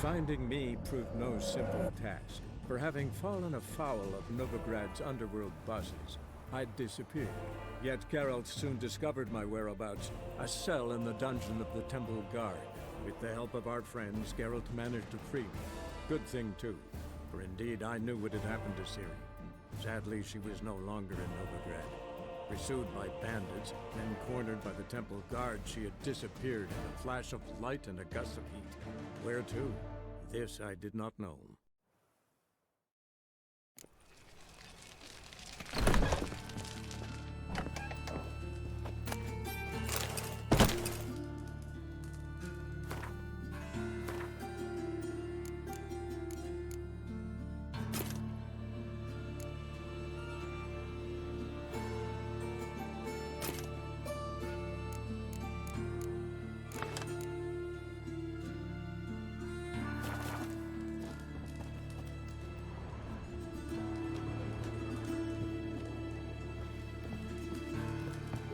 Finding me proved no simple task, for having fallen afoul of Novigrad's underworld bosses, I'd disappeared. Yet Geralt soon discovered my whereabouts, a cell in the dungeon of the Temple Guard. With the help of our friends, Geralt managed to free me. Good thing too, for indeed I knew what had happened to Ciri. Sadly, she was no longer in Novigrad. Pursued by bandits, then cornered by the Temple Guard, she had disappeared in a flash of light and a gust of heat. Where to? This I did not know.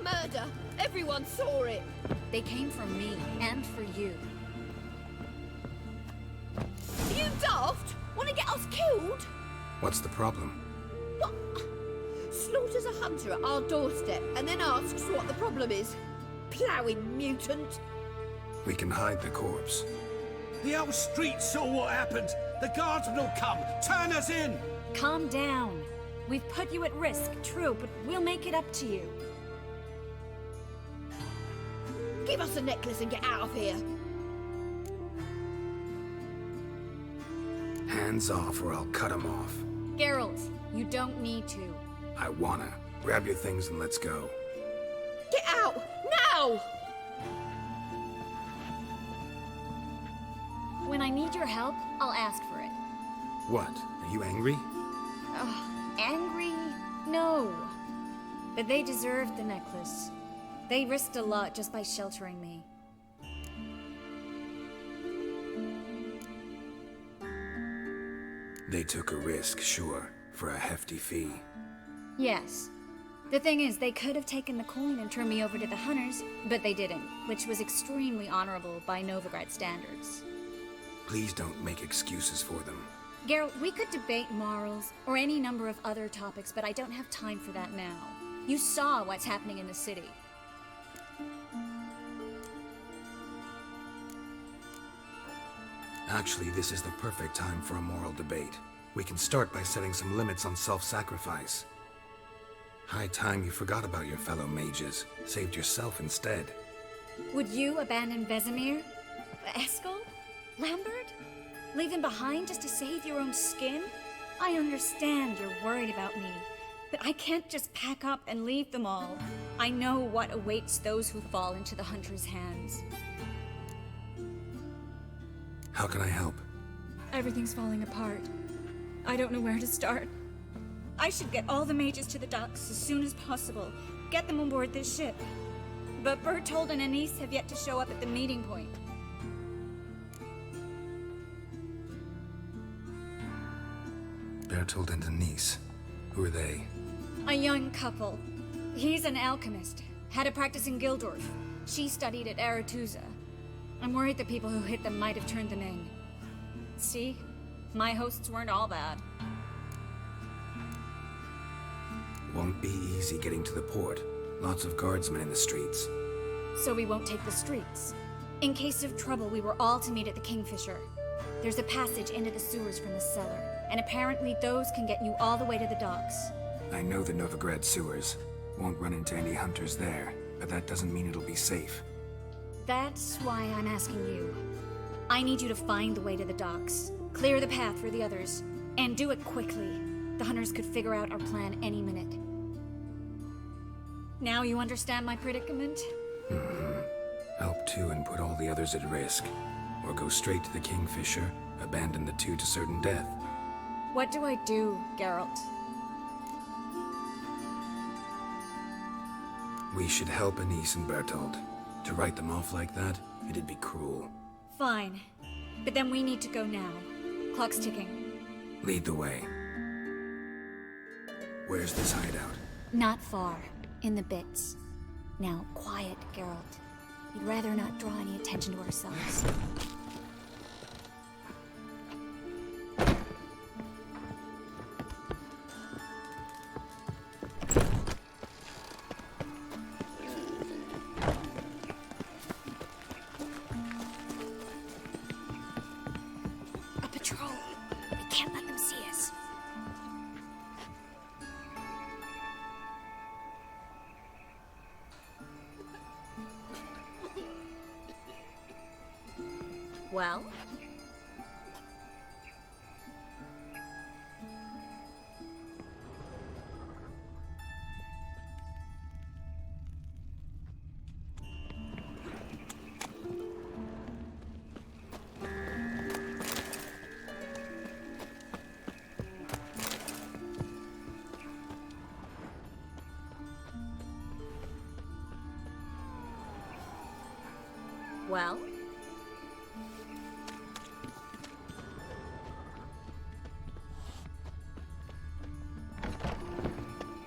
Murder! Everyone saw it! They came from me, and for you. Are you daft? Want to get us killed? What's the problem? What? Slaughters a hunter at our doorstep and then asks what the problem is. Ploughing mutant. We can hide the corpse. The whole street saw what happened. The guardsmen will come. Turn us in! Calm down. We've put you at risk, true, but we'll make it up to you. Give us a necklace and get out of here. Hands off or I'll cut them off. Geralt, you don't need to. I wanna. Grab your things and let's go. Get out! Now! When I need your help, I'll ask for it. What? Are you angry? Angry? No. But they deserved the necklace. They risked a lot just by sheltering me. They took a risk, sure, for a hefty fee. Yes. The thing is, they could have taken the coin and turned me over to the hunters, but they didn't, which was extremely honorable by Novigrad standards. Please don't make excuses for them. Geralt, we could debate morals, or any number of other topics, but I don't have time for that now. You saw what's happening in the city. Actually, this is the perfect time for a moral debate. We can start by setting some limits on self-sacrifice. High time you forgot about your fellow mages, saved yourself instead. Would you abandon Vesemir? Eskel? Lambert? Leave them behind just to save your own skin? I understand you're worried about me, but I can't just pack up and leave them all. I know what awaits those who fall into the Hunter's hands. How can I help? Everything's falling apart. I don't know where to start. I should get all the mages to the docks as soon as possible. Get them aboard this ship. But Bertold and Anise have yet to show up at the meeting point. Bertold and Anise. Who are they? A young couple. He's an alchemist. Had a practice in Gildorf. She studied at Aretuza. I'm worried the people who hit them might have turned them in. See? My hosts weren't all bad. Won't be easy getting to the port. Lots of guardsmen in the streets. So we won't take the streets. In case of trouble, we were all to meet at the Kingfisher. There's a passage into the sewers from the cellar, and apparently those can get you all the way to the docks. I know the Novigrad sewers. Won't run into any hunters there, but that doesn't mean it'll be safe. That's why I'm asking you. I need you to find the way to the docks, clear the path for the others, and do it quickly. The hunters could figure out our plan any minute. Now you understand my predicament? Help two and put all the others at risk. Or go straight to the Kingfisher, abandon the two to certain death. What do I do, Geralt? We should help Anise and Bertold. To write them off like that, it'd be cruel. Fine. But then we need to go now. Clock's ticking. Lead the way. Where's this hideout? Not far. In the bits. Now, quiet, Geralt. We'd rather not draw any attention to ourselves.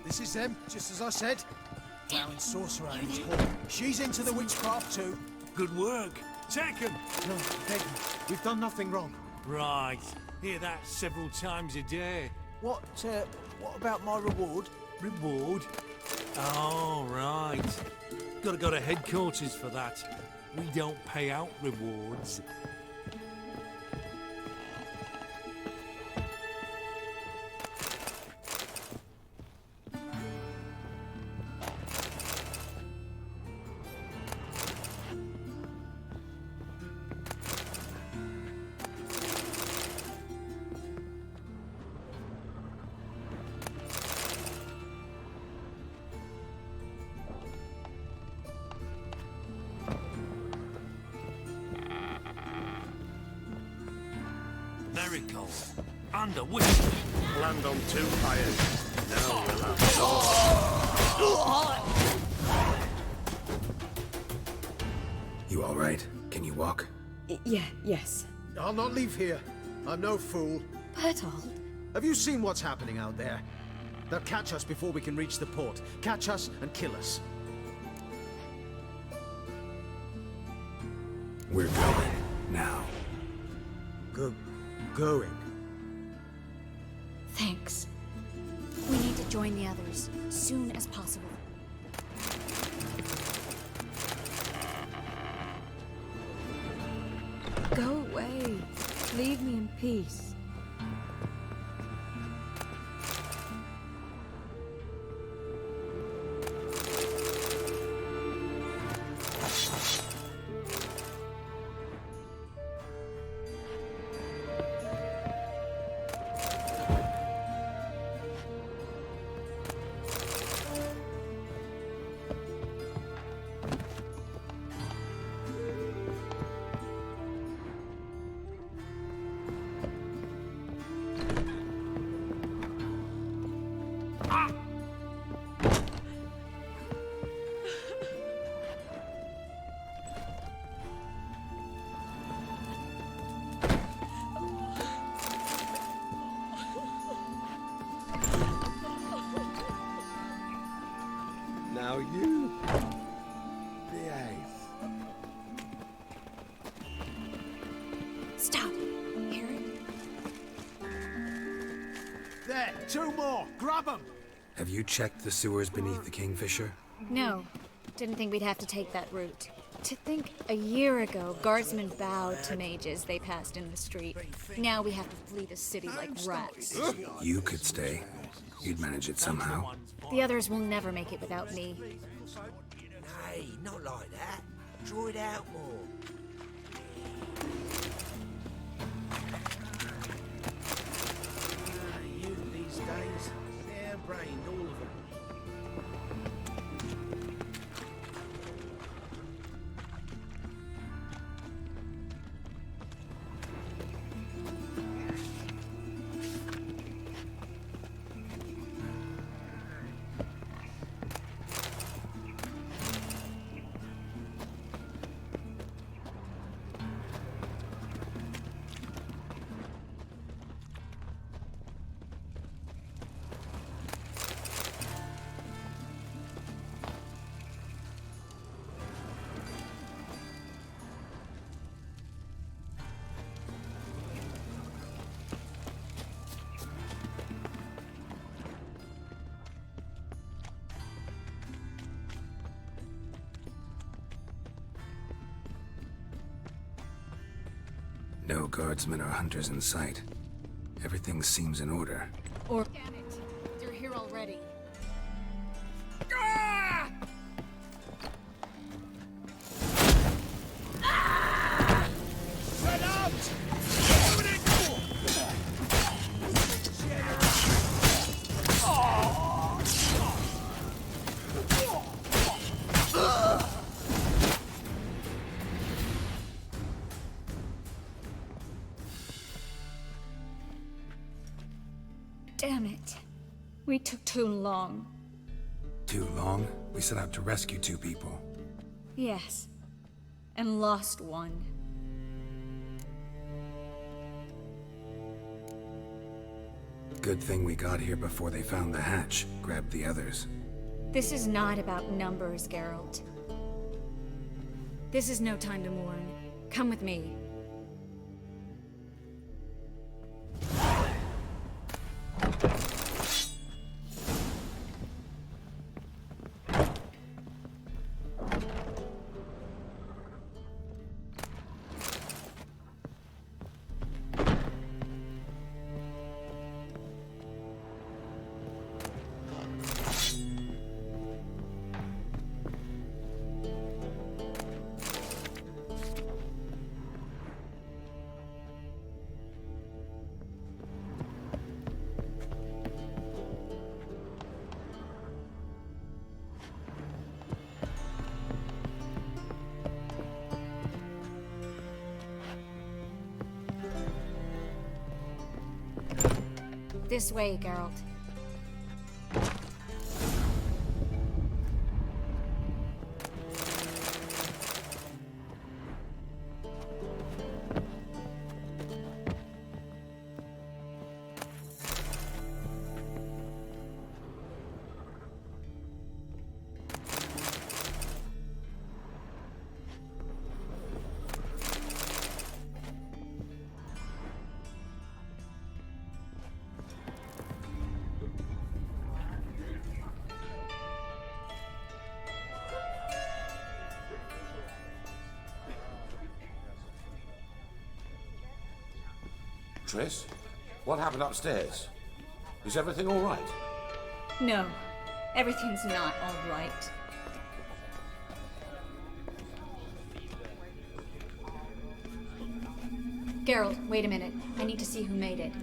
This is them, just as I said. Flowering sorcerer named Hall. She's into the witchcraft too. Good work. Take 'em. No, beg you. We've done nothing wrong. Right. Hear that several times a day. What about my reward? Reward? Oh, right. Gotta go to headquarters for that. We don't pay out rewards. Miracle. Under which? Land on 2 iron. Now we'll have You all right? Can you walk? Yes. I'll not leave here. I'm no fool. Bertold, Have you seen what's happening out there? They'll catch us before we can reach the port. Catch us and kill us. We're going now. Going. thanks. We need to join the others, soon as possible. Go away. Leave me in peace. Now you behave. Stop. Hear it? There, 2 more. Grab them. Have you checked the sewers beneath the Kingfisher? No. Didn't think we'd have to take that route. To think a year ago, guardsmen bowed to mages they passed in the street. Now we have to flee the city like rats. You could stay. You'd manage it somehow. The others will never make it without me. Hey, not like that. Draw it out more. You these days, hair-brained, all of them. No guardsmen or hunters in sight. Everything seems in order. Or... Damn it! They're here already. Damn it. We took too long. Too long? We set out to rescue 2 people. Yes. And lost one. Good thing we got here before they found the hatch, grabbed the others. This is not about numbers, Geralt. This is no time to mourn. Come with me. This way, Geralt. Triss, what happened upstairs? Is everything all right? No, everything's not all right. Geralt, wait a minute. I need to see who made it.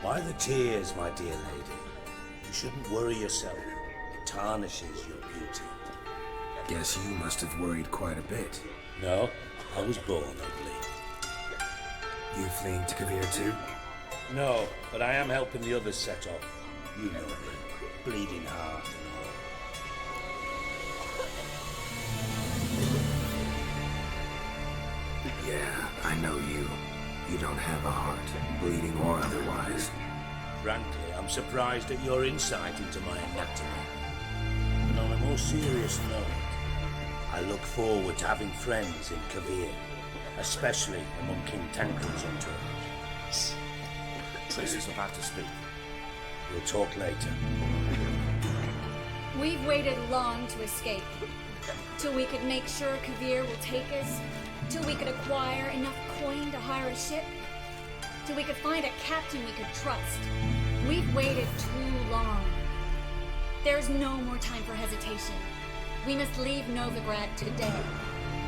Why the tears, my dear lady? You shouldn't worry yourself. It tarnishes your beauty. Guess you must have worried quite a bit. No, I was born ugly. You fleeing to Kavir too? No, but I am helping the others set off. You know me. Bleeding heart and all. Yeah, I know you. You don't have a heart, bleeding or otherwise. Frankly, I'm surprised at your insight into my anatomy. But on a more serious note, I look forward to having friends in Kavir, especially among King Tancred's entourage. Shh. Triss is about to speak. We'll talk later. We've waited long to escape. Till we could make sure Kavir will take us. Till we could acquire enough coin to hire a ship. Till we could find a captain we could trust. We've waited too long. There's no more time for hesitation. We must leave Novigrad today.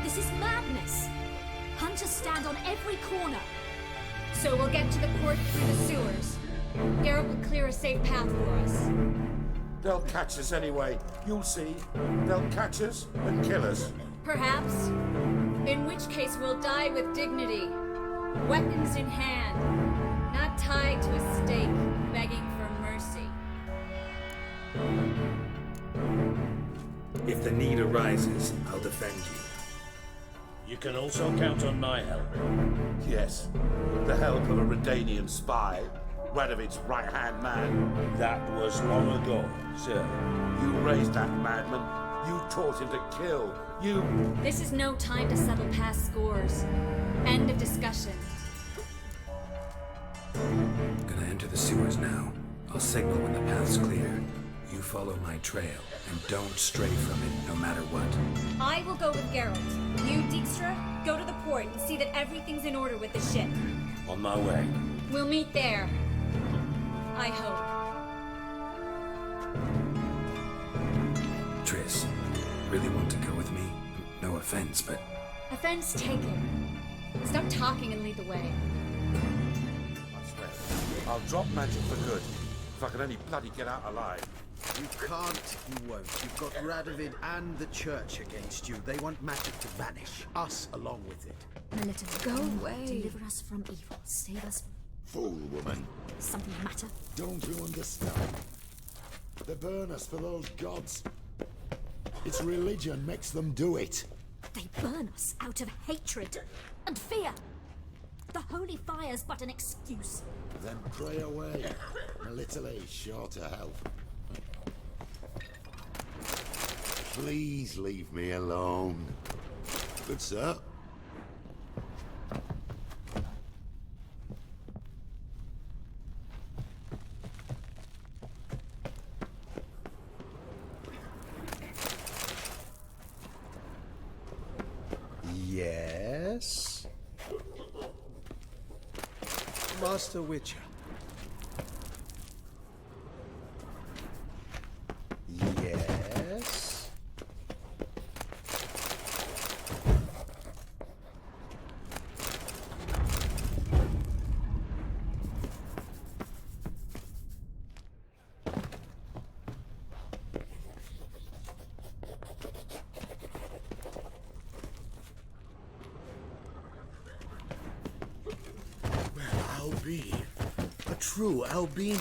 This is madness. Hunters stand on every corner. So we'll get to the port through the sewers. Geralt will clear a safe path for us. They'll catch us anyway. You'll see. They'll catch us and kill us. Perhaps. In which case we'll die with dignity. Weapons in hand. Not tied to a stake, begging for mercy. If the need arises, I'll defend you. You can also count on my help. Yes. The help of a Redanian spy. Radovid's right-hand man. That was long ago, sir. You raised that madman. You taught him to kill. You... This is no time to settle past scores. End of discussion. Gonna enter the sewers now. I'll signal when the path's clear. You follow my trail, and don't stray from it, no matter what. I will go with Geralt. You, Dijkstra, go to the port and see that everything's in order with the ship. On my way. We'll meet there. I hope. Triss, really want to go with me? No offense, but... Offense taken. Stop talking and lead the way. I swear, I'll drop magic for good. If I can only bloody get out alive. You can't, you won't. You've got Radovid and the church against you. They want magic to vanish. Us along with it. Melita, Go away. Deliver us from evil. Save us. Fool woman. Something the matter? Don't you understand? They burn us for those gods. It's religion makes them do it. They burn us out of hatred and fear. The Holy holy fire's but an excuse. Then pray away. A little aid's sure to help. Please leave me alone. Good sir. Yes? Master Witcher. Yes? Well, I'll be a true albino.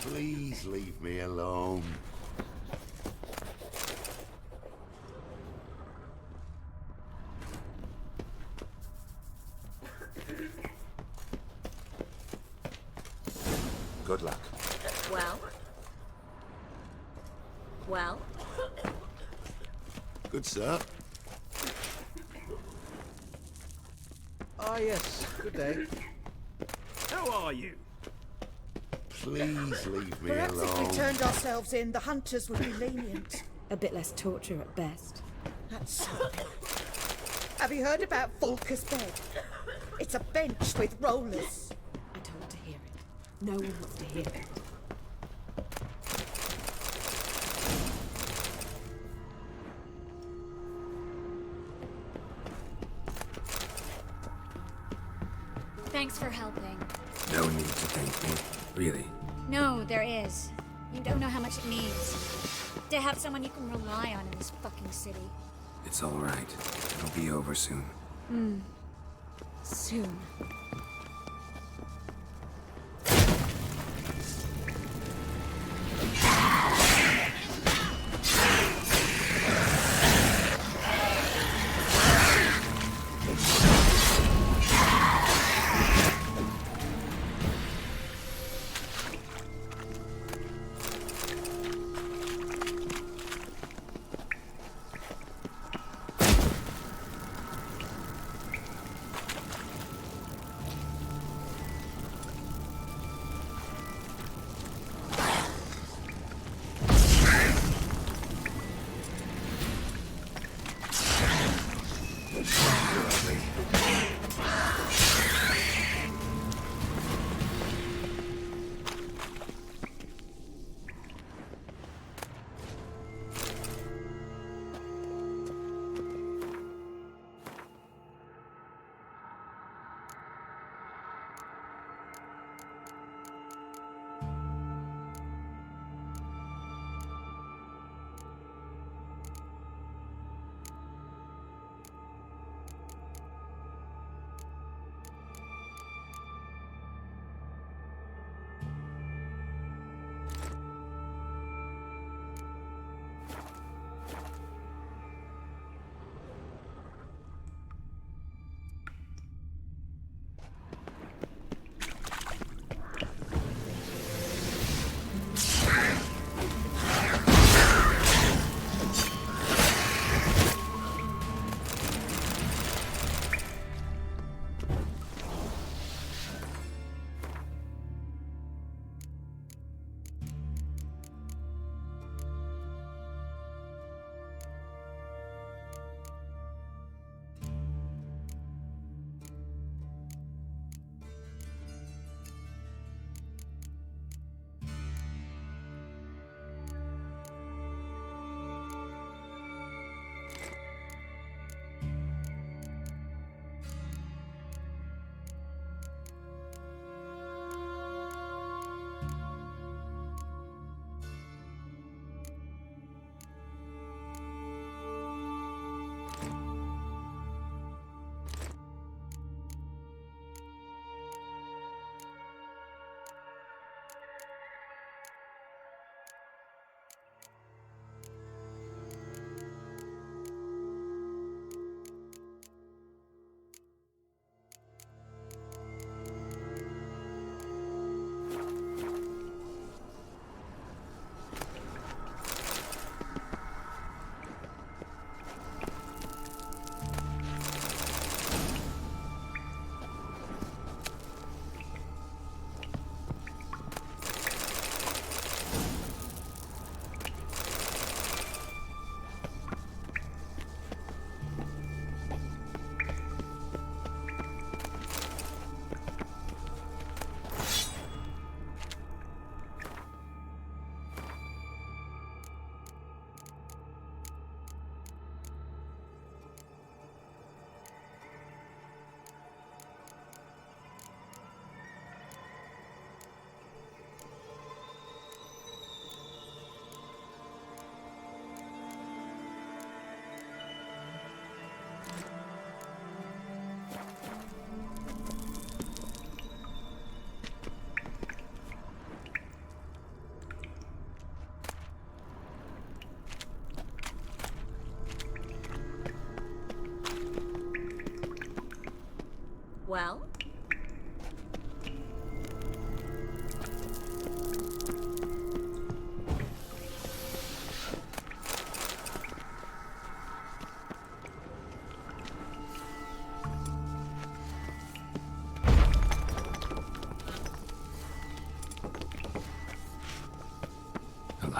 Please leave me alone. Good luck. Well? Well? Good sir. Ah, yes. Good day. How are you? Please leave me Perhaps if we alone. turned ourselves in, the hunters would be lenient. A bit less torture at best. That's something. Have you heard about Volker's bed? It's a bench with rollers. I don't want to hear it. No one wants to hear it. Thanks for helping. No need to thank me. Really. No, there is. You don't know how much it means to have someone you can rely on in this fucking city. It's all right. It'll be over soon. Soon.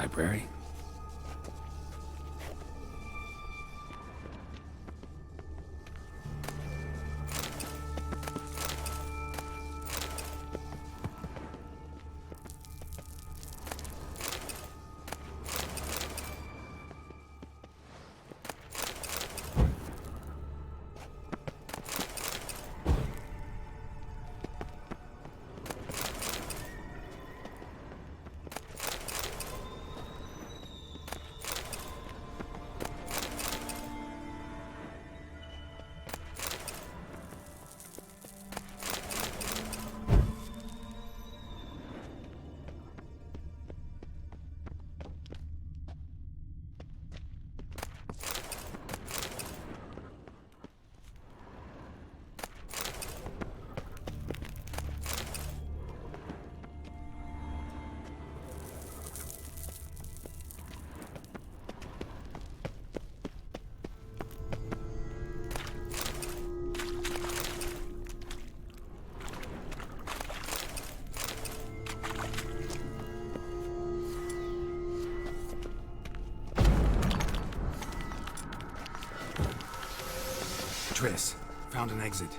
library? Triss, found an exit.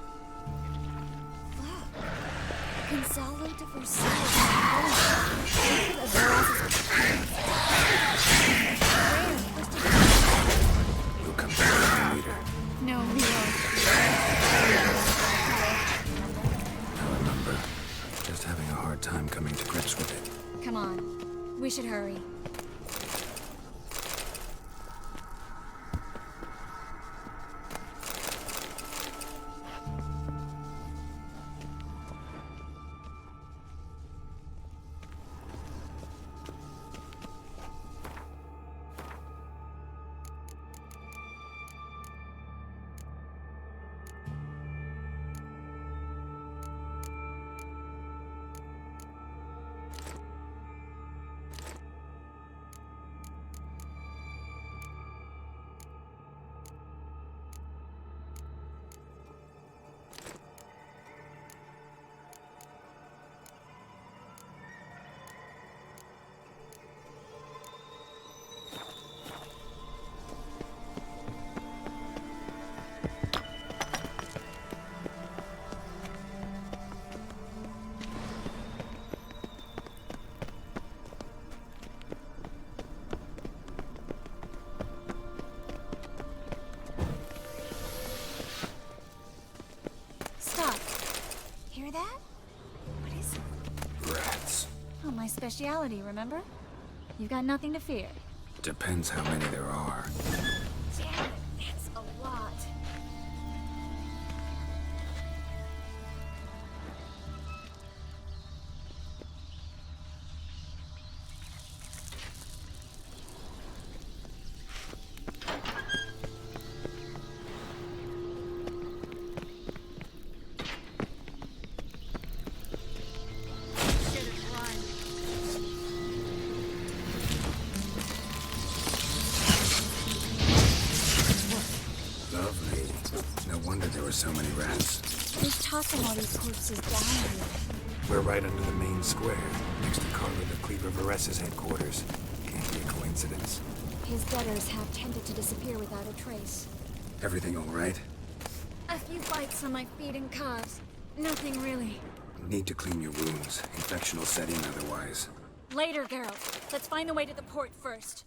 Gonzalo de Versailles. We'll come back later. No, we won't. I remember. Just having a hard time coming to grips with it. Come on. We should hurry. Stop. Hear that? What is it? Rats. Oh, my speciality, remember? You've got nothing to fear. Depends how many there are. Damn it, that's a lot. So many rats. Who's tossing all these corpses down here? We're right under the main square, next to Carla de Cleaver Vares's headquarters. Can't be a coincidence. His betters have tended to disappear without a trace. Everything all right? A few bites on my feet and calves. Nothing really. Need to clean your wounds. Infection will set in otherwise. Later, Geralt. Let's find the way to the port first.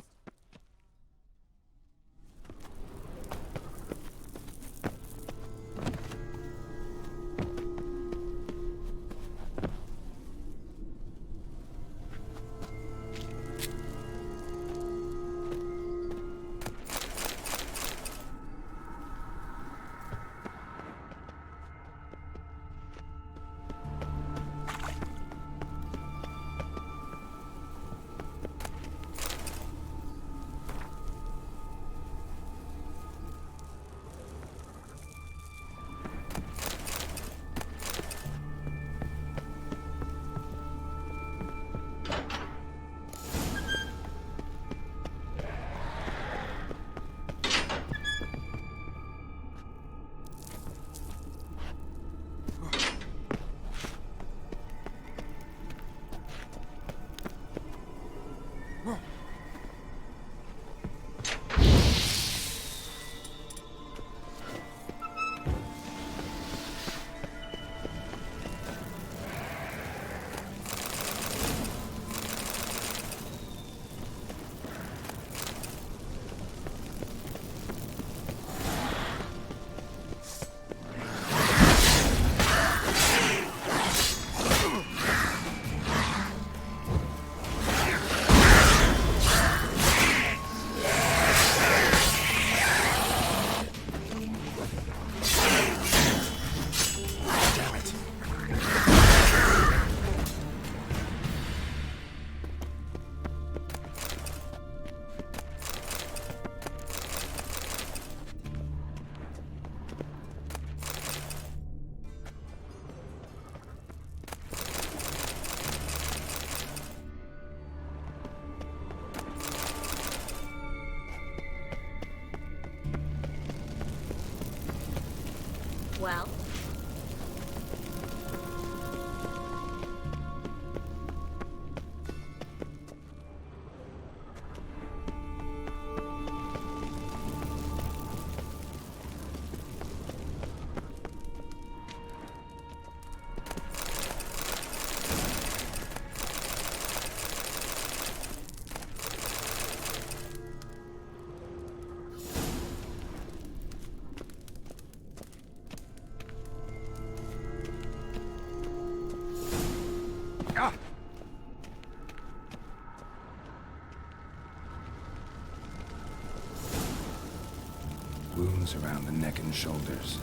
bands around the neck and shoulders.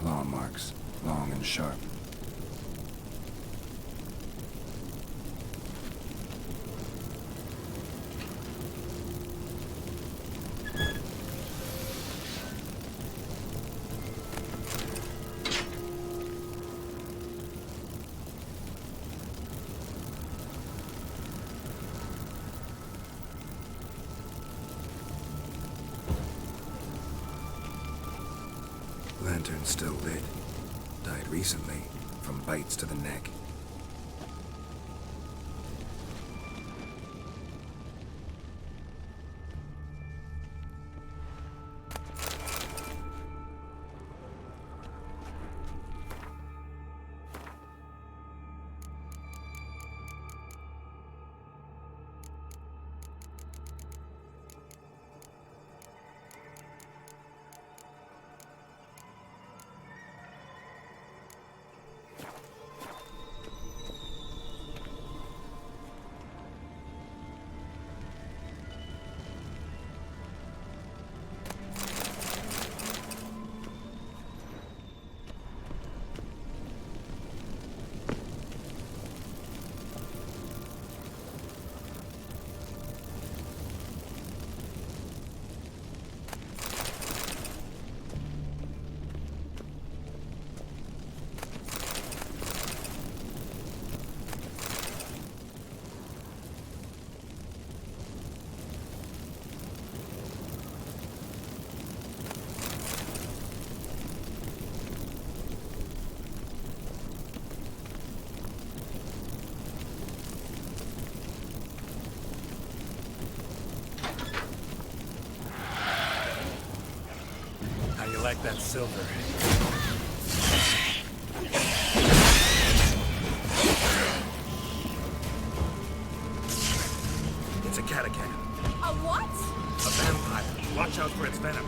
Claw marks, long and sharp. Lantern still lit. Died recently, from bites to the neck. You like that silver? It's a catachan. A what? A vampire. Watch out for its venom.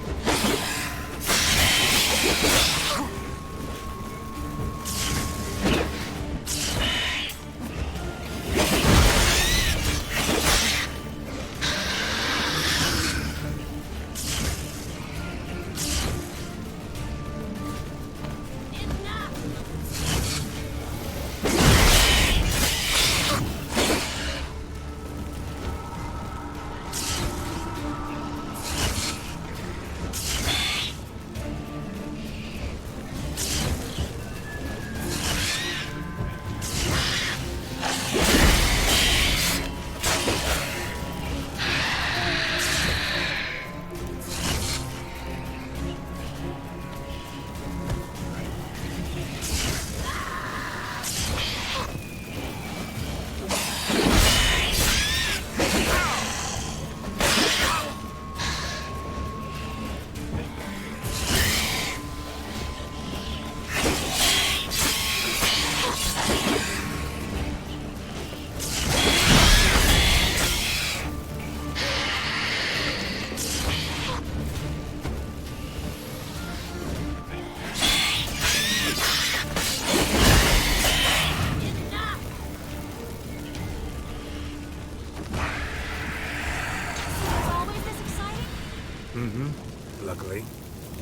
Luckily.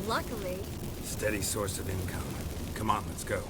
Luckily. Steady source of income. Come on, let's go.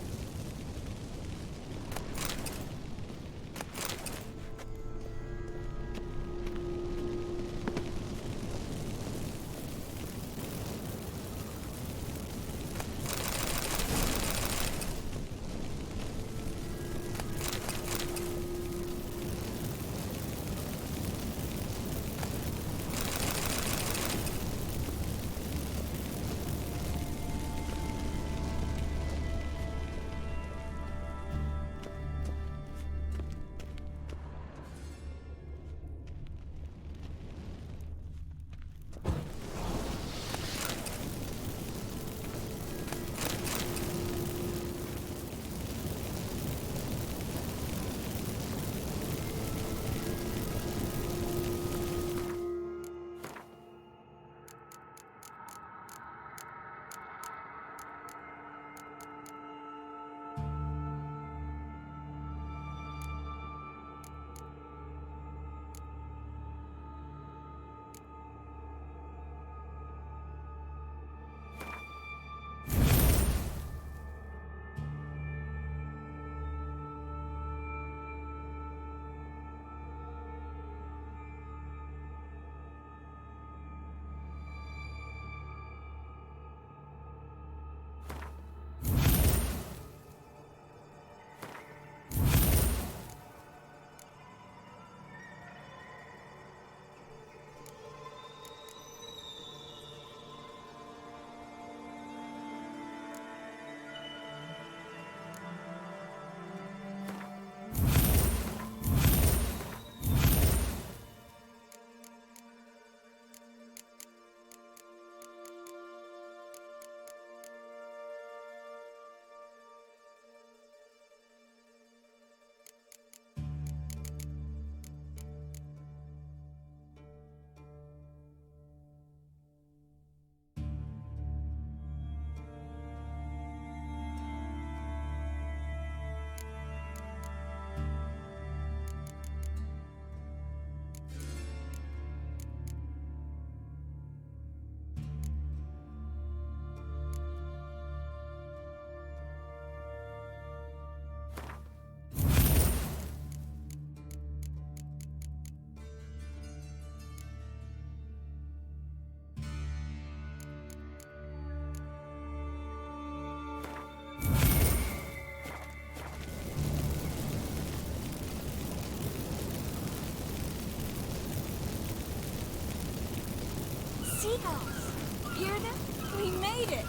seagulls! Hear them? We made it!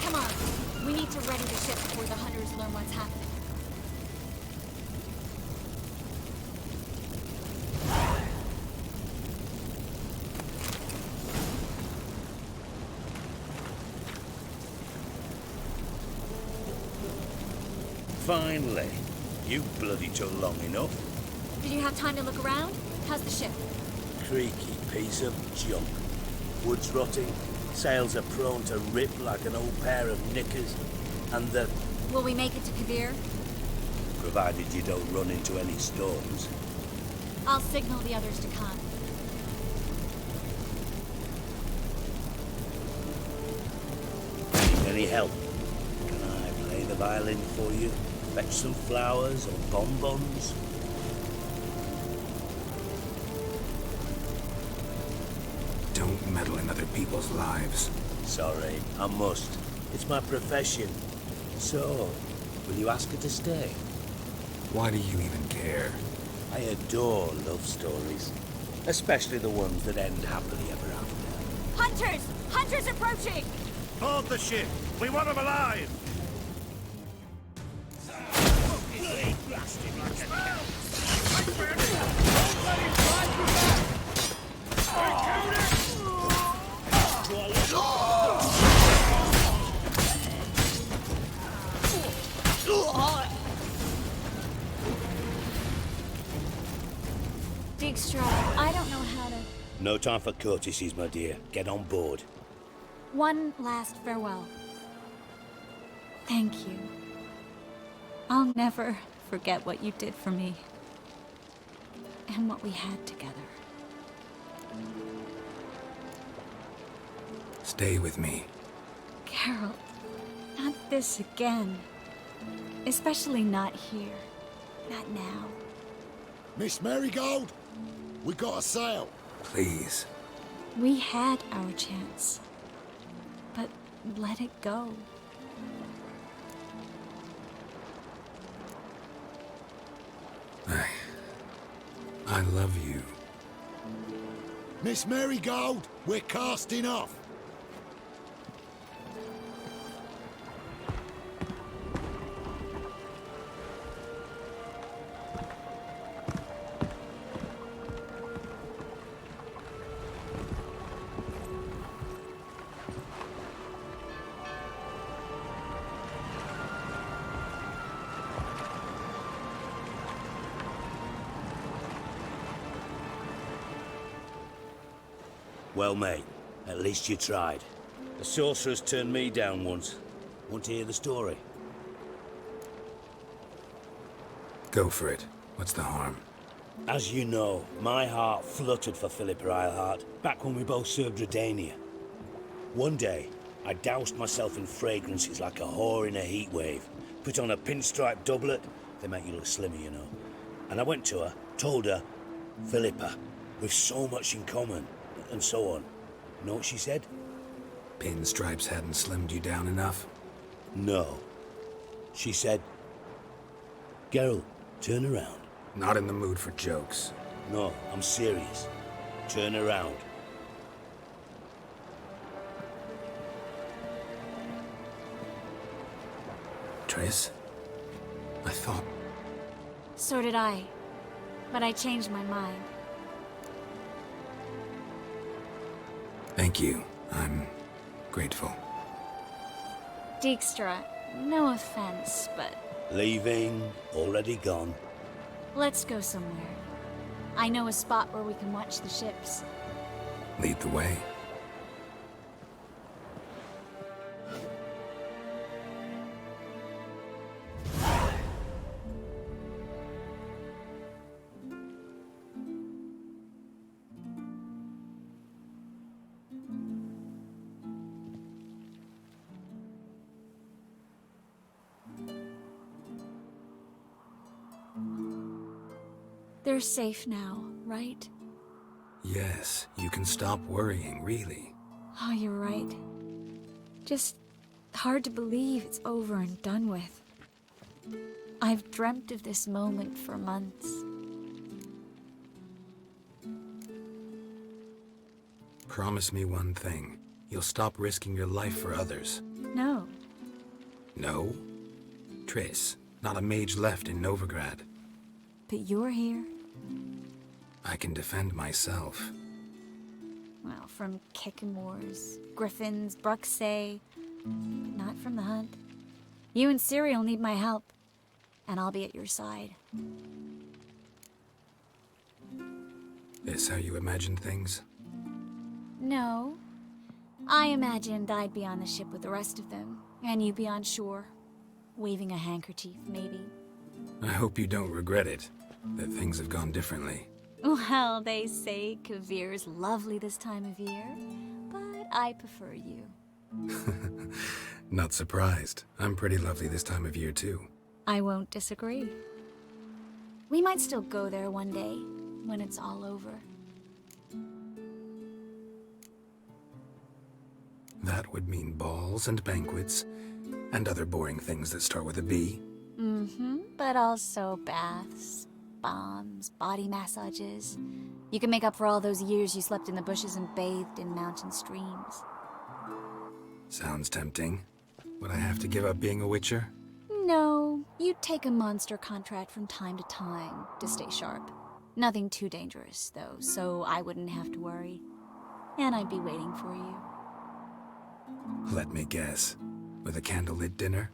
Come on, we need to ready the ship before the hunters learn what's happening. Finally. You bloody took long enough. Did you have time to look around? How's the ship? Creaky piece of junk. Wood's rotting, sails are prone to rip like an old pair of knickers, and the... Will we make it to Kavir? provided you don't run into any storms. I'll signal the others to come. Need any help? Can I play the violin for you? Fetch some flowers or bonbons? Don't meddle in other people's lives. Sorry, I must. It's my profession. So, will you ask her to stay? Why do you even care? I adore love stories. Especially the ones that end happily ever after. Hunters! Hunters approaching! Board the ship! We want them alive! Dijkstra, I don't know how to... No time for courtesies, my dear. Get on board. One last farewell. Thank you. I'll never forget what you did for me. And what we had together. Stay with me. Carol, not this again. Especially not here. Not now. Miss Marigold, we got a sail. Please. We had our chance. But let it go. I love you. Miss Marigold, we're casting off. Well, mate, at least you tried. The sorceress turned me down once. Want to hear the story? Go for it. What's the harm? As you know, my heart fluttered for Philippa Eilhart back when we both served Redania. One day, I doused myself in fragrances like a whore in a heat wave. Put on a pinstripe doublet. They make you look slimmer, you know. And I went to her, told her, Philippa, we've so much in common. And so on. Know what she said? Pinstripes hadn't slimmed you down enough? No. She said, Geralt, turn around. Not in the mood for jokes. No, I'm serious. Turn around. Triss? I thought... So did I. But I changed my mind. Thank you. I'm grateful. Dijkstra, no offense, but... Leaving, already gone. Let's go somewhere. I know a spot where we can watch the ships. Lead the way. They're safe now, right? Yes, you can stop worrying, really. Oh, you're right. Just hard to believe it's over and done with. I've dreamt of this moment for months. Promise me one thing. You'll stop risking your life for others. No. No? Triss, not a mage left in Novigrad. But you're here. I can defend myself. Well, from kicking wars, griffins, Bruxay, but not from the hunt. You and Ciri will need my help, and I'll be at your side. This how you imagine things? No. I imagined I'd be on the ship with the rest of them, and you'd be on shore, waving a handkerchief, maybe. I hope you don't regret it, that things have gone differently. Well, they say Kavir's lovely this time of year, but I prefer you. Not surprised. I'm pretty lovely this time of year, too. I won't disagree. We might still go there one day, when it's all over. That would mean balls and banquets, and other boring things that start with a B. Mm-hmm, but also baths, bombs, body massages. You can make up for all those years you slept in the bushes and bathed in mountain streams. Sounds tempting. Would I have to give up being a witcher? No, you'd take a monster contract from time to time to stay sharp. Nothing too dangerous, though, so I wouldn't have to worry. And I'd be waiting for you. Let me guess. With a candlelit dinner?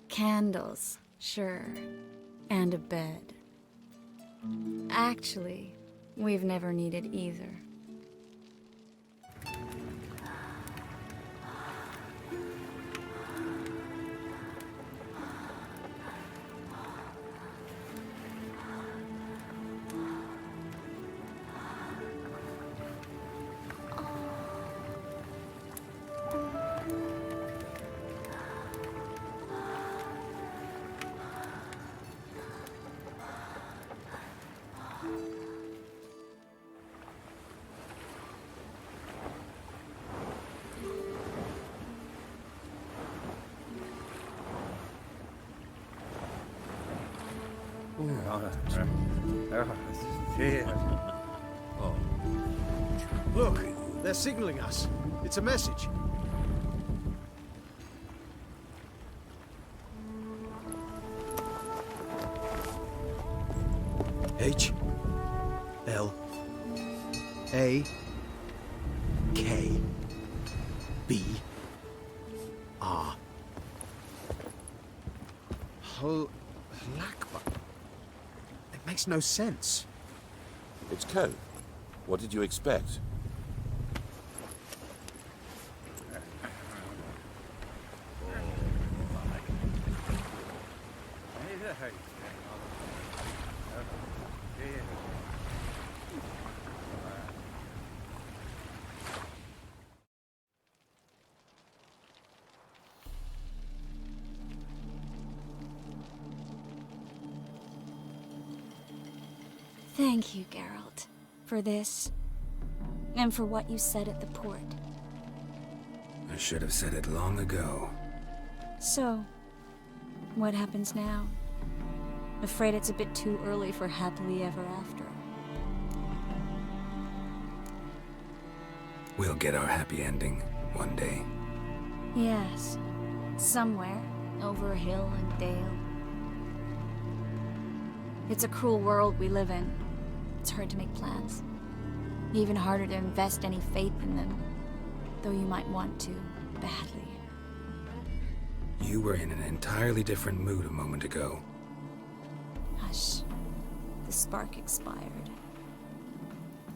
Candles, sure. And a bed. Actually, we've never needed either. Look, they're signaling us. It's a message. H L A K B R Halakba. It makes no sense. It's code. What did you expect? Thank you, Geralt, for this, and for what you said at the port. I should have said it long ago. So, what happens now? Afraid it's a bit too early for happily ever after. We'll get our happy ending one day. Yes, somewhere, over hill and dale. It's a cruel world we live in. It's hard to make plans. Even harder to invest any faith in them, though you might want to, badly. You were in an entirely different mood a moment ago. Hush. The spark expired.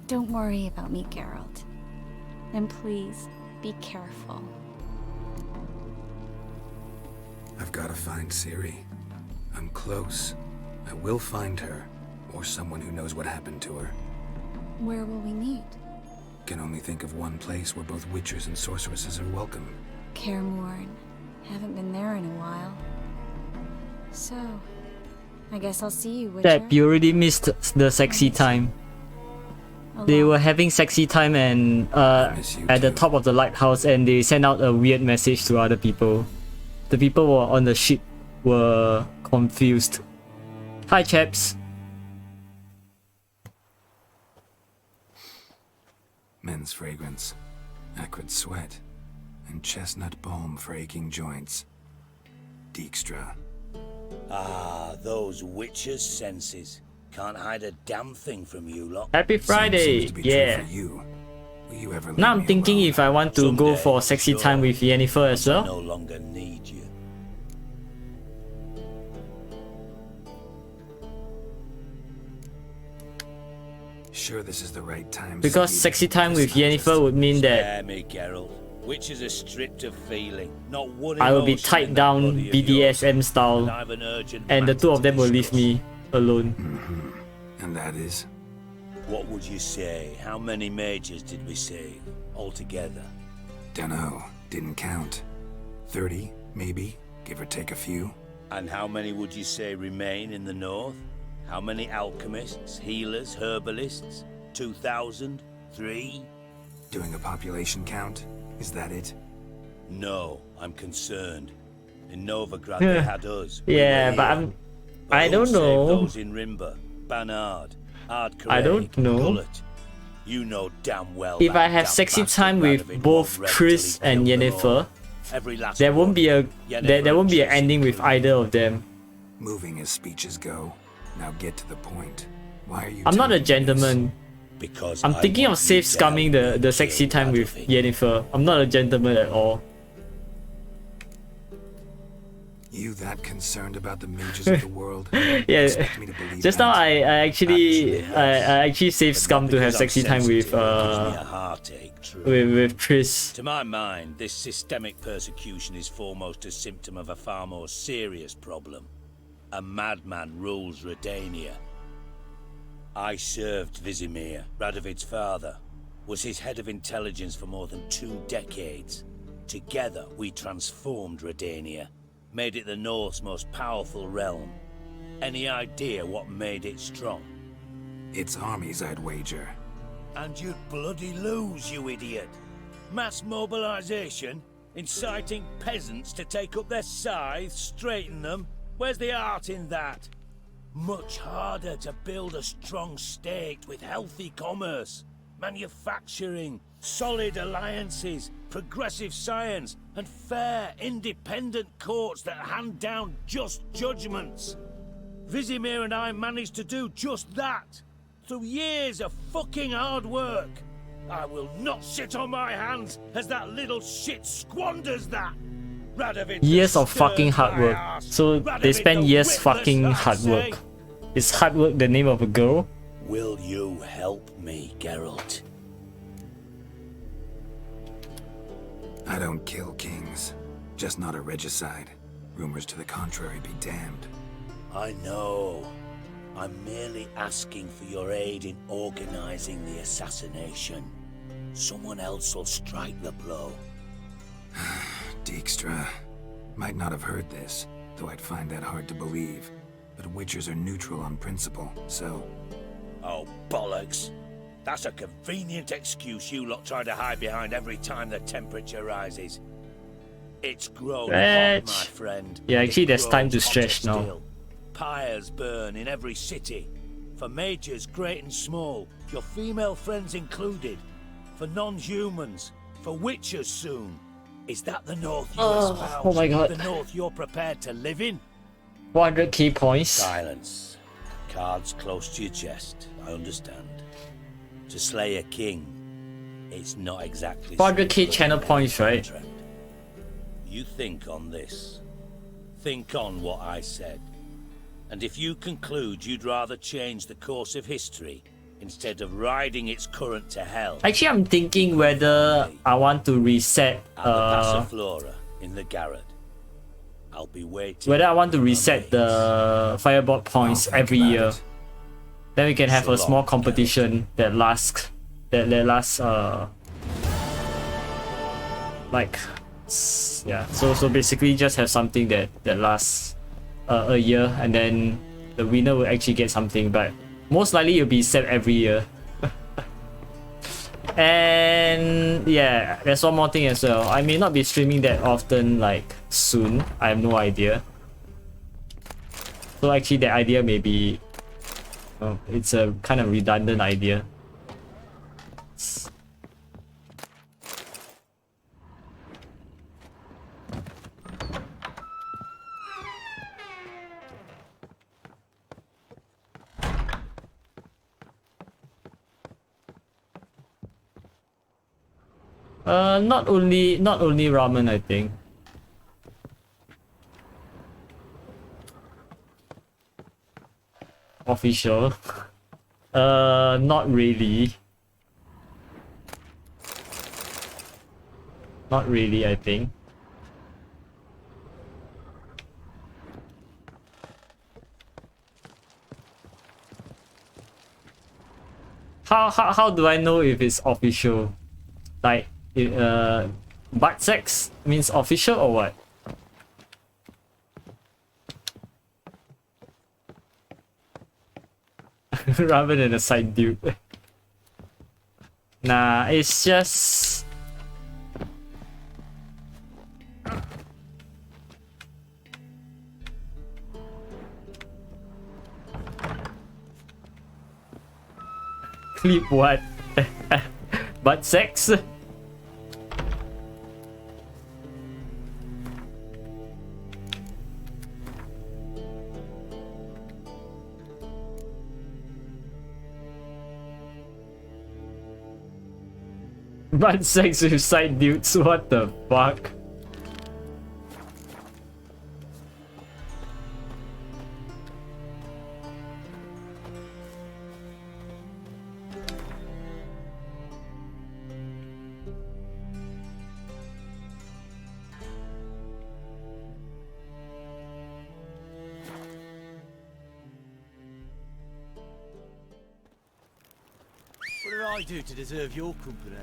Don't worry about me, Geralt. And please, be careful. I've got to find Ciri. I'm close. I will find her, or someone who knows what happened to her. Where will we meet? Can only think of one place where both witchers and sorceresses are welcome. Kaer Morhen. Haven't been there in a while. So, I guess I'll see you, Witcher. That you already missed the sexy time. They were having sexy time and at the top of the lighthouse, and they sent out a weird message to other people. The people who were on the ship were confused. Hi, chaps. men's fragrance, acrid sweat, and chestnut balm for aching joints. Dijkstra. Ah, those witches' senses. Can't hide a damn thing from you lot. Happy Friday! Seems to be Yeah. true for you. Will you ever Now leave I'm me thinking alone? if I want to go for sexy time with Yennefer as I well. no longer need you. Sure, this is the right time. Because Sahib. sexy time with It's not Yennefer just- would mean that Spare me, Geralt. Witches are stripped of feeling. Not one I will be emotion tied in that down body of BDSM yours. style, And I've an urgent and the matter two of to them will leave discuss. me alone. And that is? What would you say? How many mages did we save altogether? Dunno. Didn't count. 30, maybe? Give or take a few? And how many would you say remain in the north? How many alchemists, healers, herbalists? 2,000? 3? Doing a population count? Is that it? No, I'm concerned. In Novigrad they had us. We Yeah, were but here. I'm... But I who don't saved know. those in Rimba, Banard, I don't know. Gullet? You know damn well. If that I have damn sexy bastard time with Radovid both won't rest Chris till he and killed them all. Yennefer, Every last there won't one. be a there won't be an Yennefer ending with either of them. Moving as speeches go. Now get to the point. Why are you I'm not a telling me this? gentleman. Because I'm I thinking of want safe you to scumming help me the sexy kill time with Radovid. Yennefer. I'm not a gentleman at all. You that concerned about the mages of the world? Yeah, Expect me to believe just now that? I actually saved scum to have sexy time with with Chris. To my mind, this systemic persecution is foremost a symptom of a far more serious problem. A madman rules Redania. I served Vizimir, Radovid's father, was his head of intelligence for more than 2 decades. Together, we transformed Redania, made it the North's most powerful realm. Any idea what made it strong? Its armies, I'd wager. And you'd bloody lose, you idiot. Mass mobilization? Inciting peasants to take up their scythes, straighten them? Where's the art in that? Much harder to build a strong state with healthy commerce, manufacturing, solid alliances, progressive science, and fair, independent courts that hand down just judgments. Vizimir and I managed to do just that, through years of fucking hard work. I will not sit on my hands as that little shit squanders that. Radovid Years of stirs fucking hard my work. arse. So they Radovid spend the years witless, fucking I hard say. work. Is hard work the name of a girl? Will you help me, Geralt? I don't kill kings. Just not a regicide. Rumors to the contrary be damned. I know. I'm merely asking for your aid in organizing the assassination. Someone else will strike the blow. Dijkstra. Might not have heard this, though I'd find that hard to believe. But witchers are neutral on principle, so... Oh, bollocks. That's a convenient excuse you lot try to hide behind every time the temperature rises. It's grown hot, my friend. Yeah, actually there's It time to grows stretch hotter now. still. Pyres burn in every city. For mages great and small, your female friends included. For non-humans, for witchers soon. Is that the North you espouse? oh my God. The North you're prepared to live in? 400k points. Silence. Cards close to your chest, I understand. To slay a king, it's not exactly... 400k channel points, right? contract. You think on this. Think on what I said. And if you conclude you'd rather change the course of history instead of riding its current to hell... Actually, I'm thinking whether I want to reset At the Passiflora in the Garrett. I'll be waiting. whether I want to reset the firebolt points every year. Then we can have a small competition that lasts like yeah. So basically just have something that lasts a year, and then the winner will actually get something, but most likely it'll be set every year. And yeah, there's one more thing as well. I may not be streaming that often, like soon. I have no idea. So actually that idea may be it's a kind of redundant idea. Not only ramen, I think. Official. Not really. Not really, I think. How do I know if it's official? Like, butt sex means official or what? Rather than a side dude. Nah, it's just... Clip what? Butt sex? Butt sex with side dudes, what the fuck? What did I do to deserve your company?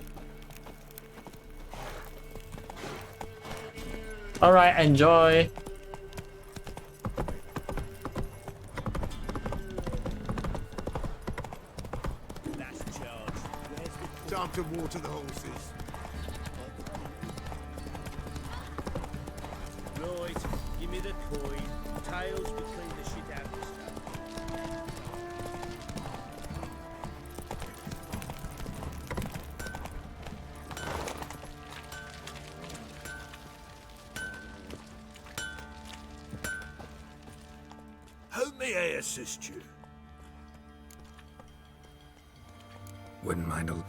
Alright, enjoy. That's charge. Where's the... Time to water the horses. Right, give me the coin. Tails, we clean the shit out of this stuff. How may I assist you? Wouldn't mind a...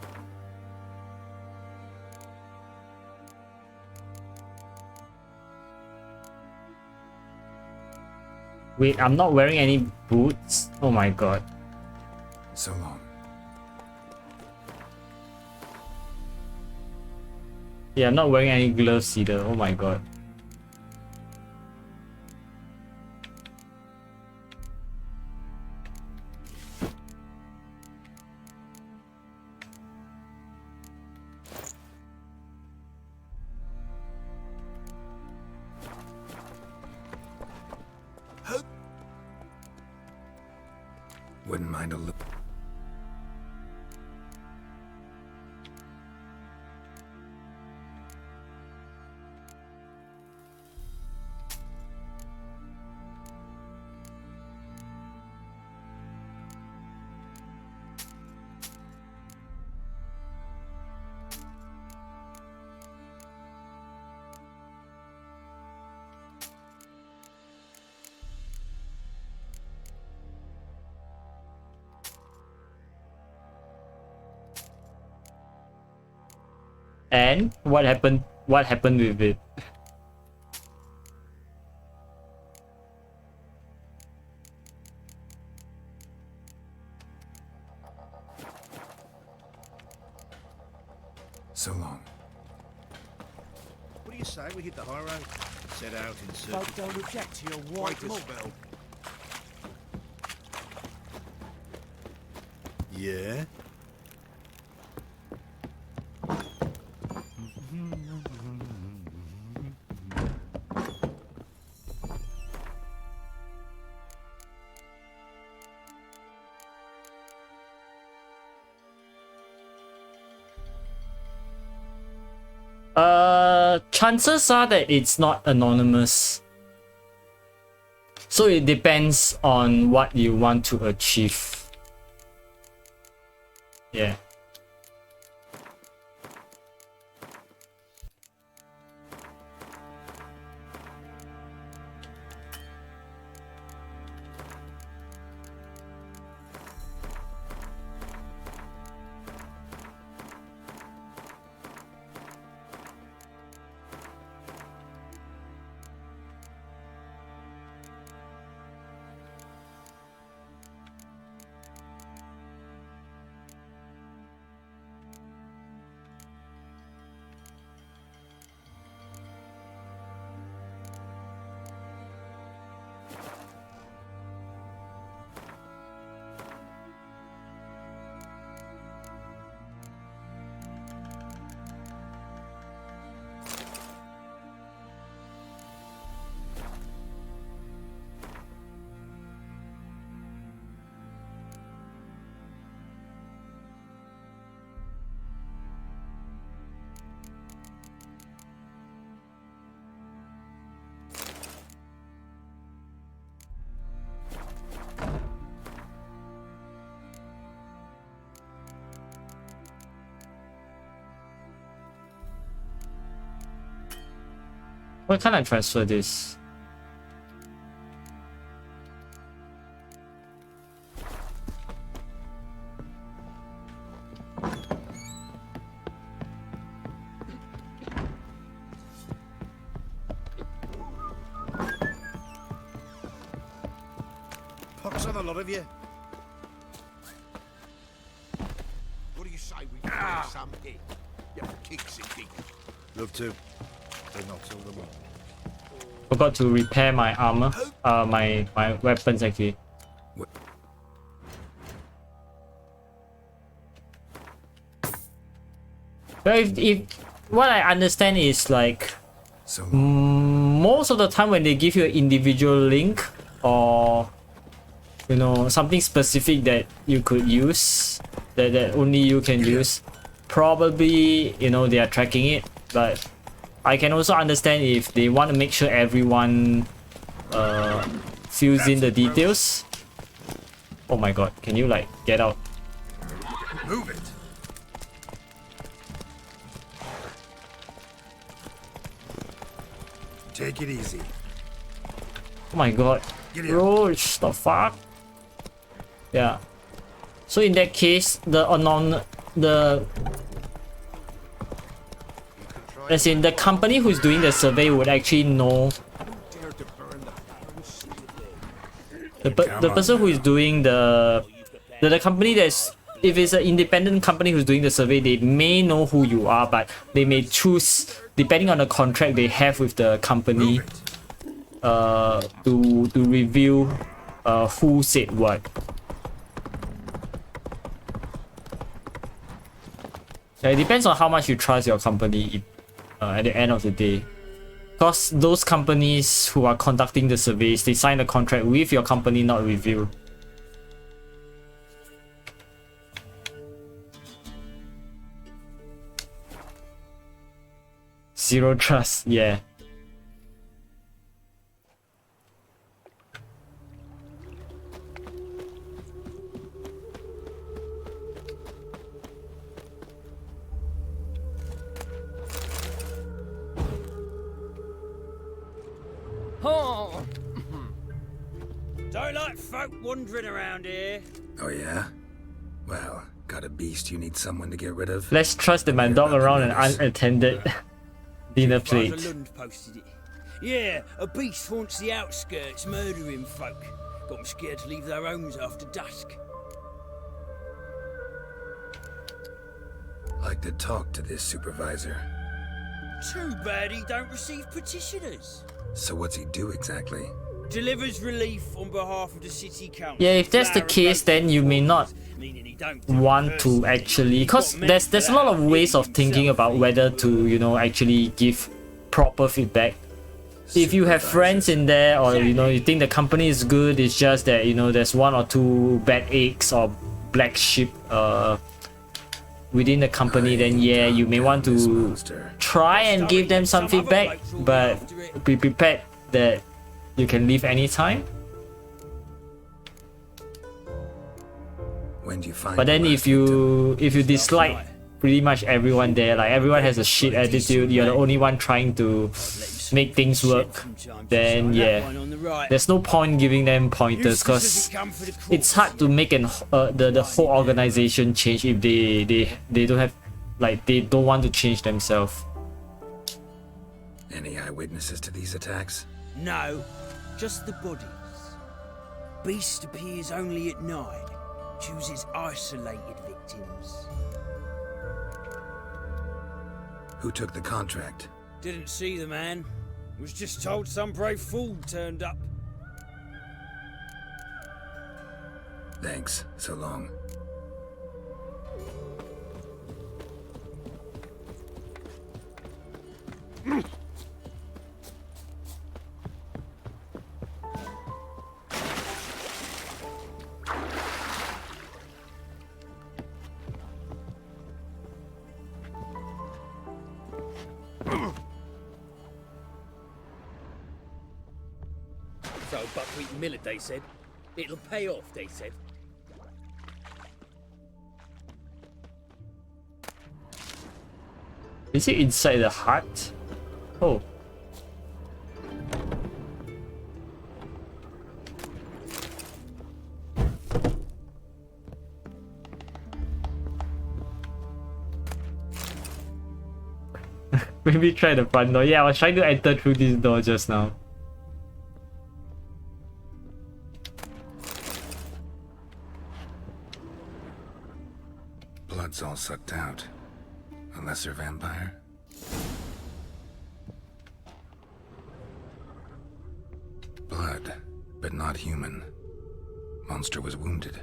Wait, I'm not wearing any boots? Oh my god. So long. Yeah, I'm not wearing any gloves either. Oh my god. Wouldn't mind a look. And what happened? What happened with it? So long. What do you say we hit the high road? Set out in search Folk don't object to your white Wait a mug. spell. Yeah? Chances are that it's not anonymous. So it depends on what you want to achieve. Yeah. Why can't I transfer this? Pox on a lot of you. What do you say we find some in? You have kicks and giggles. Love to. But not till the morning. Forgot to repair my armor. My weapons actually. But if what I understand is like most of the time when they give you an individual link or you know something specific that you could use that only you can use, probably you know they are tracking it. But I can also understand if they want to make sure everyone fills in the details. Oh my god, can you like get out? Move it. Take it easy. Oh my god. Bro, the fuck? Yeah. So in that case, as in the company who's doing the survey would actually know the person who is doing the company that's, if it's an independent company who's doing the survey, they may know who you are, but they may choose depending on the contract they have with the company to reveal who said what. It depends on how much you trust your company at the end of the day. Because those companies who are conducting the surveys, they sign a contract with your company, not with you. Zero trust, yeah. Oh. Don't like folk wandering around here. Oh yeah? Well, got a beast you need someone to get rid of? Let's trust the man dog around an unattended dinner Father plate. Lund posted it. Yeah, a beast haunts the outskirts, murdering folk. Got them scared to leave their homes after dusk. Like to talk to this supervisor. Too bad he don't receive petitioners. So what's he do exactly? Delivers relief on behalf of the city council. Yeah, if that's the case, then you may not want to actually, because there's a lot of ways of thinking about whether to, you know, actually give proper feedback. If you have friends in there, or you know, you think the company is good, it's just that, you know, there's one or two bad eggs or black sheep within the company, then yeah, you may want to try and give them some feedback, but be prepared that you can leave anytime. When do you find? But then if you dislike pretty much everyone there, like everyone has a shit attitude, you're the only one trying to make things work, then yeah, there's no point giving them pointers, because it's hard to make the whole organization change if they don't have, like, they don't want to change themselves. Any eyewitnesses to these attacks? No, just the bodies. Beast appears only at night. Chooses isolated victims. Who took the contract? Didn't see the man. Was just told some brave fool turned up. Thanks. So long. So buckwheat and millet, they said. It'll pay off, they said. Is it inside the hut? Oh. Maybe try the front door. Yeah, I was trying to enter through this door just now. Blood's all sucked out. A lesser vampire? Blood, but not human. Monster was wounded.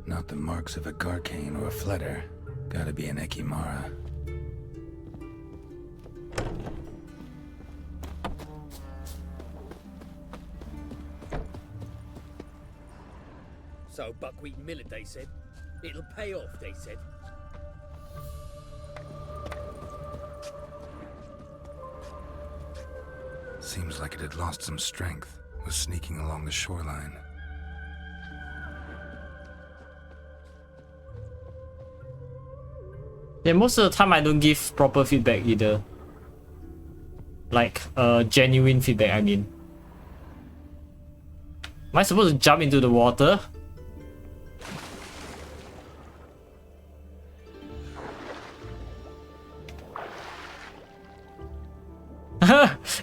Not the marks of a Garcane or a Fletter. Gotta be an Ekimara. So buckwheat millet, they said. It'll pay off, they said. Seems like it had lost some strength. Was sneaking along the shoreline. Yeah, most of the time I don't give proper feedback either. Like, genuine feedback, I mean. Am I supposed to jump into the water?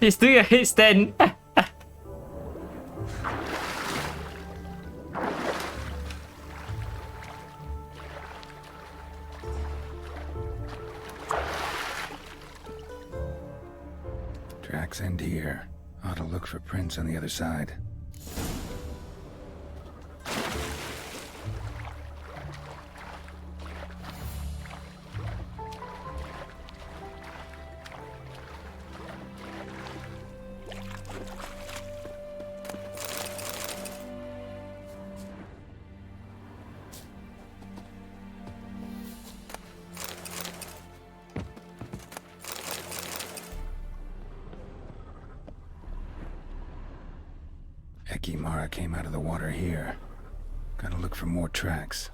He's doing a headstand. Tracks end here. Ought to look for prints on the other side. Ekimara came out of the water here. Gotta look for more tracks.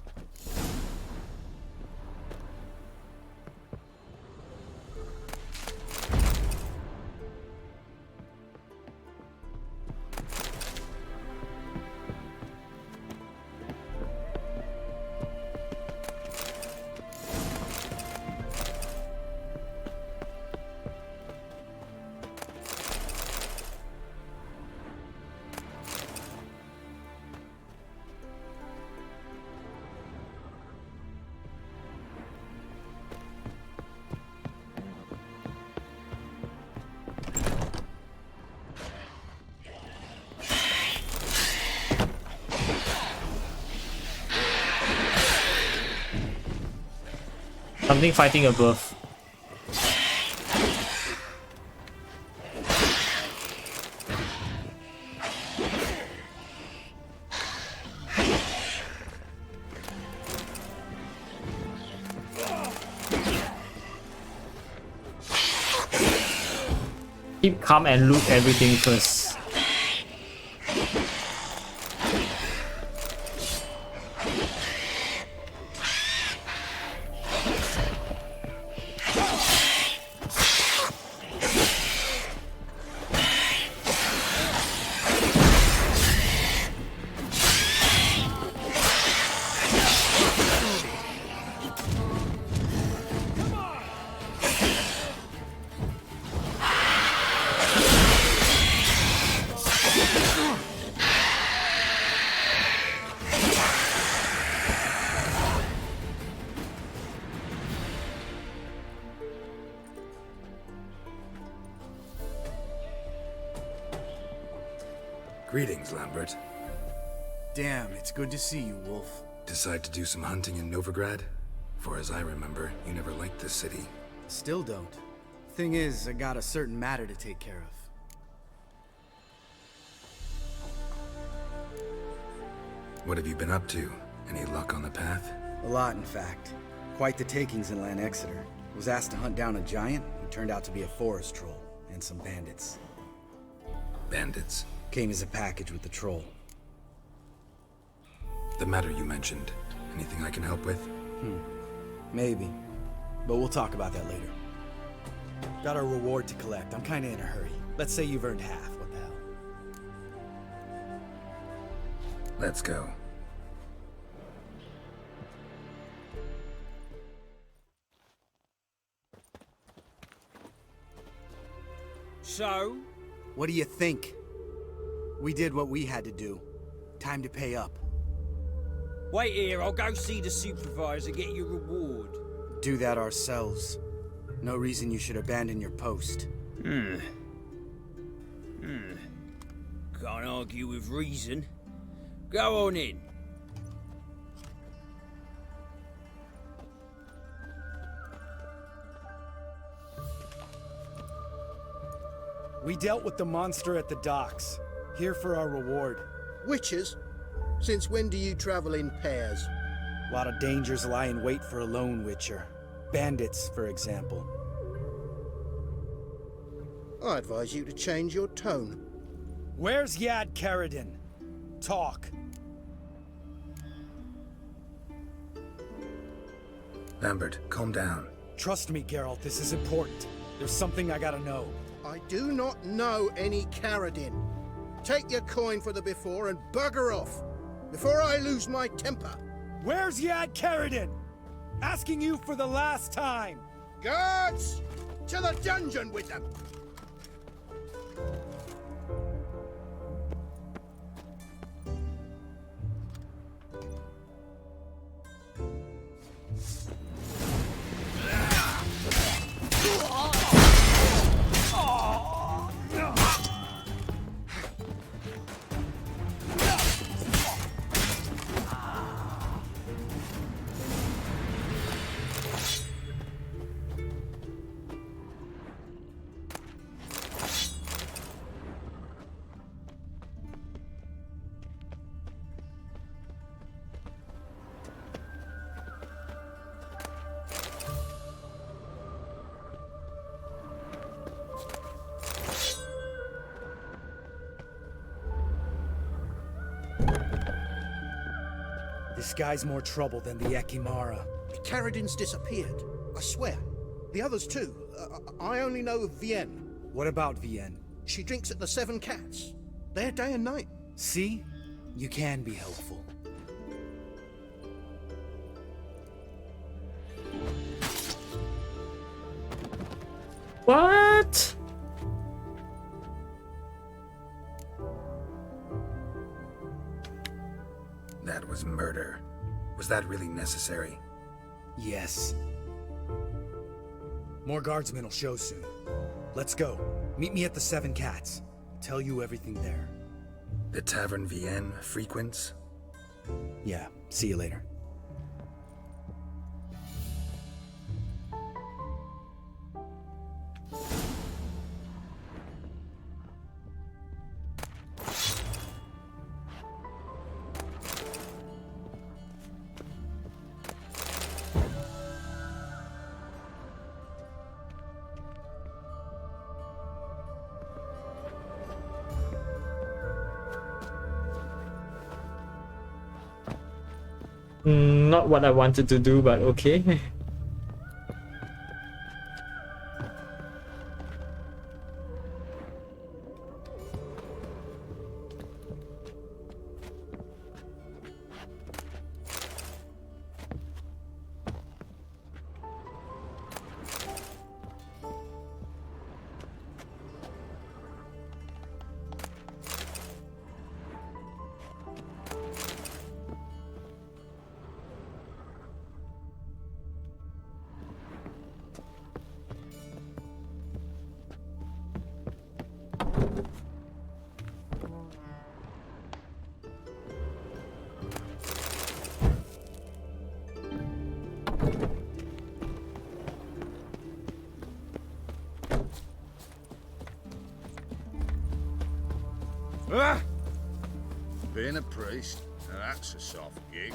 Something fighting above. Keep calm and loot everything first. Greetings, Lambert. Damn, it's good to see you, Wolf. Decide to do some hunting in Novigrad? For as I remember, you never liked this city. Still don't. Thing is, I got a certain matter to take care of. What have you been up to? Any luck on the path? A lot, in fact. Quite the takings in Lan Exeter. Was asked to hunt down a giant who turned out to be a forest troll, and some bandits. Bandits? Came as a package with the troll. The matter you mentioned. Anything I can help with? Maybe. But we'll talk about that later. Got a reward to collect. I'm kinda in a hurry. Let's say you've earned half. What the hell? Let's go. So? What do you think? We did what we had to do. Time to pay up. Wait here, I'll go see the supervisor, get your reward. Do that ourselves. No reason you should abandon your post. Can't argue with reason. Go on in. We dealt with the monster at the docks. Here for our reward. Witches? Since when do you travel in pairs? A lot of dangers lie in wait for a lone witcher. Bandits, for example. I advise you to change your tone. Where's Yad Karadin? Talk. Lambert, calm down. Trust me, Geralt, this is important. There's something I gotta know. I do not know any Karadin. Take your coin for the before and bugger off, before I lose my temper. Where's Yad Karadin? Asking you for the last time. Guards! To the dungeon with them! This guy's more trouble than the Ekimara. Karadin's disappeared, I swear. The others too. I only know of Vienne. What about Vienne? She drinks at the Seven Cats. There day and night. See? You can be helpful. What? That was murder. Was that really necessary? Yes. More guardsmen will show soon. Let's go. Meet me at the Seven Cats. Tell you everything there. The Tavern Vienne frequents? Yeah, see you later. Not what I wanted to do, but okay. Ah! Being a priest, now that's a soft gig.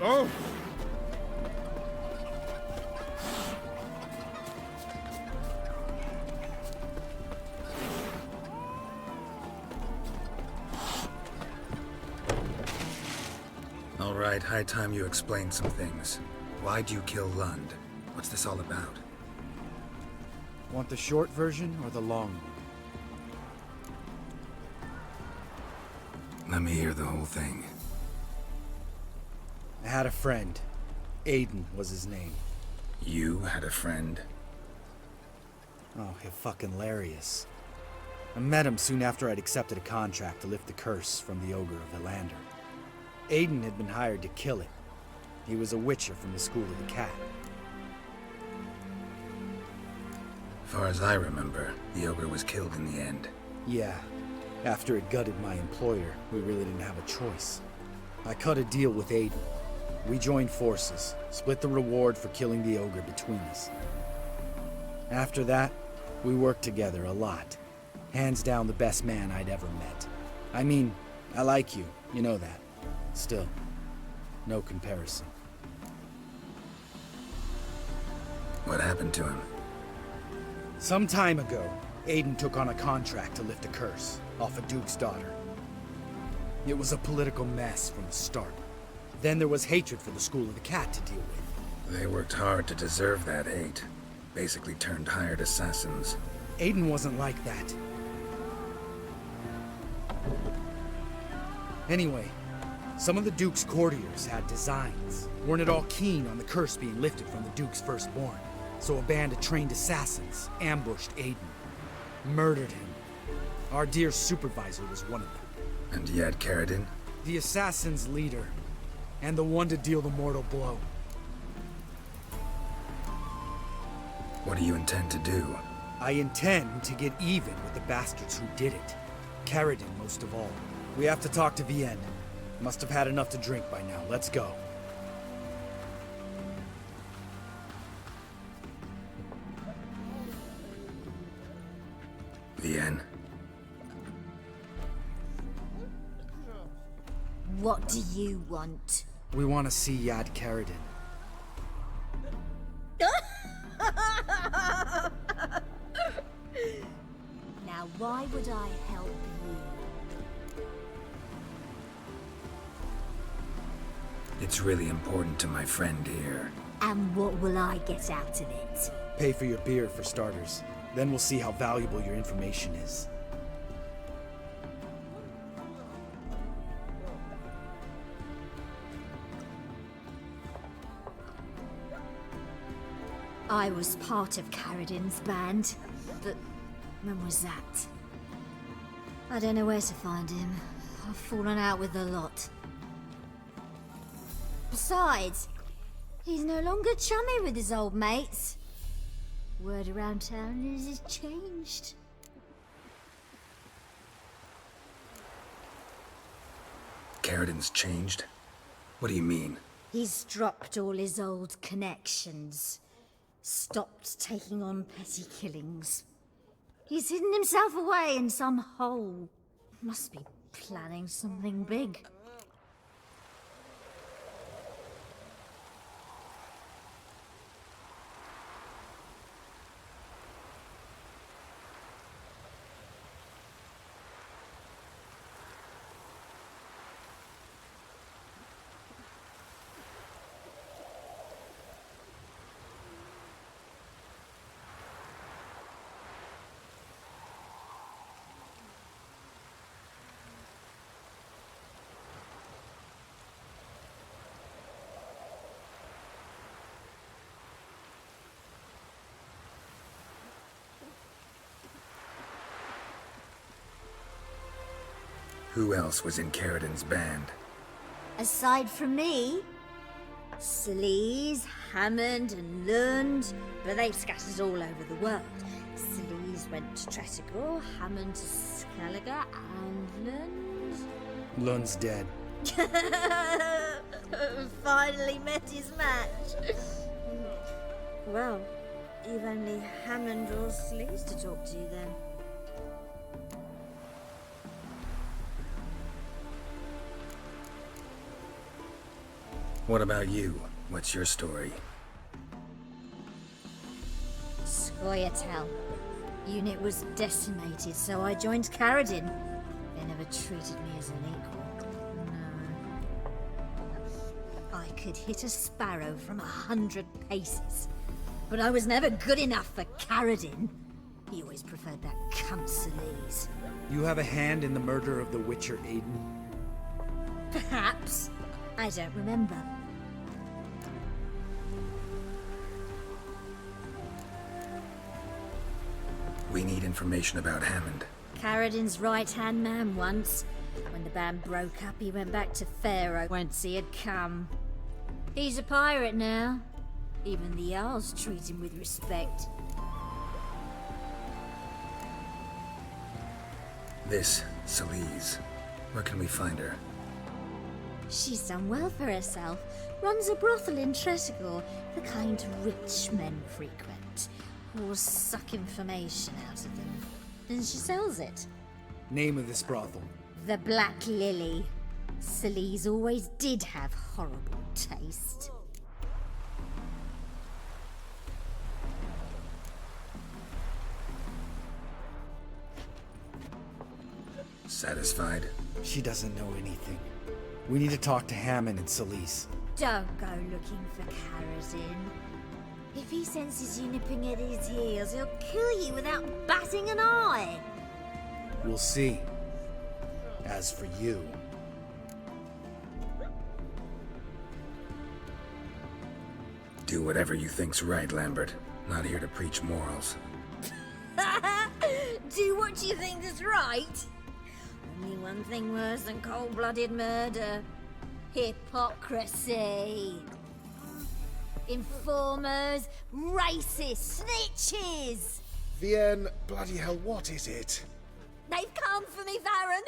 Oh! All right, high time you explain some things. Why'd you kill Lund? What's this all about? Want the short version or the long one? Let me hear the whole thing. I had a friend. Aiden was his name. You had a friend? Oh, fucking hilarious. I met him soon after I'd accepted a contract to lift the curse from the Ogre of Elander. Aiden had been hired to kill it. He was a witcher from the School of the Cat. Far as I remember, the Ogre was killed in the end. Yeah. After it gutted my employer, we really didn't have a choice. I cut a deal with Aiden. We joined forces, split the reward for killing the Ogre between us. After that, we worked together a lot. Hands down the best man I'd ever met. I mean, I like you, you know that. Still, no comparison. What happened to him? Some time ago, Aiden took on a contract to lift a curse off a duke's daughter. It was a political mess from the start. Then there was hatred for the School of the Cat to deal with. They worked hard to deserve that hate. Basically turned hired assassins. Aiden wasn't like that. Anyway, some of the Duke's courtiers had designs. Weren't at all keen on the curse being lifted from the Duke's firstborn. So a band of trained assassins ambushed Aiden. Murdered him. Our dear supervisor was one of them. And yet Caradin? The assassin's leader. And the one to deal the mortal blow. What do you intend to do? I intend to get even with the bastards who did it. Caradin most of all. We have to talk to Vienne. Must have had enough to drink by now. Let's go. Vienne. What do you want? We want to see Yad Caradin. Now, why would I help you? It's really important to my friend here. And what will I get out of it? Pay for your beer, for starters. Then we'll see how valuable your information is. I was part of Caradin's band, but when was that? I don't know where to find him. I've fallen out with the lot. Besides, he's no longer chummy with his old mates. Word around town is he's changed. Caradin's changed? What do you mean? He's dropped all his old connections. Stopped taking on petty killings. He's hidden himself away in some hole. Must be planning something big. Who else was in Caradin's band? Aside from me, Sleaze, Hammond and Lund, but they've scattered all over the world. Sleaze went to Tretigor, Hammond to Skellige, and Lund... Lund's dead. Finally met his match. Well, you've only Hammond or Sleaze to talk to then. What about you? What's your story? Scoia'tael. Unit was decimated, so I joined Caradin. They never treated me as an equal. No. I could hit a sparrow from 100 paces, but I was never good enough for Caradin. He always preferred that cunt Celise. You have a hand in the murder of the Witcher Aiden? Perhaps. I don't remember. We need information about Hammond. Caradin's right-hand man once. When the band broke up, he went back to Pharaoh whence he had come. He's a pirate now. Even the Jarls treat him with respect. This, Celise. Where can we find her? She's done well for herself. Runs a brothel in Tretogor, the kind rich men frequent. Who'll suck information out of them. And she sells it. Name of this brothel? The Black Lily. Celise always did have horrible taste. Satisfied? She doesn't know anything. We need to talk to Hammond and Celise. Don't go looking for Caradin. If he senses you nipping at his heels, he'll kill you without batting an eye. We'll see. As for you... Do whatever you think's right, Lambert. Not here to preach morals. Do what you think is right. Only one thing worse than cold-blooded murder. Hypocrisy. Informers, racists, snitches. Vienne, bloody hell, what is it? They've come for me, Baron.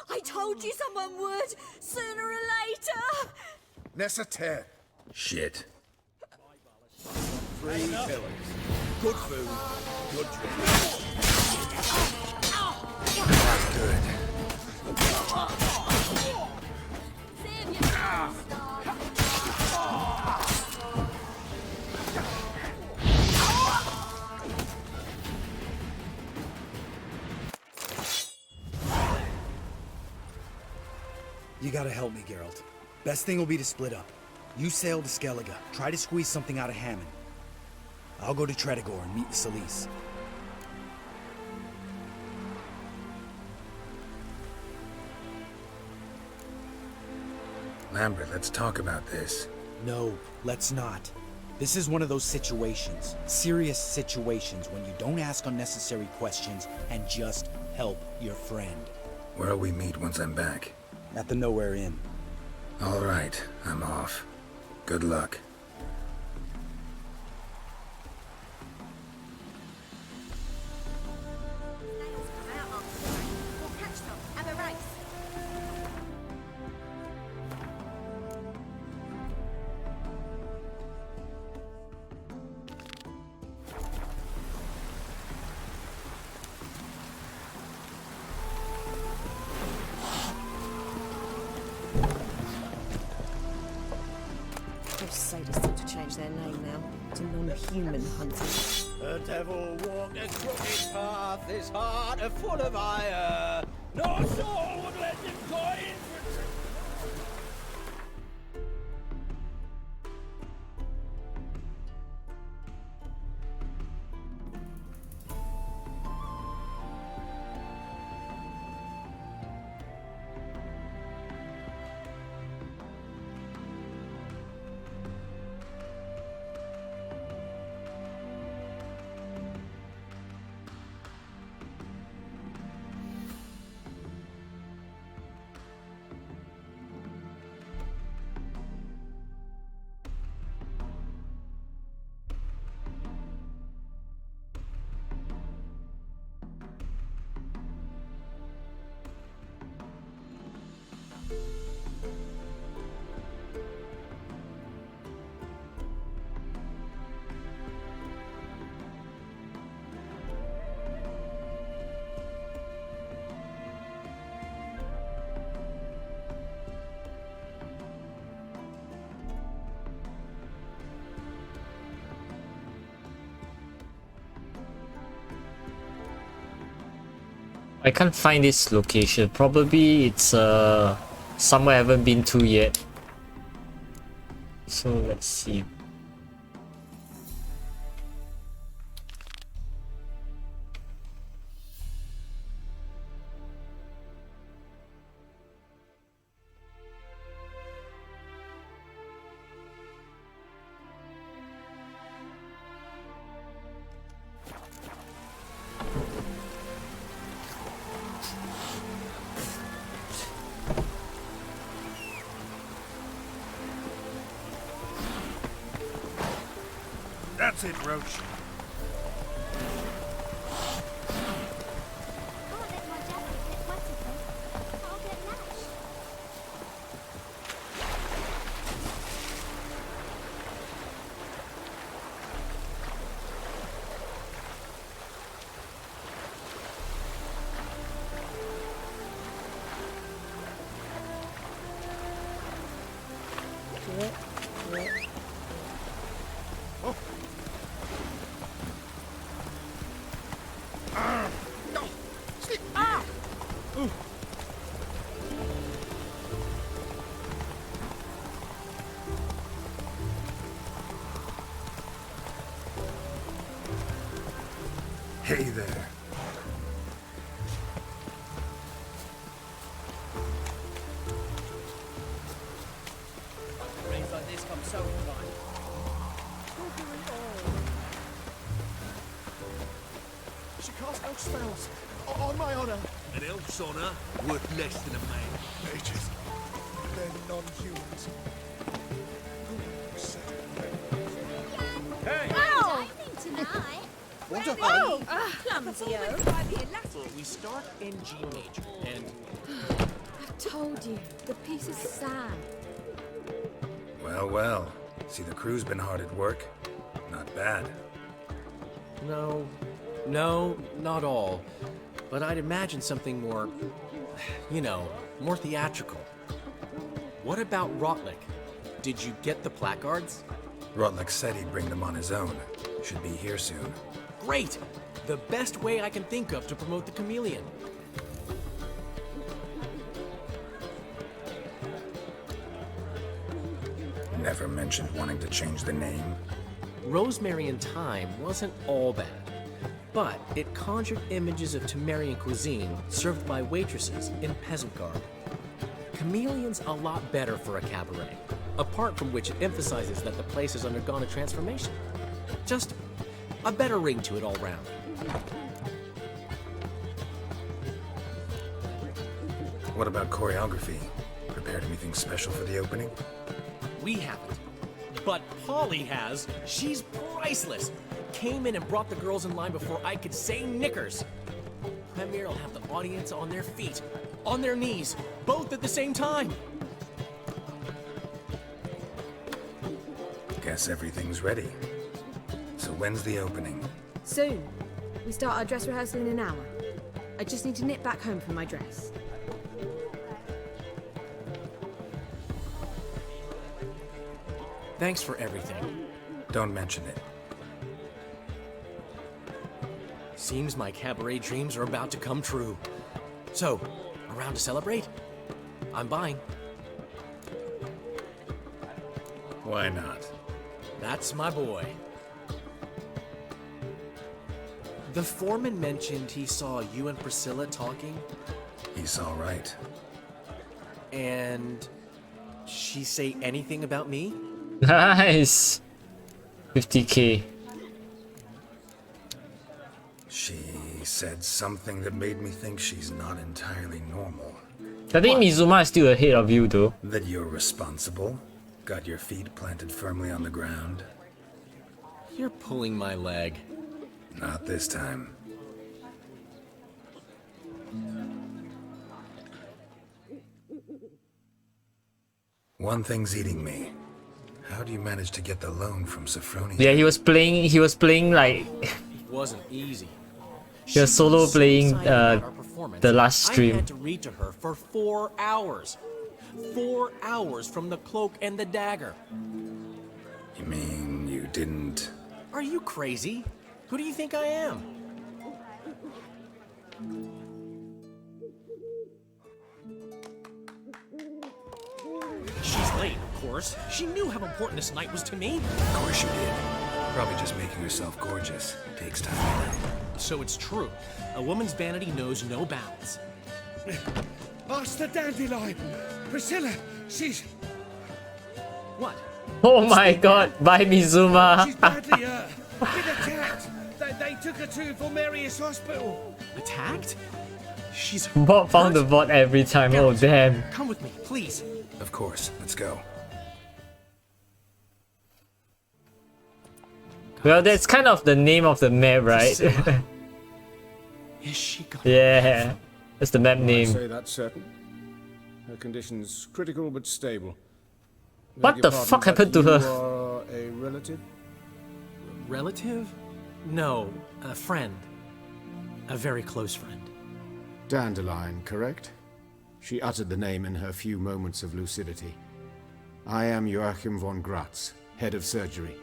I told you someone would, sooner or later. Nessater. Shit. 3 pillars. Good food, good drink. Not good. You gotta help me, Geralt. Best thing will be to split up. You sail to Skellige, try to squeeze something out of Hammond. I'll go to Tretogor and meet with Celise. Lambert, let's talk about this. No, let's not. This is one of those situations, serious situations, when you don't ask unnecessary questions and just help your friend. Where'll we meet once I'm back? At the Nowhere Inn. All right, I'm off. Good luck. Sadists seem to change their name now to non-human hunters. The devil walked a crooked path, his heart a full of ire. No soul would let him go in for... I can't find this location. Probably it's somewhere I haven't been to yet. So let's see. That's it, Roach. Hey there. Rains like this come so fine. She cast elf spells. On my honor. An elf's honor worth less than a man. Mages. They're non-humans. Hey! Oh! Tonight. What a Oh! Clumsy-o. We start in G major, and I've told you, the piece is sad. Well, well. See, the crew's been hard at work. Not bad. no, not all. But I'd imagine something more, more theatrical. What about Rotlick? Did you get the placards? Rotlick said he'd bring them on his own. Should be here soon. Great! The best way I can think of to promote the chameleon. Never mentioned wanting to change the name. Rosemary in Time wasn't all bad, but it conjured images of Temerian cuisine served by waitresses in peasant garb. Chameleon's a lot better for a cabaret, apart from which it emphasizes that the place has undergone a transformation. Just a better ring to it all round. What about choreography? Prepared anything special for the opening? We haven't. But Polly has. She's priceless. Came in and brought the girls in line before I could say knickers. Premier will have the audience on their feet, on their knees, both at the same time. Guess everything's ready. So when's the opening? Soon. We start our dress rehearsal in an hour. I just need to nip back home for my dress. Thanks for everything. Don't mention it. Seems my cabaret dreams are about to come true. So, around to celebrate? I'm buying. Why not? That's my boy. The foreman mentioned he saw you and Priscilla talking. He's all right. And she say anything about me? Nice. 50k. She said something that made me think she's not entirely normal. I think Mizuma is still ahead of you though. That you're responsible? Got your feet planted firmly on the ground? You're pulling my leg. Not this time. One thing's eating me. How do you manage to get the loan from Sophronia? Yeah, he was playing like It wasn't easy. he was solo playing the last I stream. had to read to her for 4 hours. 4 hours from the cloak and the dagger. You mean you didn't? Are you crazy? Who do you think I am? course. She knew how important this night was to me. Of course you did. Probably just making herself gorgeous. Takes time. So it's true. A woman's vanity knows no bounds. Ask the dandelion. Priscilla, she's... What? Oh my god, bye Mizuma. She's badly been attacked. They took her to Volmerius Hospital. Attacked? She's... Bot found the bot every time, oh damn. Come with me, please. Of course, let's go. Well, that's kind of the name of the map, right? Is she gone? Yeah, that's the map I'd name. say that's certain. Her condition's critical but stable. What the fuck happened to her? You are a relative? Relative? No, a friend. A very close friend. Dandelion, correct? She uttered the name in her few moments of lucidity. I am Joachim von Gratz, head of surgery.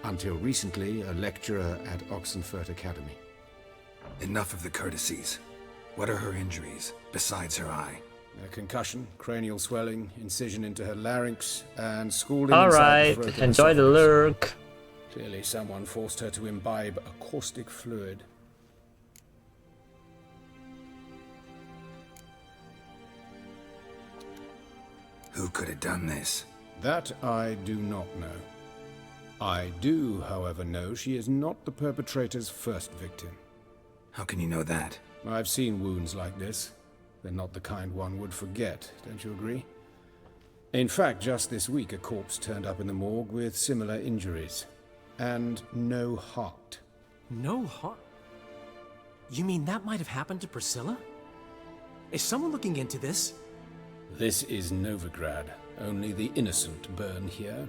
Until recently, a lecturer at Oxenfurt Academy. Enough of the courtesies. What are her injuries, besides her eye? A concussion, cranial swelling, incision into her larynx, and scalding Alright, inside the throat. enjoy the lurk. Clearly someone forced her to imbibe a caustic fluid. Who could have done this? That I do not know. I do, however, know she is not the perpetrator's first victim. How can you know that? I've seen wounds like this. They're not the kind one would forget, don't you agree? In fact, just this week a corpse turned up in the morgue with similar injuries. And no heart. No heart? You mean that might have happened to Priscilla? Is someone looking into this? This is Novigrad. Only the innocent burn here.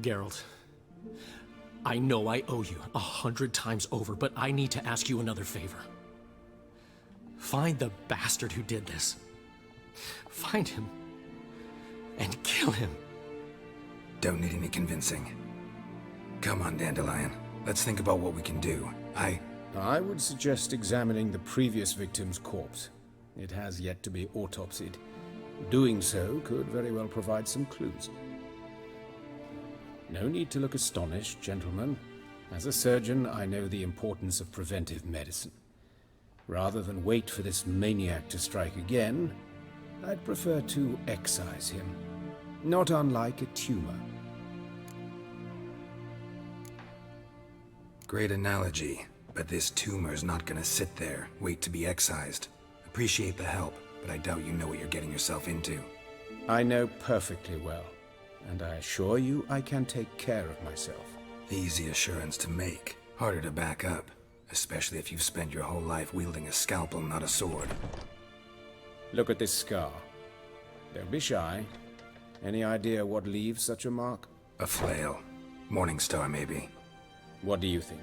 Geralt, I know I owe you 100 times over, but I need to ask you another favor. Find the bastard who did this. Find him and kill him. Don't need any convincing. Come on, Dandelion. Let's think about what we can do. I would suggest examining the previous victim's corpse. It has yet to be autopsied. Doing so could very well provide some clues. No need to look astonished, gentlemen. As a surgeon, I know the importance of preventive medicine. Rather than wait for this maniac to strike again, I'd prefer to excise him. Not unlike a tumor. Great analogy, but this tumor's not gonna sit there, wait to be excised. Appreciate the help, but I doubt you know what you're getting yourself into. I know perfectly well, and I assure you I can take care of myself. Easy assurance to make, harder to back up, especially if you've spent your whole life wielding a scalpel, not a sword. Look at this scar. Don't be shy. Any idea what leaves such a mark? A flail. Morning Star, maybe. What do you think?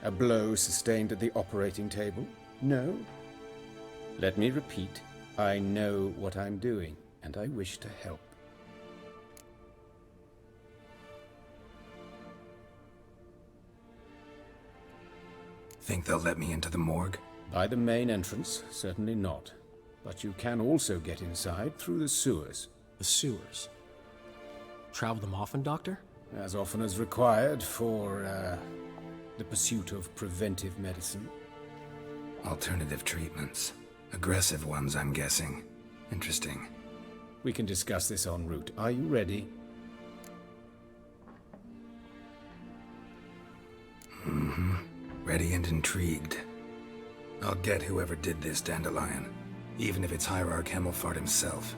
A blow sustained at the operating table? No? Let me repeat. I know what I'm doing, and I wish to help. Think they'll let me into the morgue? By the main entrance, certainly not. But you can also get inside through the sewers. The sewers? Travel them often, Doctor? As often as required for, the pursuit of preventive medicine. Alternative treatments. Aggressive ones, I'm guessing. Interesting. We can discuss this en route. Are you ready? Mm-hmm. Ready and intrigued. I'll get whoever did this, Dandelion. Even if it's Hierarch Hemmelfart himself.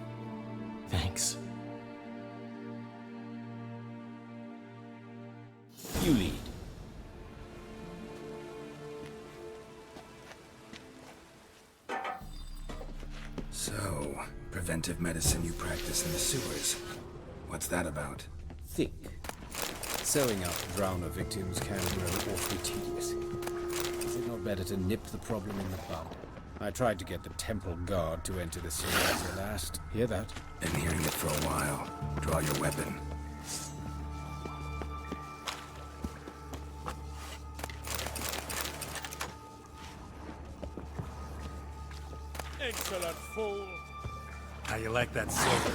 Thanks. You lead. So, preventive medicine you practice in the sewers. What's that about? Think. Sewing up drowner victims can grow awfully tedious. Is it not better to nip the problem in the bud? I tried to get the temple guard to enter the sewers at last. Hear that? Been hearing it for a while. Draw your weapon. Excellent fool. How you like that silver?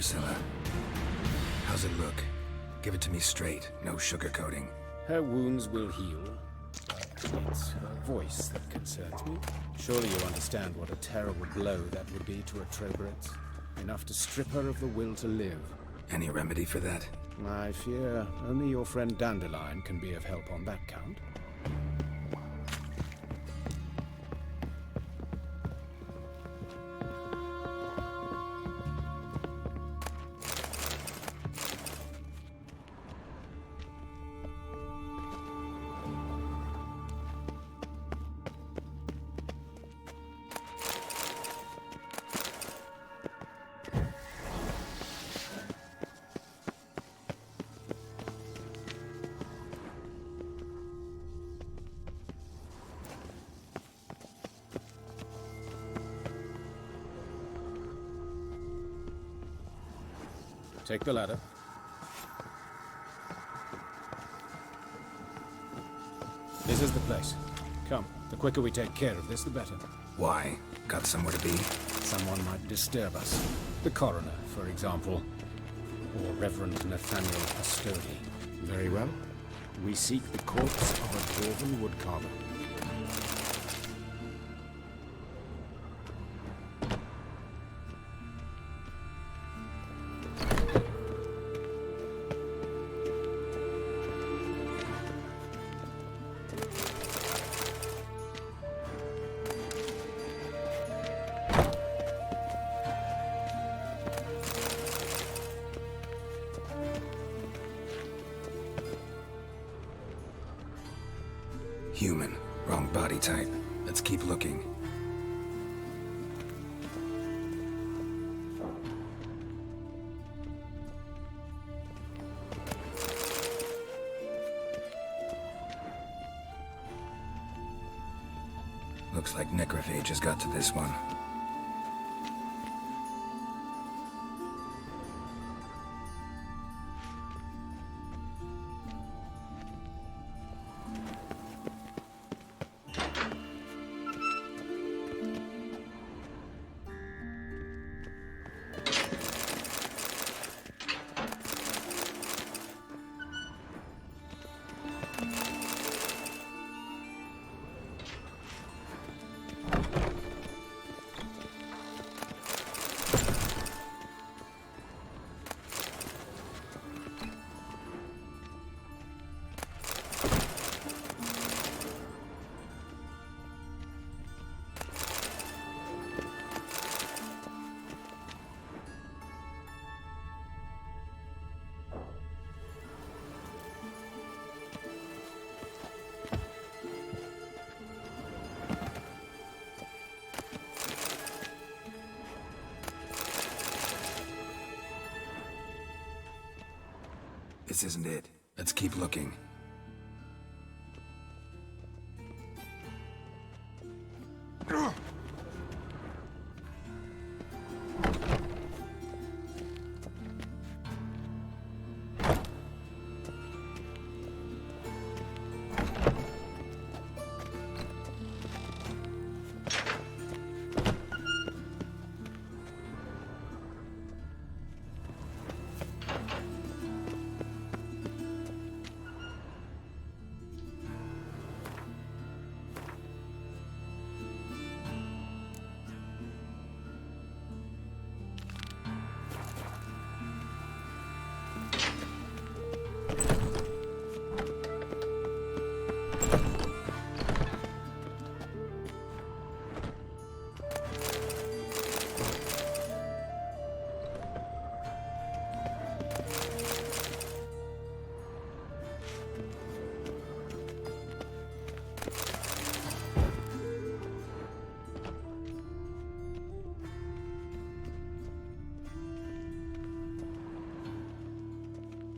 Priscilla. How's it look? Give it to me straight, no sugarcoating. Her wounds will heal. It's her voice that concerns me. Surely you understand what a terrible blow that would be to a Trogrit. Enough to strip her of the will to live. Any remedy for that? I fear only your friend Dandelion can be of help on that count. Take the ladder. This is the place. Come, the quicker we take care of this, the better. Why? Got somewhere to be? Someone might disturb us. The coroner, for example. Or Reverend Nathaniel Pastodi. Very well. We seek the corpse of a dwarven woodcarver. Human. Wrong body type. Let's keep looking. Looks like necrophages got to this one. This isn't it. Let's keep looking.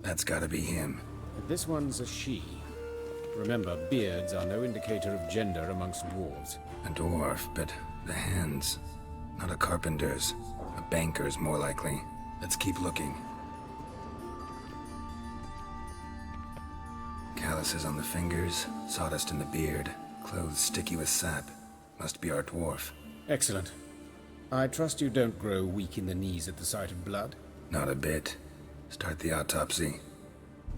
That's gotta be him. This one's a she. Remember, beards are no indicator of gender amongst dwarves. A dwarf, but the hands. Not a carpenter's. A banker's, more likely. Let's keep looking. Calluses on the fingers, sawdust in the beard, clothes sticky with sap. Must be our dwarf. Excellent. I trust you don't grow weak in the knees at the sight of blood. Not a bit. Start the autopsy.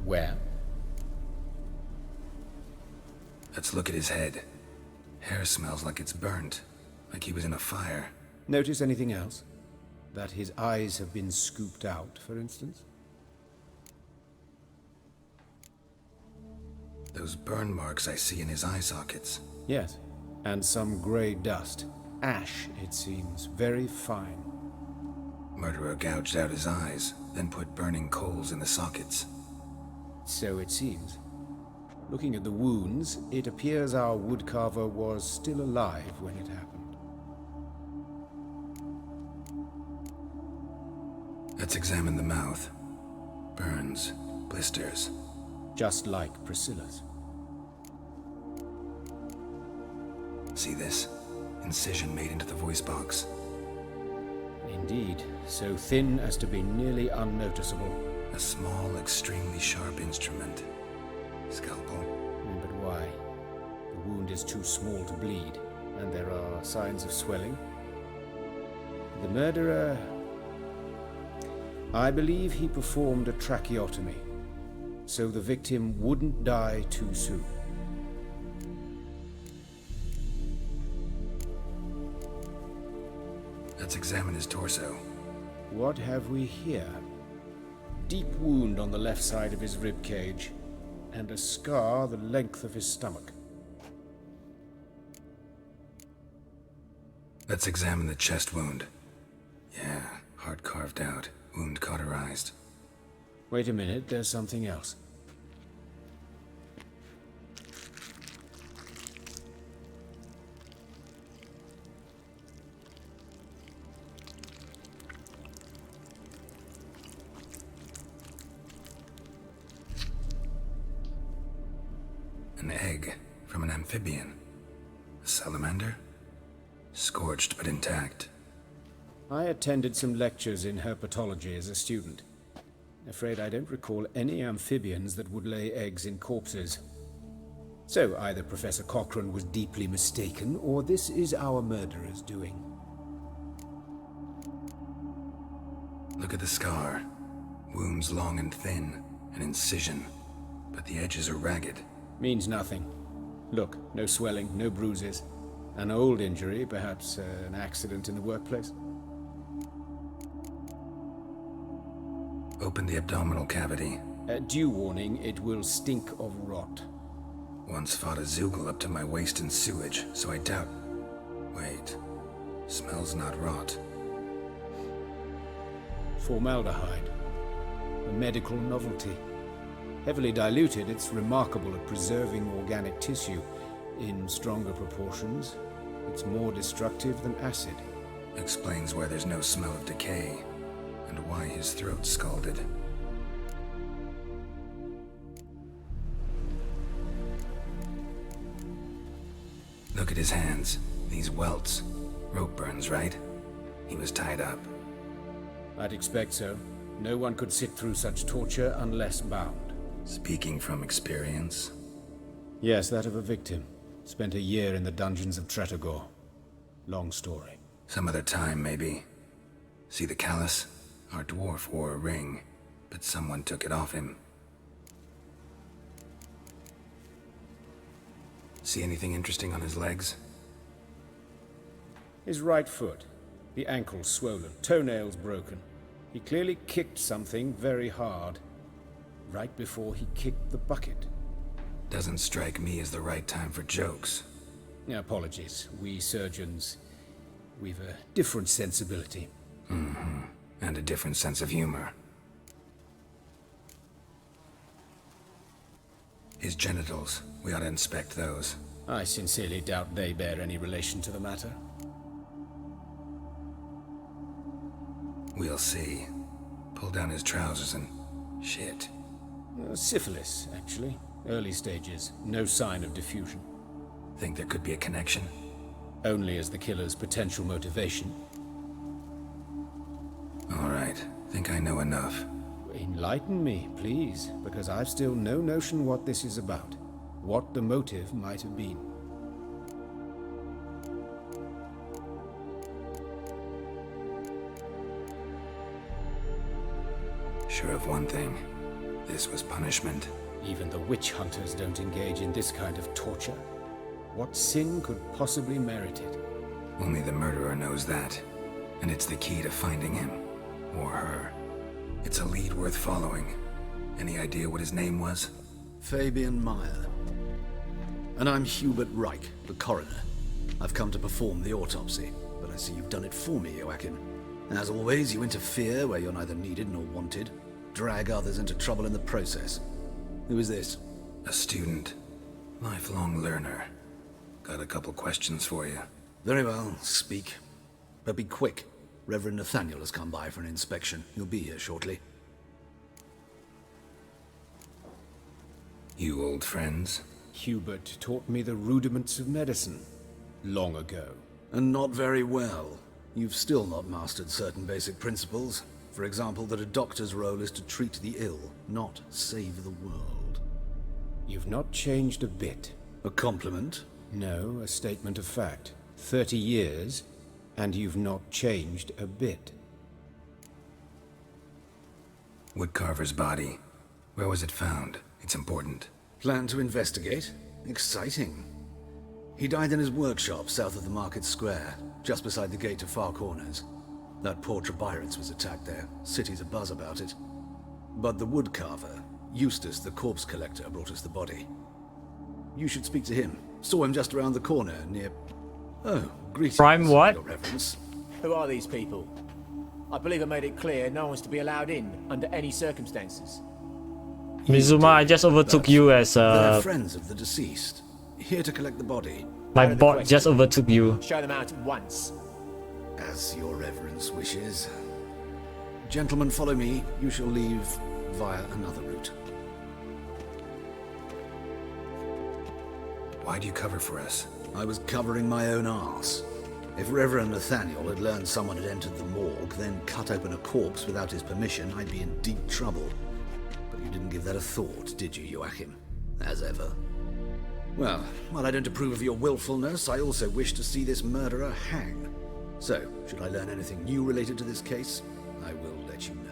Where? Let's look at his head. Hair smells like it's burnt, like he was in a fire. Notice anything else? That his eyes have been scooped out, for instance? Those burn marks I see in his eye sockets. Yes, and some grey dust. Ash, it seems, very fine. Murderer gouged out his eyes, then put burning coals in the sockets. So it seems. Looking at the wounds, it appears our woodcarver was still alive when it happened. Let's examine the mouth. Burns, blisters. Just like Priscilla's. See this? Incision made into the voice box. Indeed, so thin as to be nearly unnoticeable. A small, extremely sharp instrument. Scalpel. But why? The wound is too small to bleed, and there are signs of swelling. The murderer... I believe he performed a tracheotomy, so the victim wouldn't die too soon. Let's examine his torso. What have we here? Deep wound on the left side of his rib cage, and a scar the length of his stomach. Let's examine the chest wound. Yeah, heart carved out, wound cauterized. Wait a minute, there's something else. An egg from an amphibian. A salamander? Scorched but intact. I attended some lectures in herpetology as a student. Afraid I don't recall any amphibians that would lay eggs in corpses. So either Professor Cochrane was deeply mistaken, or this is our murderer's doing. Look at the scar. Wounds long and thin, an incision, but the edges are ragged. Means nothing. Look, no swelling, no bruises. An old injury, perhaps an accident in the workplace. Open the abdominal cavity. Due warning, it will stink of rot. Once fought a Zoogle up to my waist in sewage, so I doubt... Wait. Smells not rot. Formaldehyde. A medical novelty. Heavily diluted, it's remarkable at preserving organic tissue. In stronger proportions, it's more destructive than acid. Explains why there's no smell of decay, and why his throat's scalded. Look at his hands. These welts. Rope burns, right? He was tied up. I'd expect so. No one could sit through such torture unless bound. Speaking from experience? Yes, that of a victim. Spent a year in the dungeons of Tretogor. Long story. Some other time, maybe. See the callus? Our dwarf wore a ring, but someone took it off him. See anything interesting on his legs? His right foot. The ankle swollen, toenails broken. He clearly kicked something very hard. Right before he kicked the bucket. Doesn't strike me as the right time for jokes. Apologies. We surgeons, we've a different sensibility. Mm-hmm. And a different sense of humor. His genitals. We ought to inspect those. I sincerely doubt they bear any relation to the matter. We'll see. Pull down his trousers and... shit. Syphilis, actually. Early stages. No sign of diffusion. Think there could be a connection? Only as the killer's potential motivation. All right. Think I know enough. Enlighten me, please, because I've still no notion what this is about. What the motive might have been. Sure of one thing. This was punishment. Even the witch hunters don't engage in this kind of torture. What sin could possibly merit it? Only the murderer knows that. And it's the key to finding him. Or her. It's a lead worth following. Any idea what his name was? Fabian Meyer. And I'm Hubert Reich, the coroner. I've come to perform the autopsy, but I see you've done it for me, Joachim. As always, you interfere where you're neither needed nor wanted. Drag others into trouble in the process. Who is this? A student. Lifelong learner. Got a couple questions for you. Very well, speak. But be quick. Reverend Nathaniel has come by for an inspection. He'll be here shortly. You old friends? Hubert taught me the rudiments of medicine. Long ago. And not very well. You've still not mastered certain basic principles. For example, that a doctor's role is to treat the ill, not save the world. You've not changed a bit. A compliment? No, a statement of fact. 30 years, and you've not changed a bit. Woodcarver's body. Where was it found? It's important. Plan to investigate? Exciting. He died in his workshop south of the market square, just beside the gate to Far Corners. That poor Trebirates was attacked there. City's abuzz about it. But the woodcarver, Eustace the corpse collector, brought us the body. You should speak to him. Saw him just around the corner near... Oh, greetings, Prime what? Your Reverence. Who are these people? I believe I made it clear no one's to be allowed in under any circumstances. Mizuma, I just overtook you as They're friends of the deceased. Here to collect the body. my bot just overtook you. Show them out at once. As your reverence wishes. Gentlemen, follow me. You shall leave via another route. Why'd you cover for us? I was covering my own arse. If Reverend Nathaniel had learned someone had entered the morgue, then cut open a corpse without his permission, I'd be in deep trouble. But you didn't give that a thought, did you, Joachim? As ever. Well, while I don't approve of your willfulness, I also wish to see this murderer hang. So, should I learn anything new related to this case, I will let you know.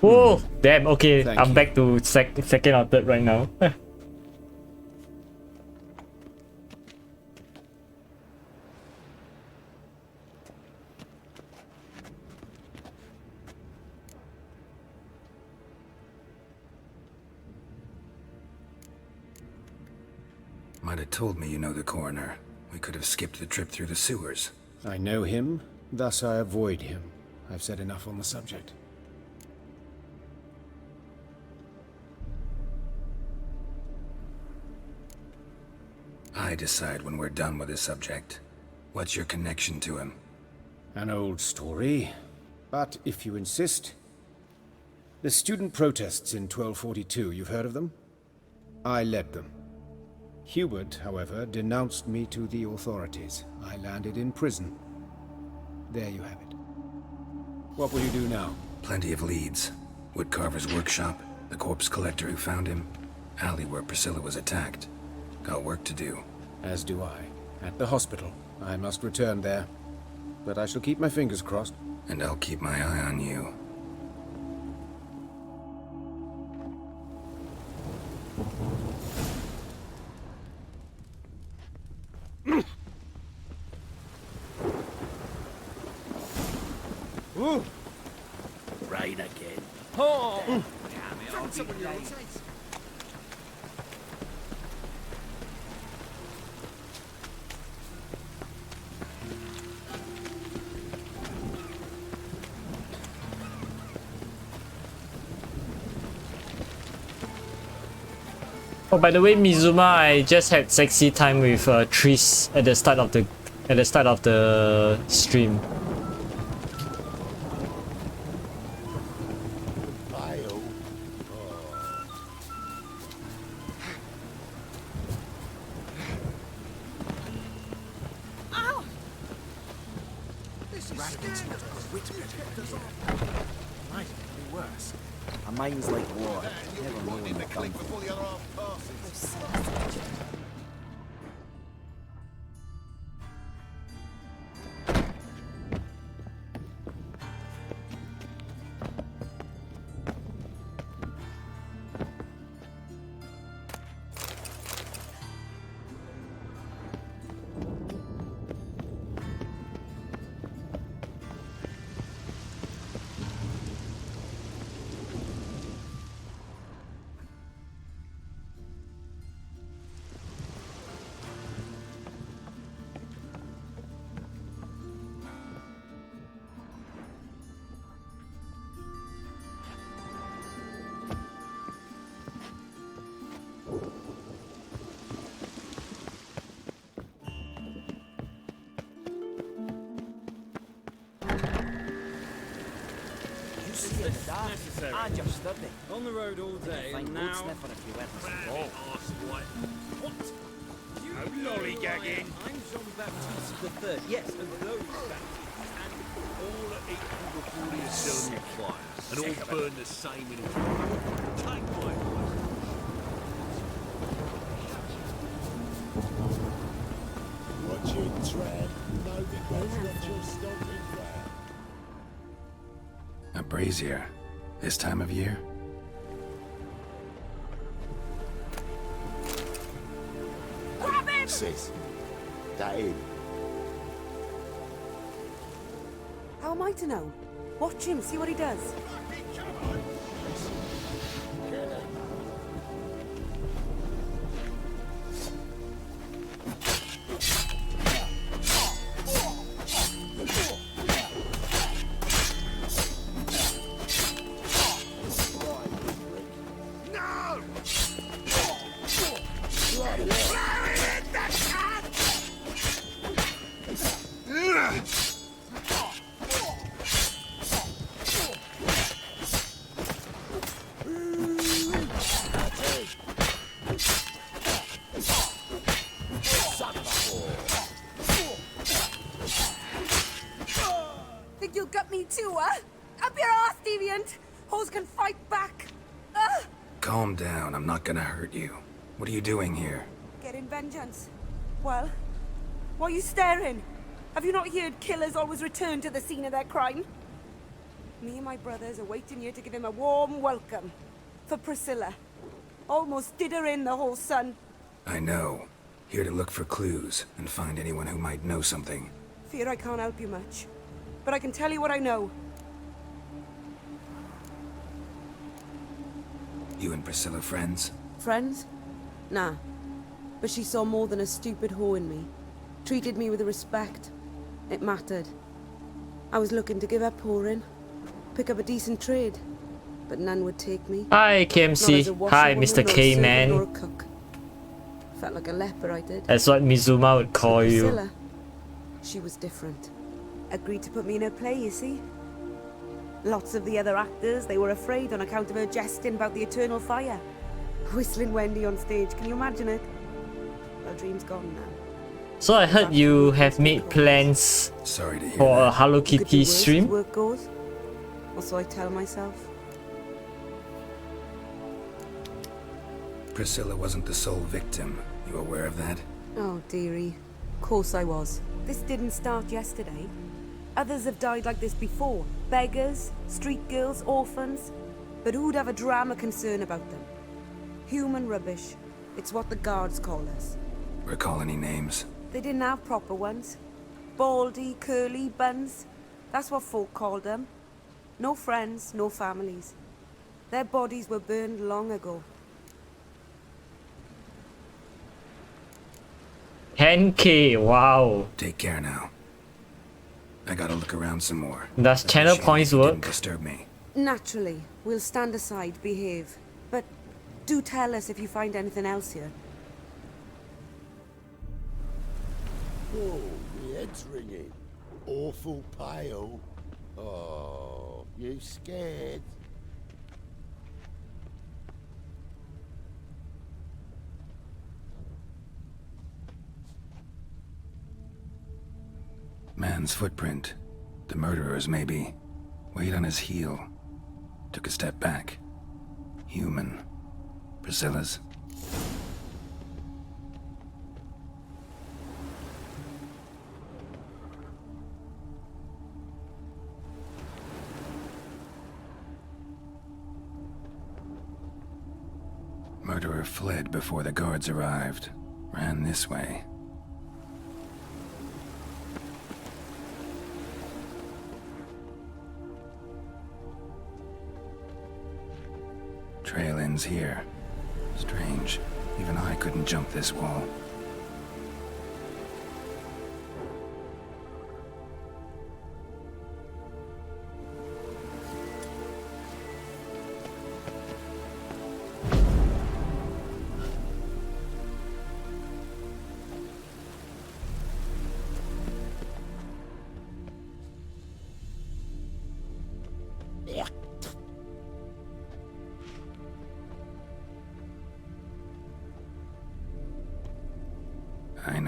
Whoa! Damn, okay, Thank I'm you. back to second or third right now. Might have told me you know the coroner. We could have skipped the trip through the sewers. I know him, thus I avoid him. I've said enough on the subject. I decide when we're done with this subject. What's your connection to him? An old story, but if you insist. The student protests in 1242, you've heard of them? I led them. Hubert, however, denounced me to the authorities. I landed in prison. There you have it. What will you do now? Plenty of leads. Woodcarver's workshop, the corpse collector who found him, alley where Priscilla was attacked. Got work to do. As do I. At the hospital. I must return there. But I shall keep my fingers crossed. And I'll keep my eye on you. Ooh. Rain again. Oh! Found someone you want. Oh, by the way, Mizuma, I just had sexy time with Tris at the start of the stream. Ow! This is Might be worse. A mind's like water. Never know when to come. necessary. I just stood there. On the road all day, and now... Left on a few What? No lollygagging. I'm Jean-Baptiste the Third. Yes, and those Baptistes. And All are equal before the eternal fire, and all burn the same in hell. Take my advice. Watch it, tread. No regrets, not just stopping there. A brazier. This time of year? Sis, that in. How am I to know? Watch him, see what he does. Think you'll gut me too, huh? Up your ass, deviant! Hoes can fight back! Calm down, I'm not gonna hurt you. What are you doing here? Getting vengeance. Well, why are you staring? Have you not heard killers always return to the scene of their crime? Me and my brothers are waiting here to give him a warm welcome. For Priscilla. Almost did her in, the whole son. I know. Here to look for clues and find anyone who might know something. Fear I can't help you much. But I can tell you what I know. You and Priscilla friends? Friends? Nah. But she saw more than a stupid whore in me. Treated me with respect. It mattered. I was looking to give up whoring. Pick up a decent trade. But none would take me. Hi, KMC. Hi, Mr. K, man. Felt like a leper, I did. That's what Mizuma would call you. Priscilla, she was different. Agreed to put me in her play, you see. Lots of the other actors, they were afraid on account of her jesting about the eternal fire. Whistling Wendy on stage, can you imagine it? Her dream's gone now. So I heard you have made plans for a Hello Kitty stream. Work goes. Or so I tell myself. Priscilla wasn't the sole victim. You aware of that? Oh, dearie. Of course I was. This didn't start yesterday. Others have died like this before. Beggars, street girls, orphans. But who'd have a drama concern about them? Human rubbish. It's what the guards call us. Recall any names? They didn't have proper ones. Baldy, curly, buns. That's what folk called them. No friends, no families. Their bodies were burned long ago. 10k, wow. Take care now. I gotta look around some more. Does channel points work? Didn't disturb me. Naturally, we'll stand aside, behave. But do tell us if you find anything else here. Oh, my head's ringing. Awful pale. Oh, you scared? Man's footprint. The murderer's maybe. Weight on his heel. Took a step back. Human. Priscilla's. Murderer fled before the guards arrived. Ran this way. Trail ends here. Strange. Even I couldn't jump this wall.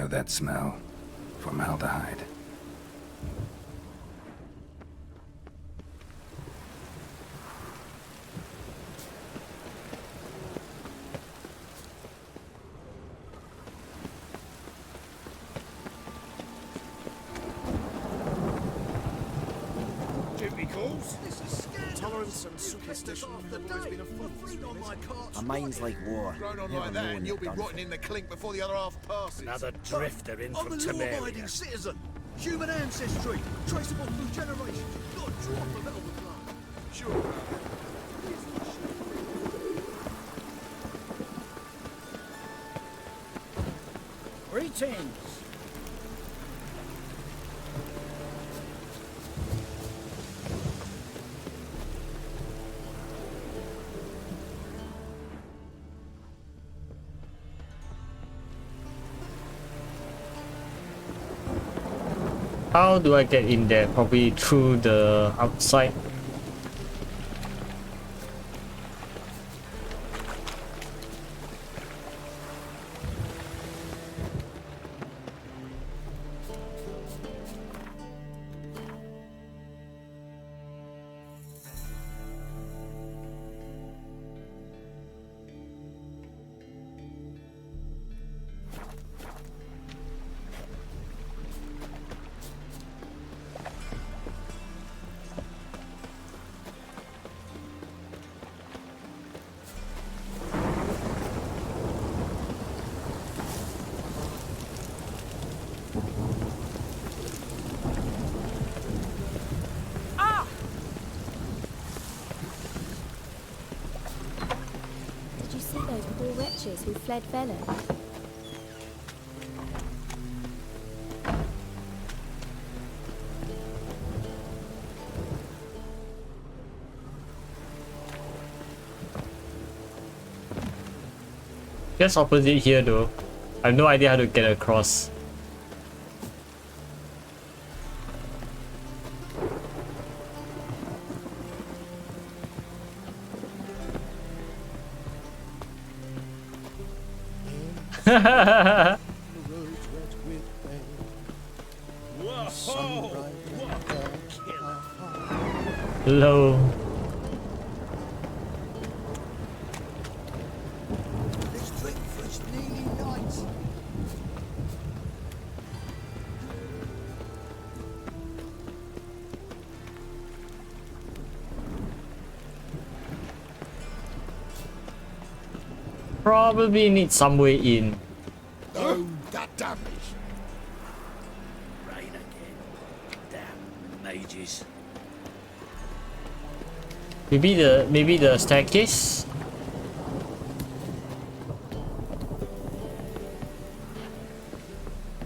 know that smell. Formaldehyde. Duty calls. Tolerance and superstition have always been a fool's. My mind's like war. Grown on Never like that, known and you'll it be done rotting in the clink before the other half passes. Another drifter in from I'm a Temeria. law-abiding citizen. Human ancestry, traceable through generations. Not a drop of elven blood. Sure. Greetings. How do I get in there? Probably through the outside. Did you see those poor wretches who fled Velen? Just opposite here though. I have no idea how to get across. Low. Probably need some way in. Oh, that damage. Rain again. Damn mages. Maybe the staircase?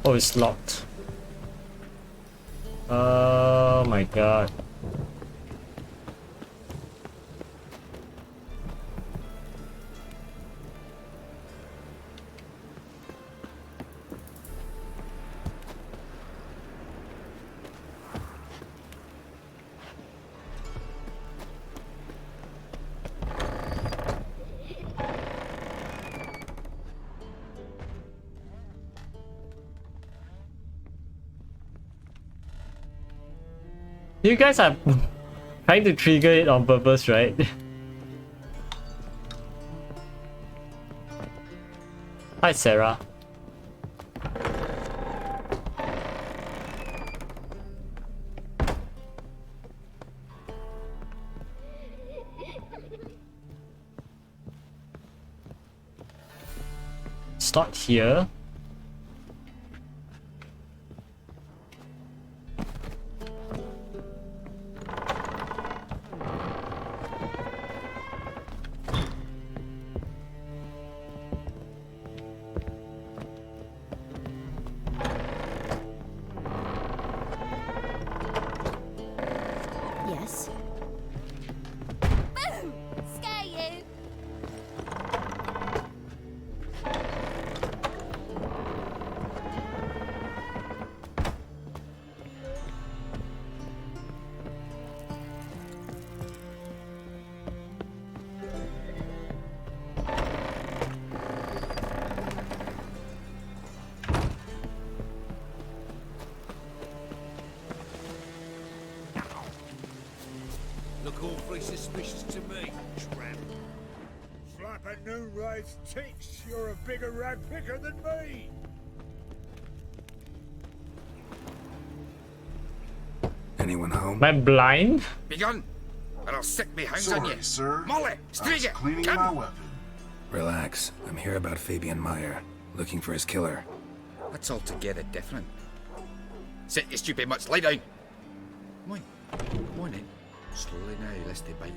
Oh, it's locked. Oh my god. You guys are trying to trigger it on purpose, right? Hi, Sarah. Start here. Yes. Boom! Scare you! very suspicious to me, tramp. Slap a new wraith tits, you're a bigger rag picker than me! Anyone home? Am I blind? Begone, or I'll sick me hounds Sorry, on you. sir. Molly, I was Striga, cleaning come! my weapon. Relax. I'm here about Fabian Meyer, looking for his killer. That's altogether different. Sit your stupid mutts, lie down. Come on, come on then. Slowly now, lest they bite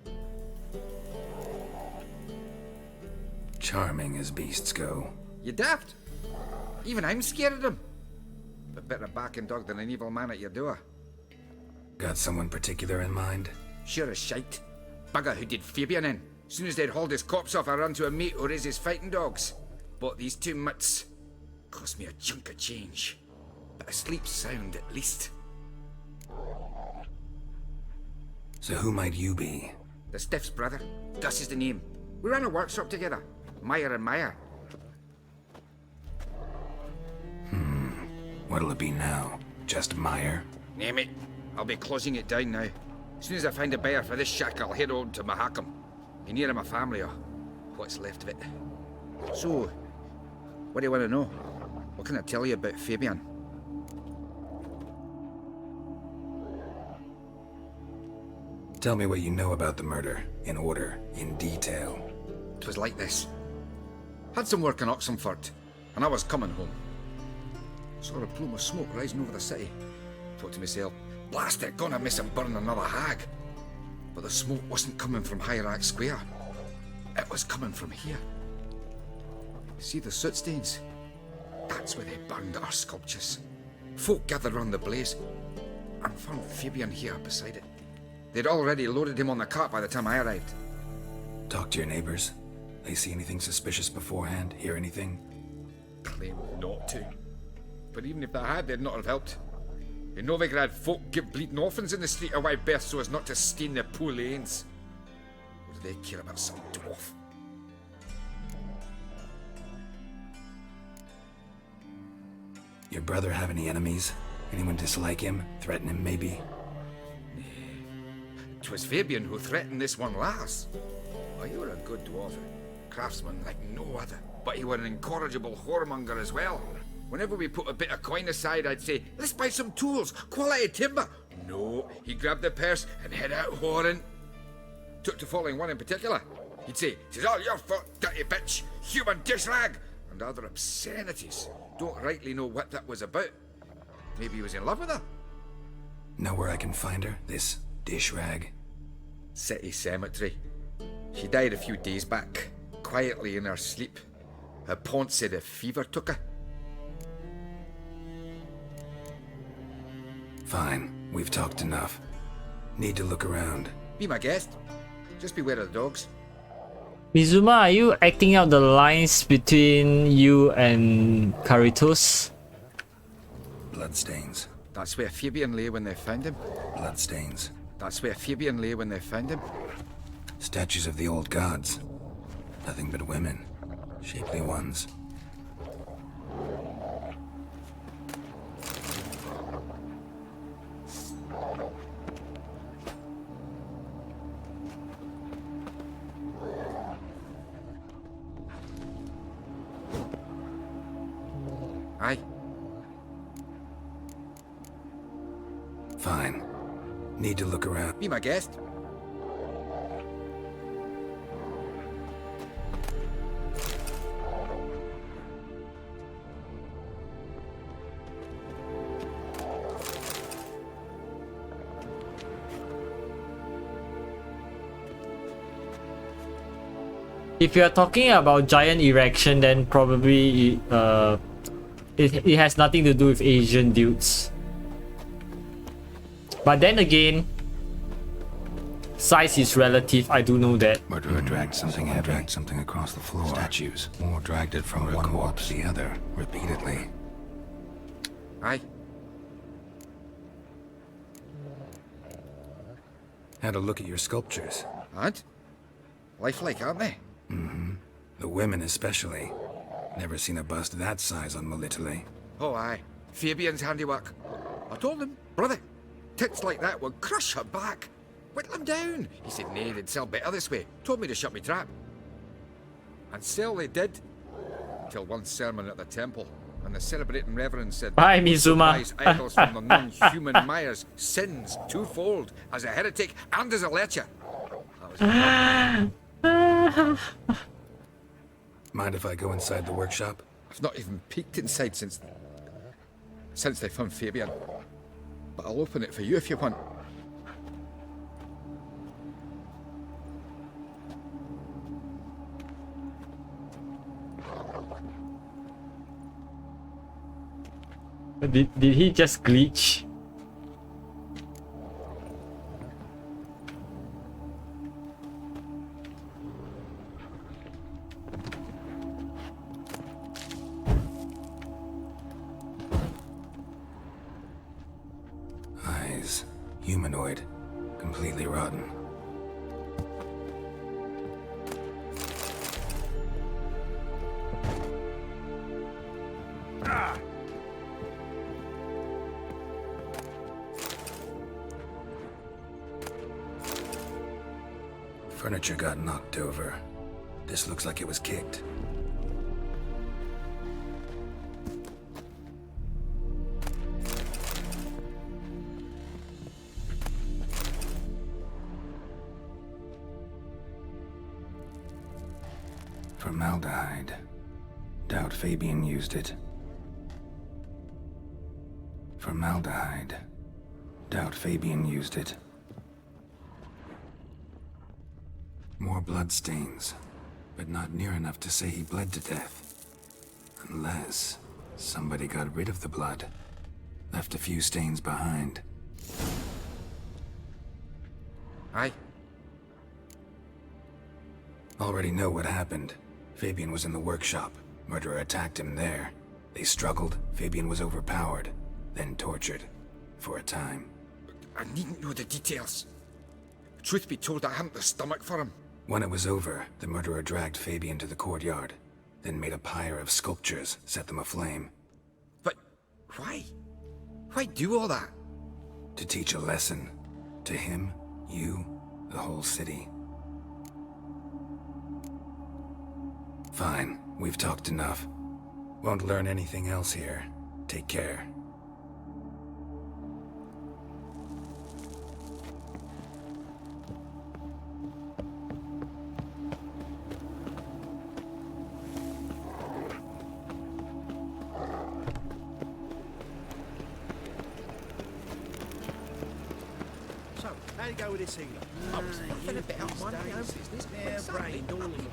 you. Charming as beasts go. You daft? Even I'm scared of them. A better backing dog than an evil man at your door. Got someone particular in mind? Sure as shite. Bugger who did Fabian in. Soon as they'd hauled his corpse off, I ran to a mate who raised his fighting dogs. Bought these 2 mutts. Cost me a chunk of change. But I sleep sound at least. So who might you be? The Stiff's brother. Gus is the name. We ran a workshop together. Meyer and Meyer. What'll it be now? Just Meyer? Name it. I'll be closing it down now. As soon as I find a buyer for this shack, I'll head on to Mahakam. Be near my family or what's left of it. So, what do you want to know? What can I tell you about Fabian? Tell me what you know about the murder, in order, in detail. 'Twas like this. Had some work in Oxenford, and I was coming home. Saw a plume of smoke rising over the city. Thought to myself, blast it, gonna miss and burn another hag. But the smoke wasn't coming from Hierarch Square. It was coming from here. See the soot stains? That's where they burned our sculptures. Folk gathered round the blaze, and found Fabian here beside it. They'd already loaded him on the cart by the time I arrived. Talk to your neighbors. They see anything suspicious beforehand? Hear anything? Claim not to. But even if they had, they'd not have helped. In Novigrad, folk give bleeding orphans in the street a wide berth so as not to stain their poor lanes. What do they care about some dwarf? Your brother have any enemies? Anyone dislike him? Threaten him, maybe? 'Twas Fabian who threatened this one last. Oh, you were a good dwarf. Craftsman like no other. But he were an incorrigible whoremonger as well. Whenever we put a bit of coin aside, I'd say, let's buy some tools, quality timber. No, he grabbed the purse and head out whoring. Took to following one in particular. He'd say, "'Tis all your fault, dirty bitch, human dish rag," and other obscenities. Don't rightly know what that was about. Maybe he was in love with her. Know where I can find her? This dish rag? City cemetery. She died a few days back, quietly in her sleep. Her pont said a fever took her. Fine, we've talked enough. Need to look around. Be my guest. Just beware of the dogs. Mizuma, are you acting out the lines between you and Karitos? Bloodstains. That's where Fabian lay when they found him. Bloodstains. That's where Fabian lay when they found him. Statues of the old gods. Nothing but women. Shapely ones. Aye. Fine. Need to look around. Be my guest. If you're talking about giant erection, then probably it has nothing to do with Asian dudes. But then again, size is relative, I do know that. Murderer dragged something heavy. Dragged something across the floor. Statues. Or dragged it from one corpse to the other, repeatedly. Aye. Had a look at your sculptures. And? Lifelike, aren't they? Mm-hmm. The women especially. Never seen a bust that size on Melitele. Oh, aye. Fabian's handiwork. I told him, brother, tits like that would crush her back. Whittle him down. He said, nay, they'd sell better this way. Told me to shut me trap. And sell they did. Till one sermon at the temple. And the celebrating reverend said, Bye, Mizuma. idols from the non-human Myers sins twofold, as a heretic and as a lecher. Mind if I go inside the workshop? I've not even peeked inside since they found Fabian. But I'll open it for you if you want. Did he just glitch? Eyes. Humanoid. Completely rotten. Furniture got knocked over. This looks like it was kicked. Formaldehyde. Doubt Fabian used it. Formaldehyde. Doubt Fabian used it. More bloodstains, but not near enough to say he bled to death. Unless somebody got rid of the blood, left a few stains behind. Aye. Already know what happened. Fabian was in the workshop. Murderer attacked him there. They struggled. Fabian was overpowered, then tortured. For a time. I needn't know the details. Truth be told, I hadn't the stomach for him. When it was over, the murderer dragged Fabian to the courtyard, then made a pyre of sculptures, set them aflame. But why? Why do all that? To teach a lesson. To him, you, the whole city. Fine, we've talked enough. Won't learn anything else here. Take care. So, how you go with this healer? I was nothing a bit up my own business. Bare-brained, all of you.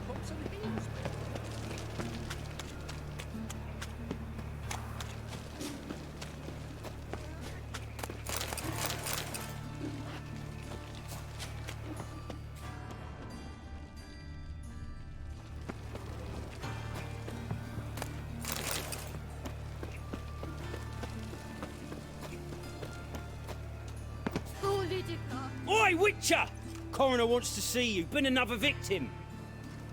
Oi, Witcher! Coroner wants to see you. Been another victim.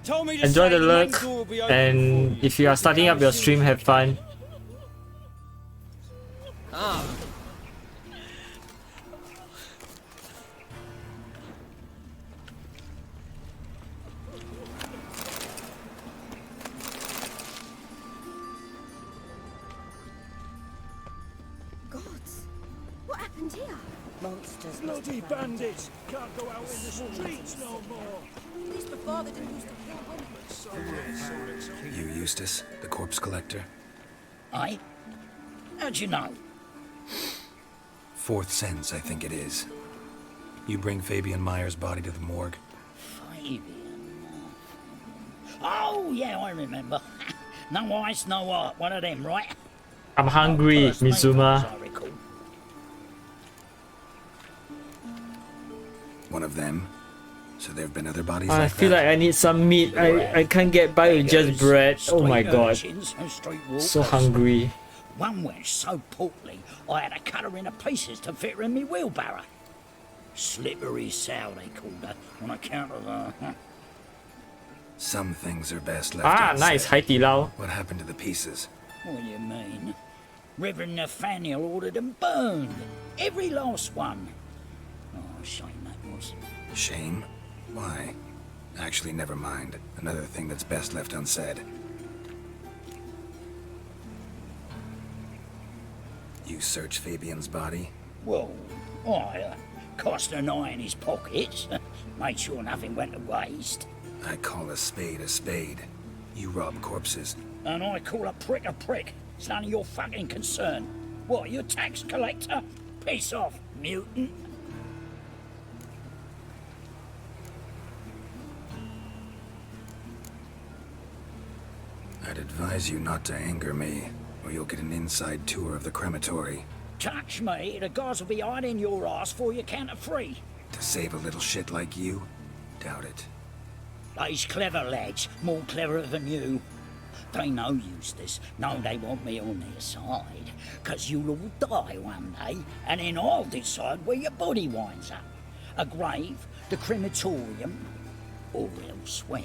Told me to Enjoy say the the main lurk, door will be open and for you. if you are starting up your stream, have fun. Ah. Gods, what happened here? Monsters. Bloody bandits! Can't go out in the streets no more. At least before they didn't used to kill women. You, Eustace, the corpse collector? Aye? How'd you know? Fourth sense, I think it is. You bring Fabian Meyer's body to the morgue? Fabian. Oh, yeah, I remember. No ice, no what. One of them, right? I'm hungry, First mate, Mizuma. as I recall. One of them? So there have been other bodies I like feel that? like I need some meat. I can't get by with just bread. Oh my god. Urchins and street So walkers. hungry. One went so portly, I had to cut her into pieces to fit her in me wheelbarrow. Slippery sow, they called her, on account of her. Some things are best left Ah, unsaid. nice. Hai Di Lao. What happened to the pieces? What do you mean? Reverend Nathaniel ordered them burned. Every last one. Oh, shame that was. Shame? Why? Actually, never mind. Another thing that's best left unsaid. You search Fabian's body? Well, I cast an eye in his pockets. Made sure nothing went to waste. I call a spade a spade. You rob corpses. And I call a prick a prick. It's none of your fucking concern. What, you a tax collector? Piss off, mutant. I'd advise you not to anger me, or you'll get an inside tour of the crematory. Touch me, the guards will be hiding your ass for you count of 3. To save a little shit like you? Doubt it. They's clever lads, more cleverer than you. They know Eustace, know they want me on their side, 'cause you'll all die one day, and then I'll decide where your body winds up. A grave, the crematorium, or elsewhere.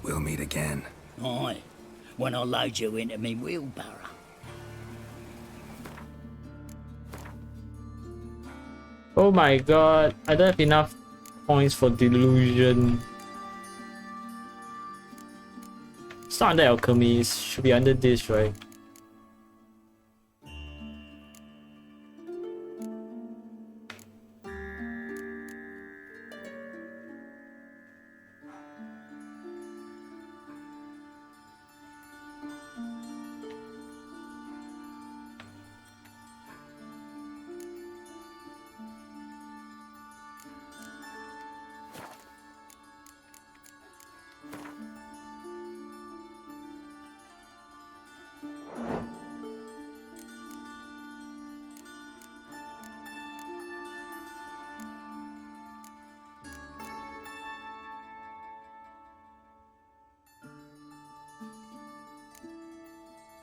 We'll meet again. Aye, when I load you into me wheelbarrow. Oh my god, I don't have enough points for delusion. It's not under alchemy, it should be under this, right?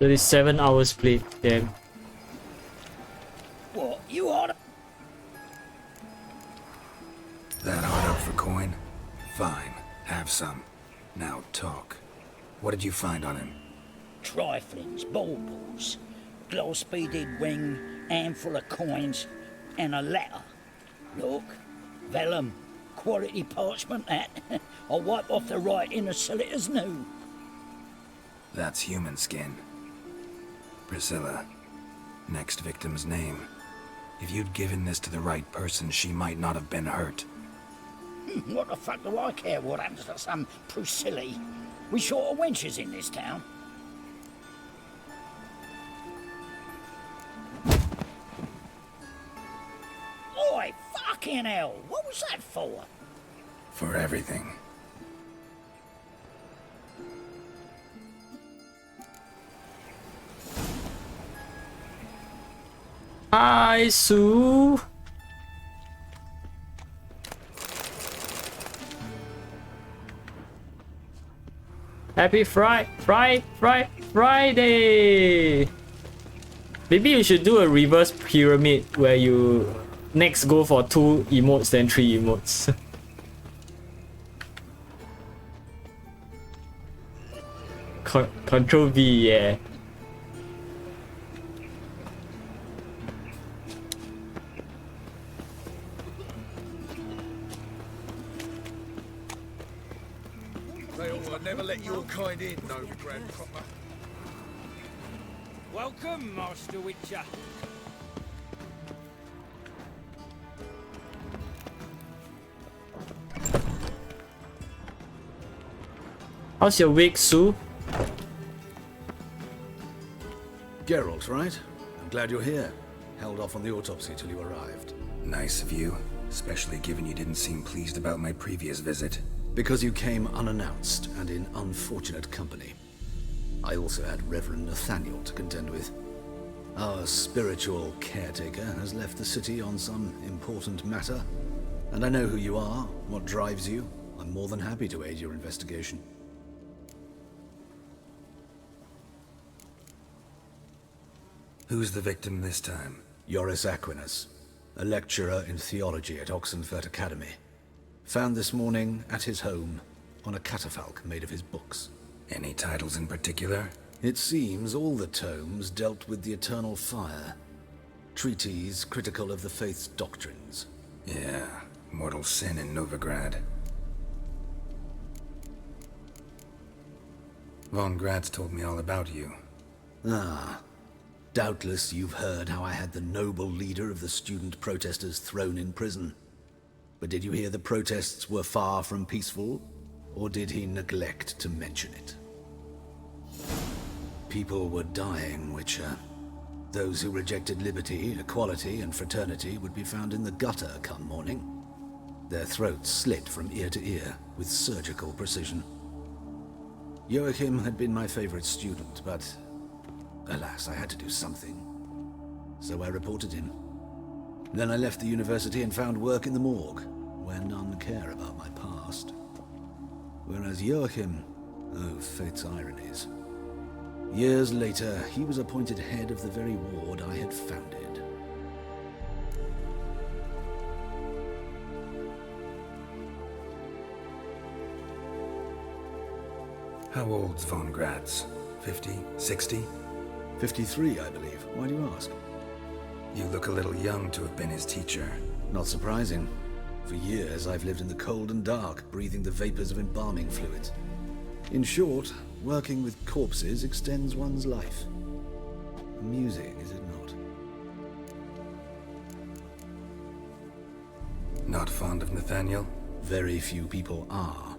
There is 7 hours played, damn. What, you oughta... That hard up for coin? Fine, have some. Now talk. What did you find on him? Triflings, baubles, gloss-beaded ring, handful of coins, and a letter. Look, vellum, quality parchment that. I'll wipe off the writing as solid as new. That's human skin. Priscilla. Next victim's name. If you'd given this to the right person, she might not have been hurt. What the fuck do I care what happens to some Priscilla? We short of wenches in this town. Oi, fucking hell! What was that for? For everything. Hi, Sue. Happy Friday! Maybe you should do a reverse pyramid where you next go for 2 emotes then 3 emotes. Control V, yeah. They all will never let your kind in, Novigrad proper. Welcome, Master Witcher. How's your week, Sue? Geralt, right? I'm glad you're here. Held off on the autopsy till you arrived. Nice of you, especially given you didn't seem pleased about my previous visit. Because you came unannounced and in unfortunate company. I also had Reverend Nathaniel to contend with. Our spiritual caretaker has left the city on some important matter. And I know who you are, what drives you. I'm more than happy to aid your investigation. Who's the victim this time? Joris Aquinas, a lecturer in theology at Oxenfurt Academy. Found this morning at his home, on a catafalque made of his books. Any titles in particular? It seems all the tomes dealt with the eternal fire. Treatises critical of the faith's doctrines. Yeah, mortal sin in Novigrad. Von Gratz told me all about you. Ah, doubtless you've heard how I had the noble leader of the student protesters thrown in prison. But did you hear the protests were far from peaceful? Or did he neglect to mention it? People were dying, Witcher. Those who rejected liberty, equality, and fraternity would be found in the gutter come morning. Their throats slit from ear to ear with surgical precision. Joachim had been my favorite student, but alas, I had to do something. So I reported him. Then I left the university and found work in the morgue, where none care about my past. Whereas Joachim, oh, fate's ironies. Years later, he was appointed head of the very ward I had founded. How old's Von Gratz? 50? 60? 53, I believe. Why do you ask? You look a little young to have been his teacher. Not surprising. For years, I've lived in the cold and dark, breathing the vapors of embalming fluids. In short, working with corpses extends one's life. Amusing, is it not? Not fond of Nathaniel? Very few people are.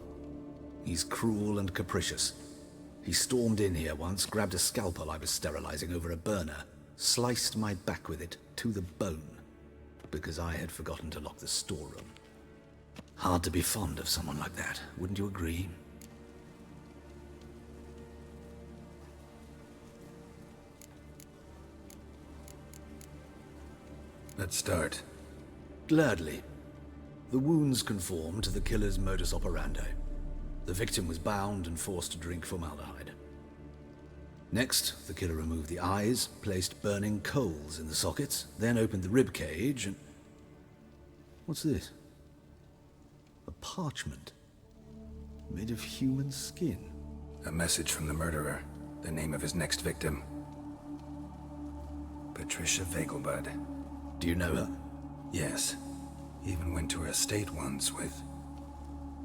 He's cruel and capricious. He stormed in here once, grabbed a scalpel I was sterilizing over a burner, sliced my back with it to the bone, because I had forgotten to lock the storeroom. Hard to be fond of someone like that, wouldn't you agree? Let's start. Gladly. The wounds conform to the killer's modus operandi. The victim was bound and forced to drink formaldehyde. Next, the killer removed the eyes, placed burning coals in the sockets, then opened the rib cage and... What's this? A parchment. Made of human skin. A message from the murderer. The name of his next victim. Patricia Vegelbud. Do you know her? Yes. Even went to her estate once with...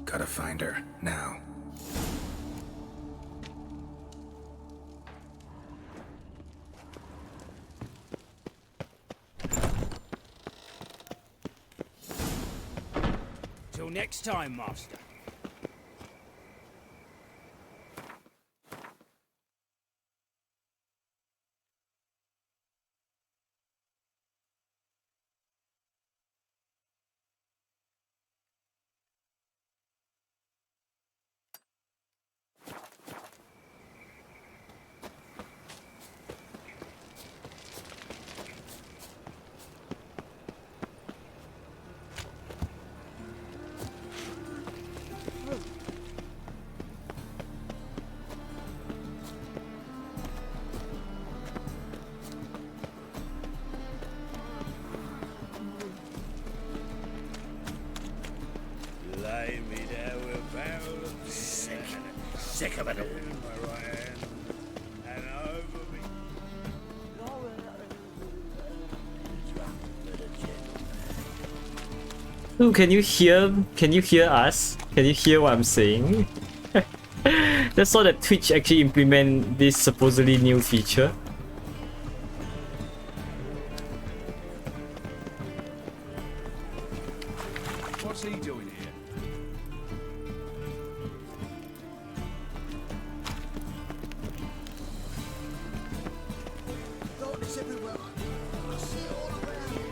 Gotta find her, now. Till next time, Master. Lay me there with a barrel of sick of it all. In my right hand and over me. Ooh, can you hear us? Can you hear what I'm saying? Just saw that Twitch actually implement this supposedly new feature. What's he doing here? Darkness everywhere. I see it all around.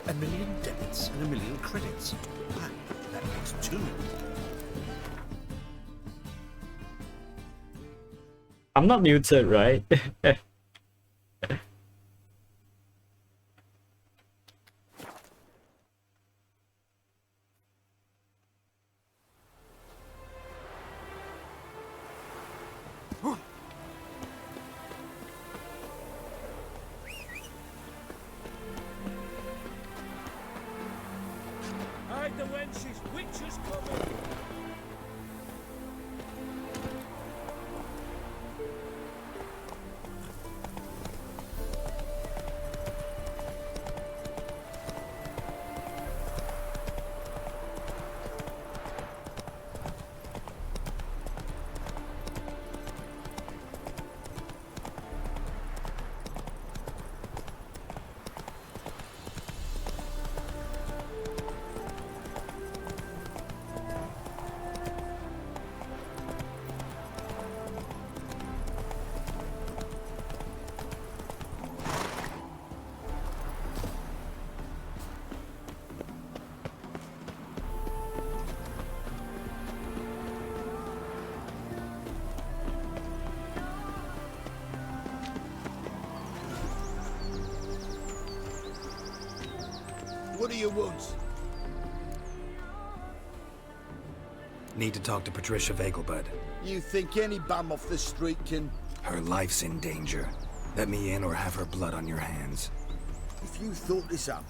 A million debits and a million credits. That makes 2. I'm not muted, right? Hide the wench, she's wicked. What do you want? Need to talk to Patricia Vegelbud. You think any bum off the street can... Her life's in danger. Let me in or have her blood on your hands. If you thought this up,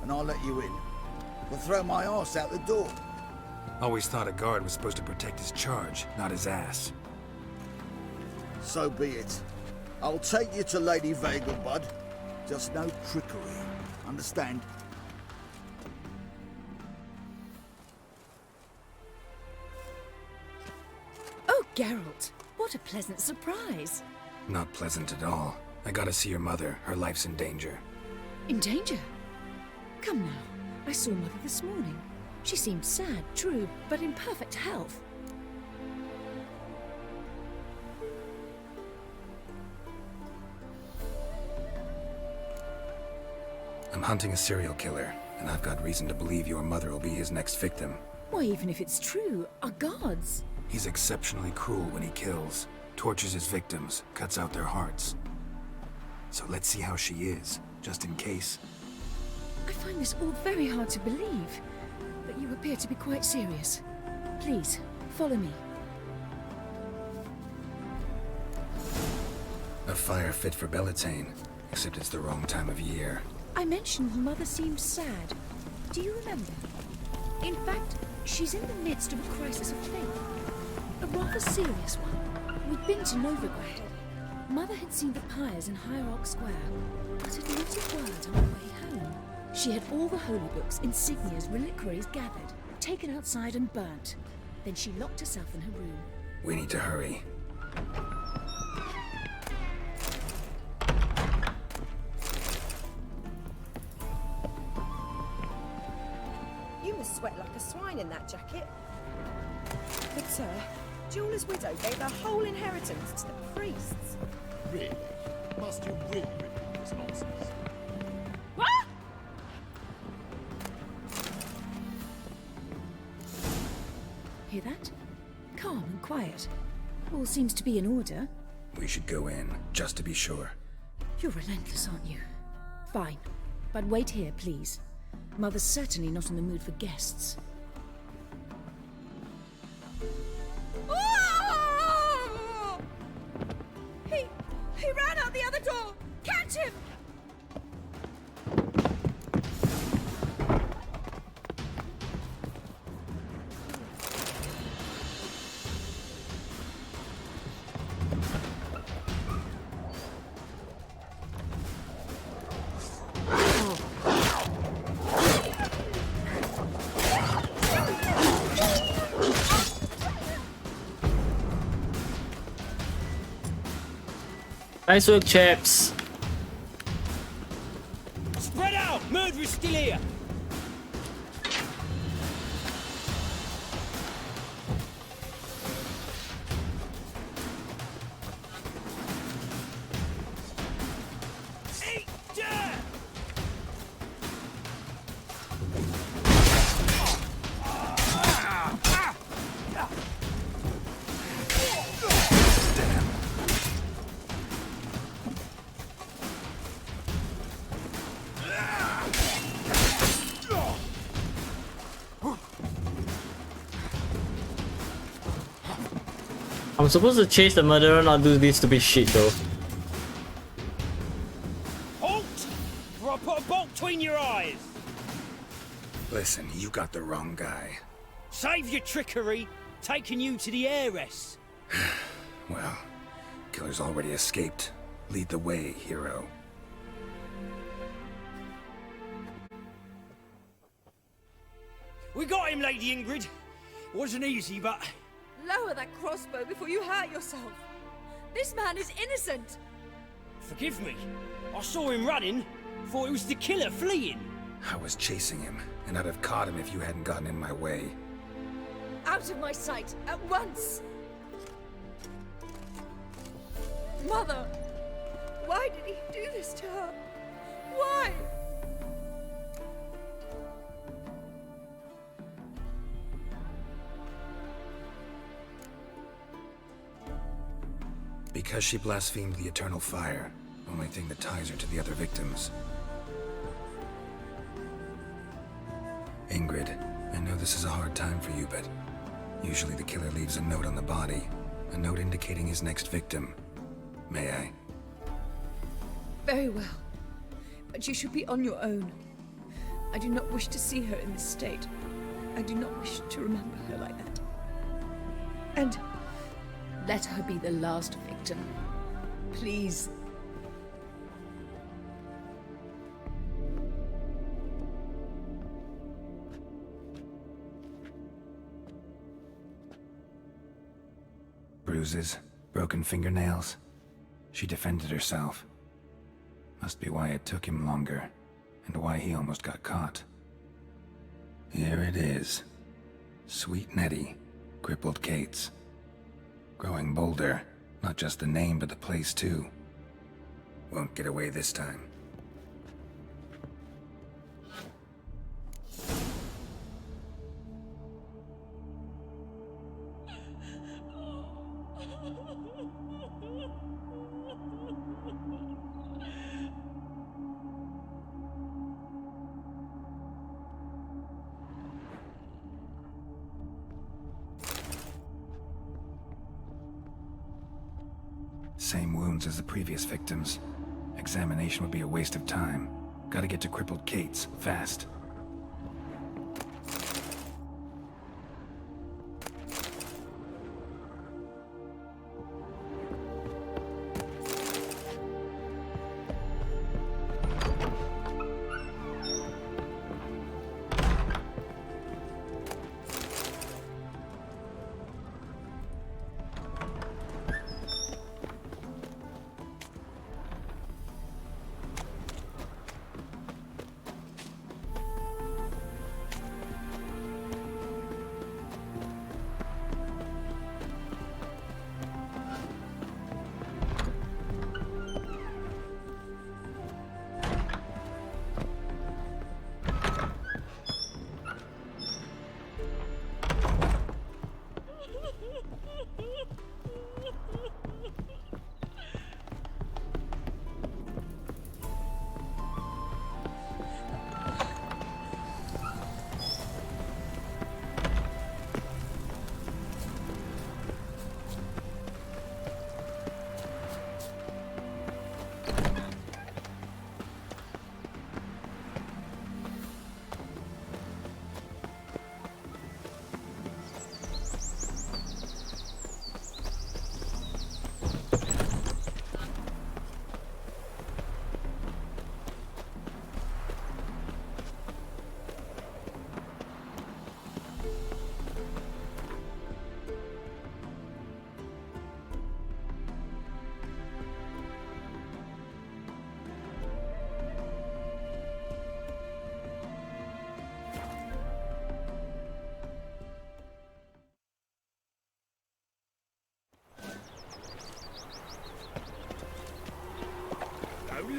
and I'll let you in, I'll throw my arse out the door. Always thought a guard was supposed to protect his charge, not his ass. So be it. I'll take you to Lady Vegelbud. Just no trickery. Understand? Oh, Geralt, what a pleasant surprise. Not pleasant at all. I gotta see your mother. Her life's in danger. In danger? Come now. I saw Mother this morning. She seemed sad, true, but in perfect health. I'm hunting a serial killer, and I've got reason to believe your mother will be his next victim. Why, even if it's true, our gods. He's exceptionally cruel when he kills, tortures his victims, cuts out their hearts. So let's see how she is, just in case. I find this all very hard to believe, but you appear to be quite serious. Please, follow me. A fire fit for Bellatane, except it's the wrong time of year. I mentioned Mother seemed sad. Do you remember? In fact, she's in the midst of a crisis of faith. A rather serious one. We'd been to Novigrad. Mother had seen the pyres in Hierarch Square, but had not a word on the way home. She had all the holy books, insignias, reliquaries gathered, taken outside and burnt. Then she locked herself in her room. We need to hurry. You must sweat like a swine in that jacket. Good sir, Jeweller's widow gave her whole inheritance to the priests. Really? Must you really repeat this nonsense? What? Hear that? Calm and quiet. All seems to be in order. We should go in, just to be sure. You're relentless, aren't you? Fine. But wait here, please. Mother's certainly not in the mood for guests. Oh! He ran out the other door! Catch him! Nice work, chaps. Spread out! Murderer's still here! I'm supposed to chase the murderer, not do this stupid shit though. Halt! Or I'll put a bolt between your eyes! Listen, you got the wrong guy. Save your trickery! Taking you to the heiress! Well, killer's already escaped. Lead the way, hero. We got him, Lady Ingrid. Wasn't easy, but... Lower that crossbow before you hurt yourself. This man is innocent. Forgive me. I saw him running. Thought it was the killer fleeing. I was chasing him, and I'd have caught him if you hadn't gotten in my way. Out of my sight, at once! Mother! Why did he do this to her? Why? Because she blasphemed the eternal fire. Only thing that ties her to the other victims. Ingrid, I know this is a hard time for you, but usually the killer leaves a note on the body. A note indicating his next victim. May I? Very well. But you should be on your own. I do not wish to see her in this state. I do not wish to remember her like that. And let her be the last victim. Please. Bruises, broken fingernails. She defended herself. Must be why it took him longer, and why he almost got caught. Here it is. Sweet Nettie, crippled Kate's. Growing bolder, not just the name but the place too. Won't get away this time. Same wounds as the previous victims. Examination would be a waste of time. Gotta get to crippled Kate's, fast.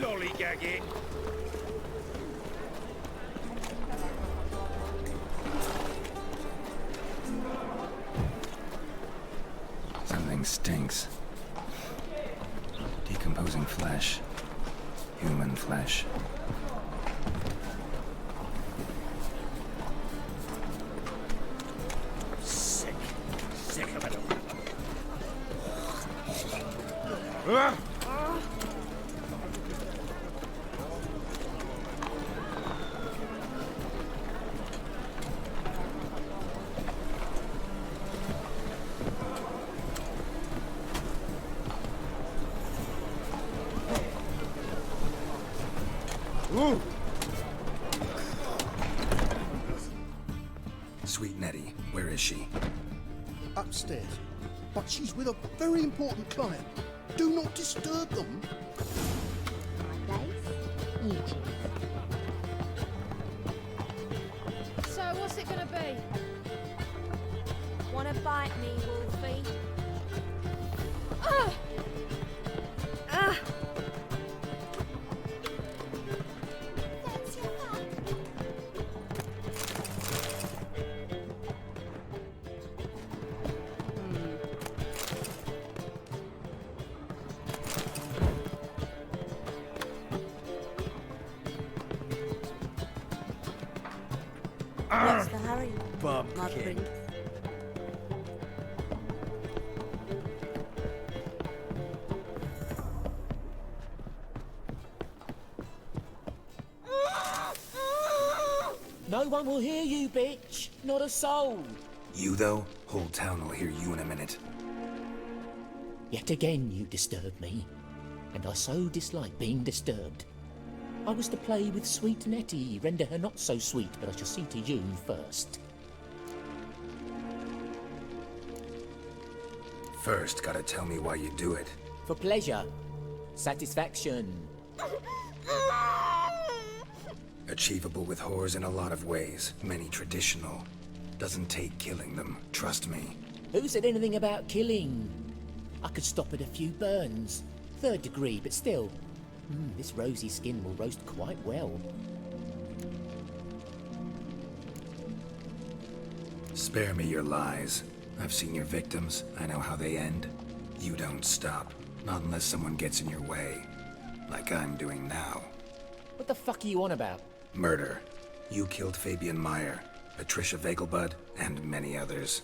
Lollygag. Something stinks. Decomposing flesh. Human flesh. Sick. Sick of it all. Sweet Nettie, where is she? Upstairs. But she's with a very important client. Do not disturb them. So, what's it gonna be? Wanna bite me, Wolfie? Ah! Ah! What's the hurry? My Bumpkin. prince? No one will hear you, bitch. Not a soul. You, though? Whole town will hear you in a minute. Yet again you disturb me, and I so dislike being disturbed. I was to play with sweet Nettie, render her not so sweet, but I shall see to you first. First, gotta tell me why you do it. For pleasure. Satisfaction. Achievable with whores in a lot of ways, many traditional. Doesn't take killing them, trust me. Who said anything about killing? I could stop at a few burns. 3rd degree, but still. This rosy skin will roast quite well. Spare me your lies. I've seen your victims. I know how they end. You don't stop. Not unless someone gets in your way. Like I'm doing now. What the fuck are you on about? Murder. You killed Fabian Meyer, Patricia Vegelbud, and many others.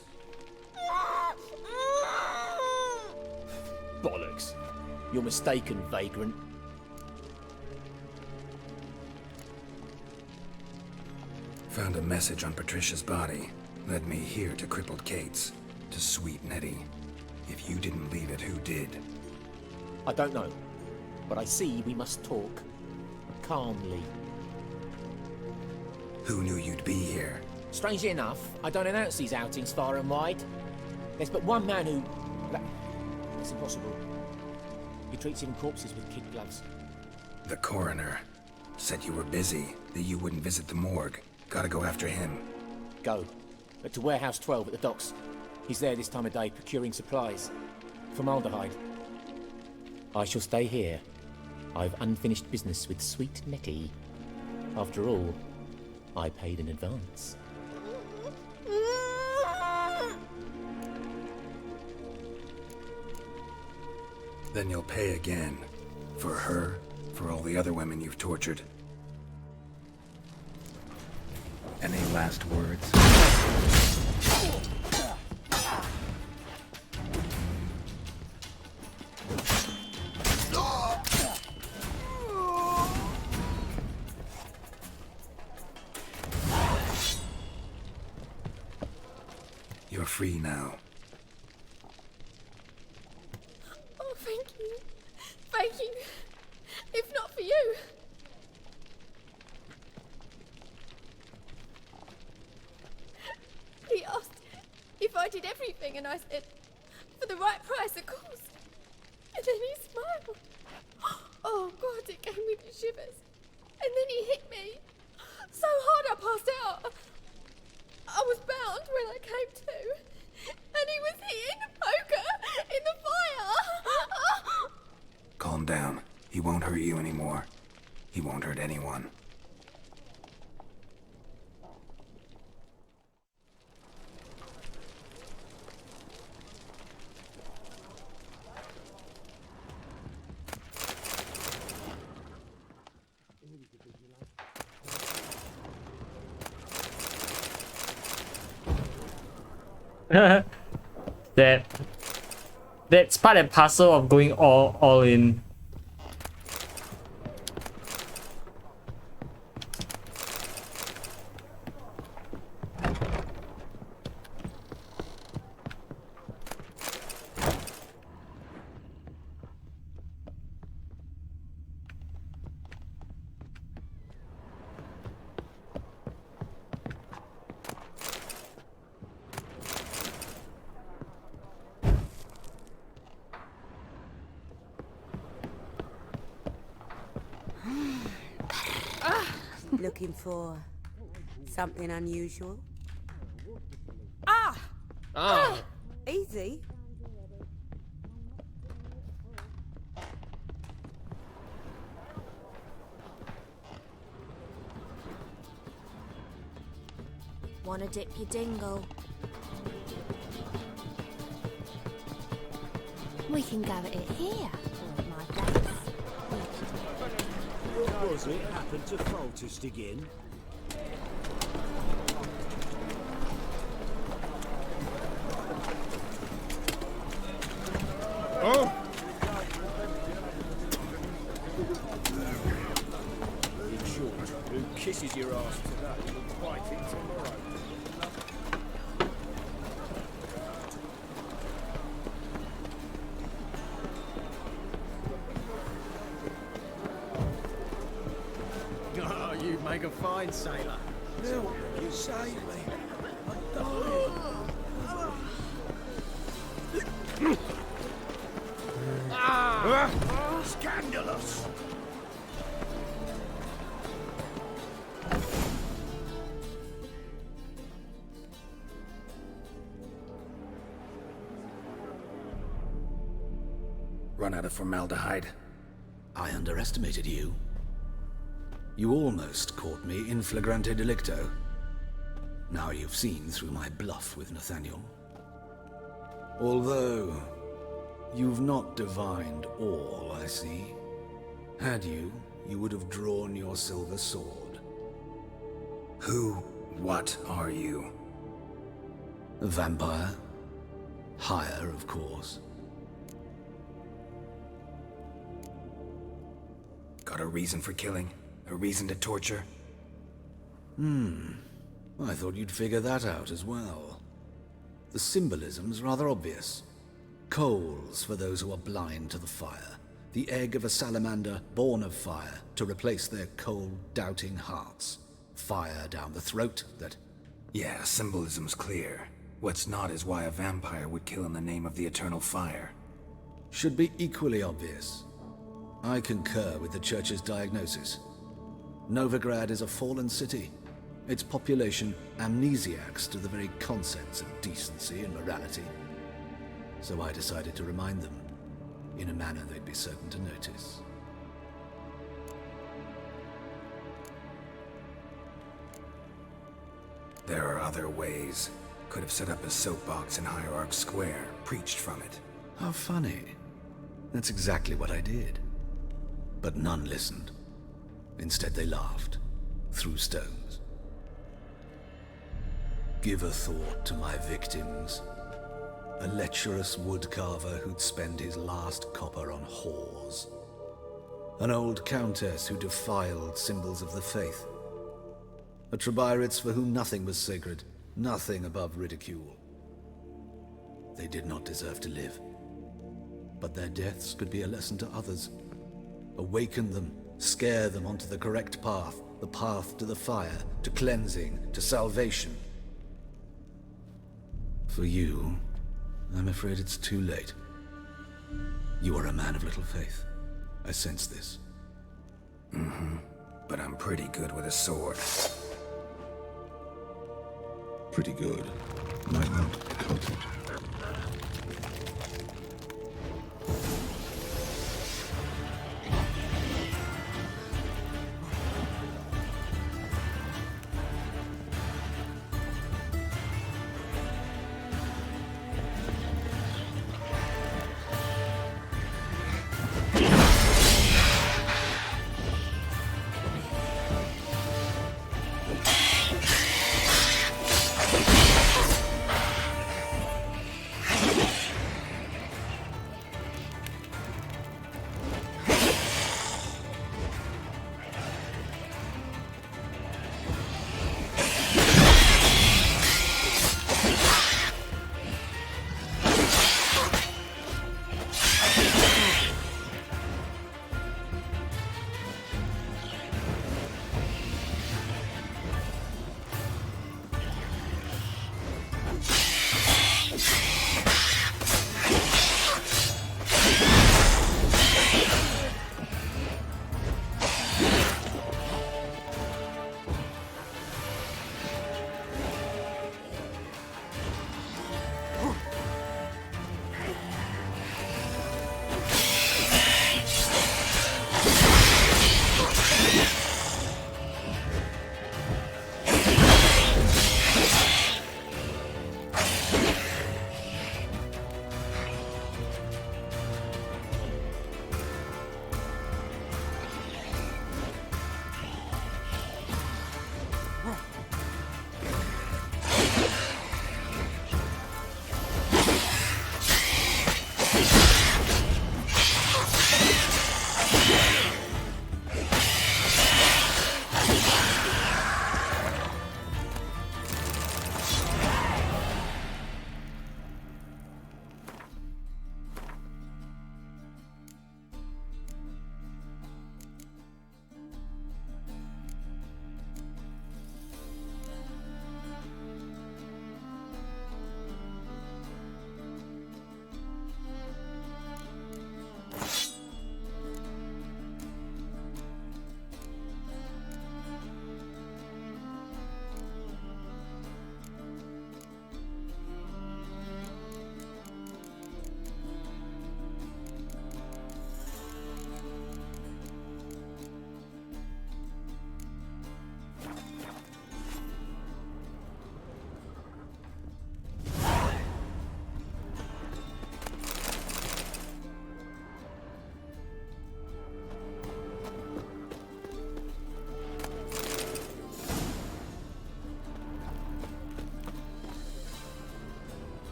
Bollocks. You're mistaken, vagrant. Found a message on Patricia's body. Led me here to crippled Kate's. To sweet Nettie. If you didn't leave it, who did? I don't know. But I see we must talk. Calmly. Who knew you'd be here? Strangely enough, I don't announce these outings far and wide. There's but one man who... It's impossible. He treats even corpses with kid gloves. The coroner. Said you were busy, that you wouldn't visit the morgue. Gotta go after him. Go. But to Warehouse 12 at the docks. He's there this time of day procuring supplies. Formaldehyde. I shall stay here. I've unfinished business with sweet Nettie. After all, I paid in advance. Then you'll pay again. For her, for all the other women you've tortured. Any last words? You're free now. Oh, thank you. Thank you. If not for you. He asked if I did everything, and I said, for the right price, of course. And then he smiled. Oh, God, it gave me the shivers. And then he hit me. So hard I passed out. I was bound when I came to. And he was hitting the poker in the fire. Calm down. He won't hurt you anymore. He won't hurt anyone. That's part and parcel of going all in. Looking for something unusual? Easy. Wanna dip your dingle? We can go at it here, or at my place. What was it happened to Faltist again? Oh! In short, who kisses your ass today will bite it tomorrow. Oh, you make a fine sailor. Now, you saved me. I'm dying. Scandalous! Run out of formaldehyde. I underestimated you. You almost caught me in flagrante delicto. Now you've seen through my bluff with Nathaniel. Although, you've not divined all, I see. Had you, you would have drawn your silver sword. What are you? A vampire. Higher, of course. Got a reason for killing? A reason to torture? I thought you'd figure that out as well. The symbolism's rather obvious. Coals for those who are blind to the fire. The egg of a salamander born of fire to replace their cold, doubting hearts. Fire down the throat that... Yeah, symbolism's clear. What's not is why a vampire would kill in the name of the eternal fire. Should be equally obvious. I concur with the Church's diagnosis. Novigrad is a fallen city. Its population amnesiacs to the very concepts of decency and morality. So I decided to remind them, in a manner they'd be certain to notice. There are other ways. Could have set up a soapbox in Hierarch Square, preached from it. How funny. That's exactly what I did. But none listened. Instead they laughed, threw stones. Give a thought to my victims. A lecherous woodcarver who'd spend his last copper on whores. An old countess who defiled symbols of the faith. A Trebirates for whom nothing was sacred, nothing above ridicule. They did not deserve to live. But their deaths could be a lesson to others. Awaken them, scare them onto the correct path, the path to the fire, to cleansing, to salvation. For you, I'm afraid it's too late. You are a man of little faith. I sense this. But I'm pretty good with a sword. Pretty good. Might not cut it.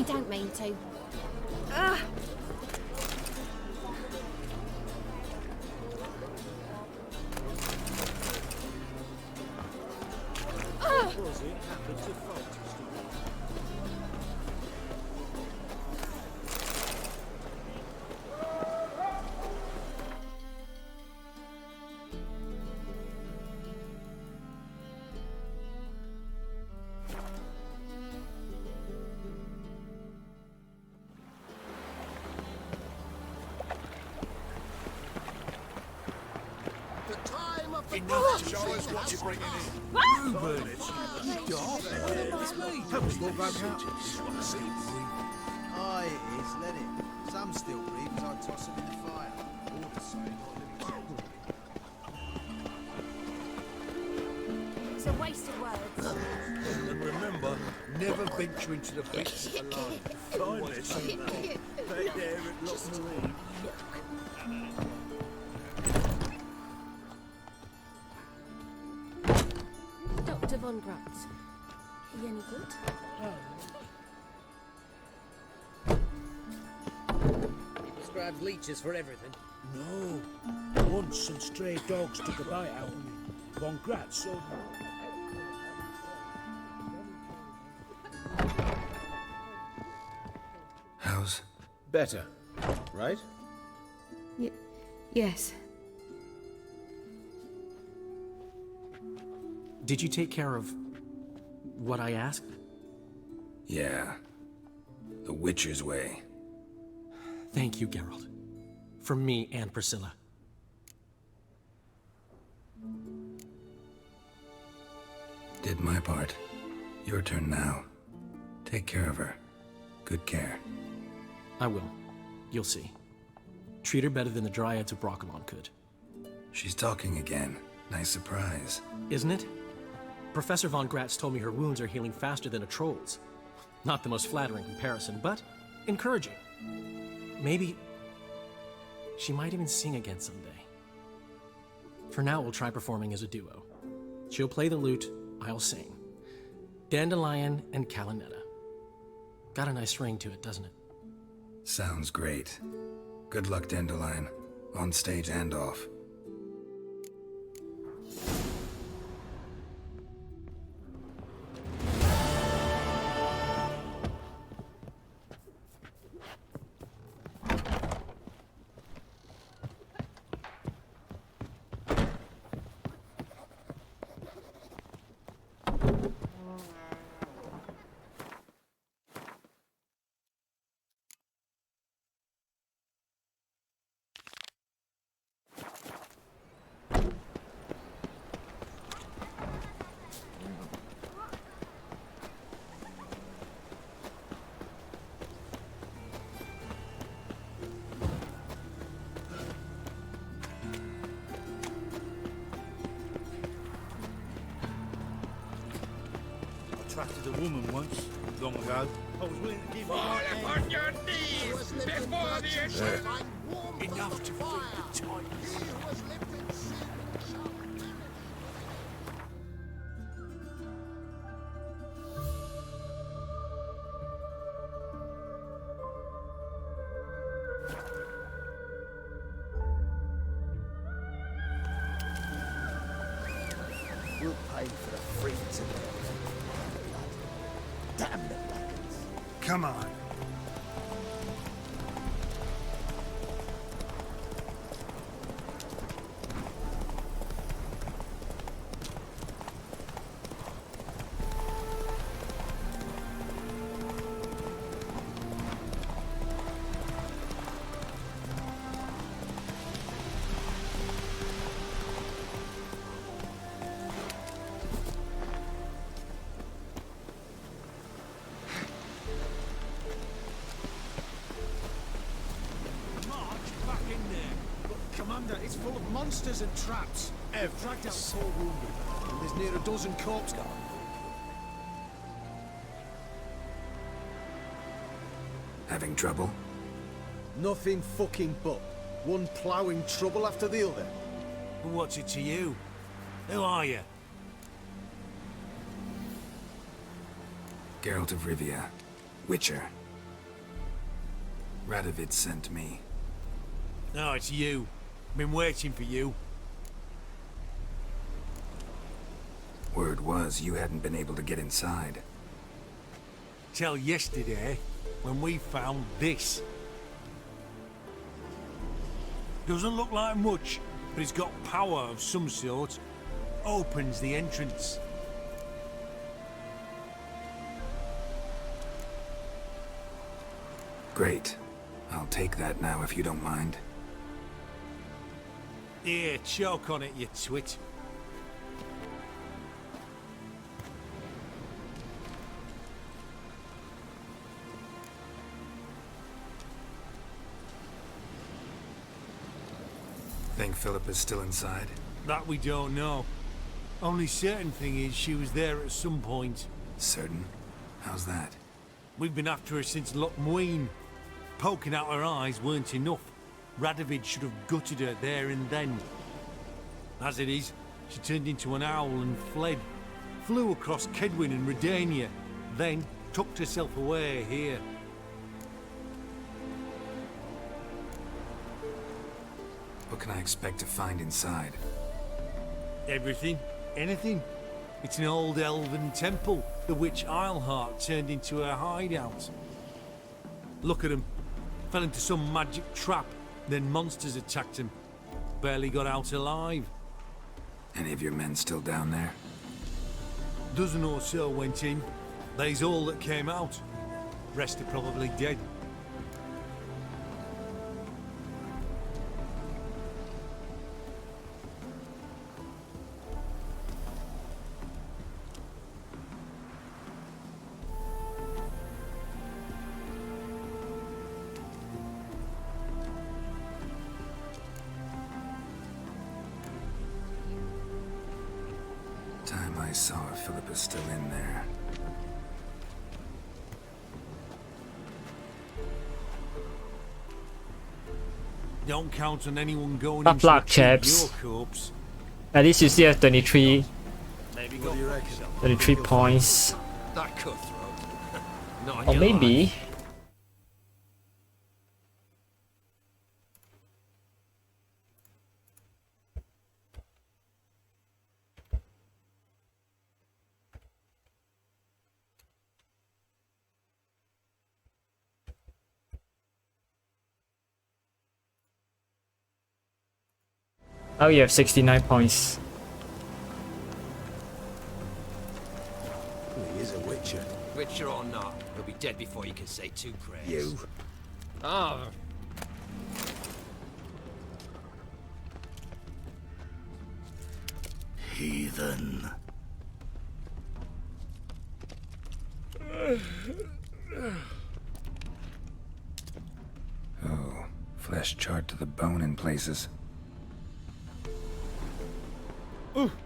don't mean to. Ah! Enough to show us what you're bringing in. Reuben, you daft. It's me. Help us walk back out. Aye, it is, let it. Some still breathe as I toss them in the fire. Order's saying not living. It's a waste of words. And remember, never venture into the pits alone. Finally, something. Right there at Loch Marine. Dr. Von Gratz. He any good? Prescribes leeches for everything. No. Once some stray dogs took a bite out of me. Von Gratz sold me. How's? Better, right? Yes. Did you take care of what I asked? Yeah. The Witcher's way. Thank you, Geralt. For me and Priscilla. Did my part. Your turn now. Take care of her. Good care. I will. You'll see. Treat her better than the Dryads of Broccolon could. She's talking again. Nice surprise. Isn't it? Professor Von Gratz told me her wounds are healing faster than a troll's. Not the most flattering comparison, but encouraging. Maybe she might even sing again someday. For now, we'll try performing as a duo. She'll play the lute, I'll sing. Dandelion and Calinetta. Got a nice ring to it, doesn't it? Sounds great. Good luck, Dandelion. On stage and off. Attracted a woman once, long ago. I was willing to give Fall upon your knees before the ancient. Enough to fill the time. We'll pay for the freaks of it. Damn the buggers. Come on. Commander, it's full of monsters and traps. Ev, dragged out a poor wounded, and there's near a dozen corpse guards. Having trouble? Nothing fucking but. One ploughing trouble after the other. What's it to you? Who are you? Geralt of Rivia. Witcher. Radovid sent me. No, it's you. Been waiting for you. Word was you hadn't been able to get inside. Till yesterday, when we found this. Doesn't look like much, but it's got power of some sort. Opens the entrance. Great. I'll take that now if you don't mind. Here, choke on it, you twit. Think Philip is still inside? That we don't know. Only certain thing is she was there at some point. Certain? How's that? We've been after her since Lochmuin. Poking out her eyes weren't enough. Radovid should have gutted her there and then. As it is, she turned into an owl and fled. Flew across Kedwin and Redania, then tucked herself away here. What can I expect to find inside? Everything. Anything. It's an old elven temple, the witch Isleheart turned into a hideout. Look at him. Fell into some magic trap, then monsters attacked him. Barely got out alive. Any of your men still down there? Dozen or so went in. They's all that came out. Rest are probably dead. Time I saw if Philip is still in there. Don't count on anyone going Tough into luck, the tree with chaps. your corpse. At least you still have 23 Maybe go for yourself. 23 points. That cutthroat. Not Or your maybe. life. Oh, you have 69 points. He is a witcher. Witcher or not, he'll be dead before you can say two prayers. You. Ah. Heathen. Oh, flesh charred to the bone in places.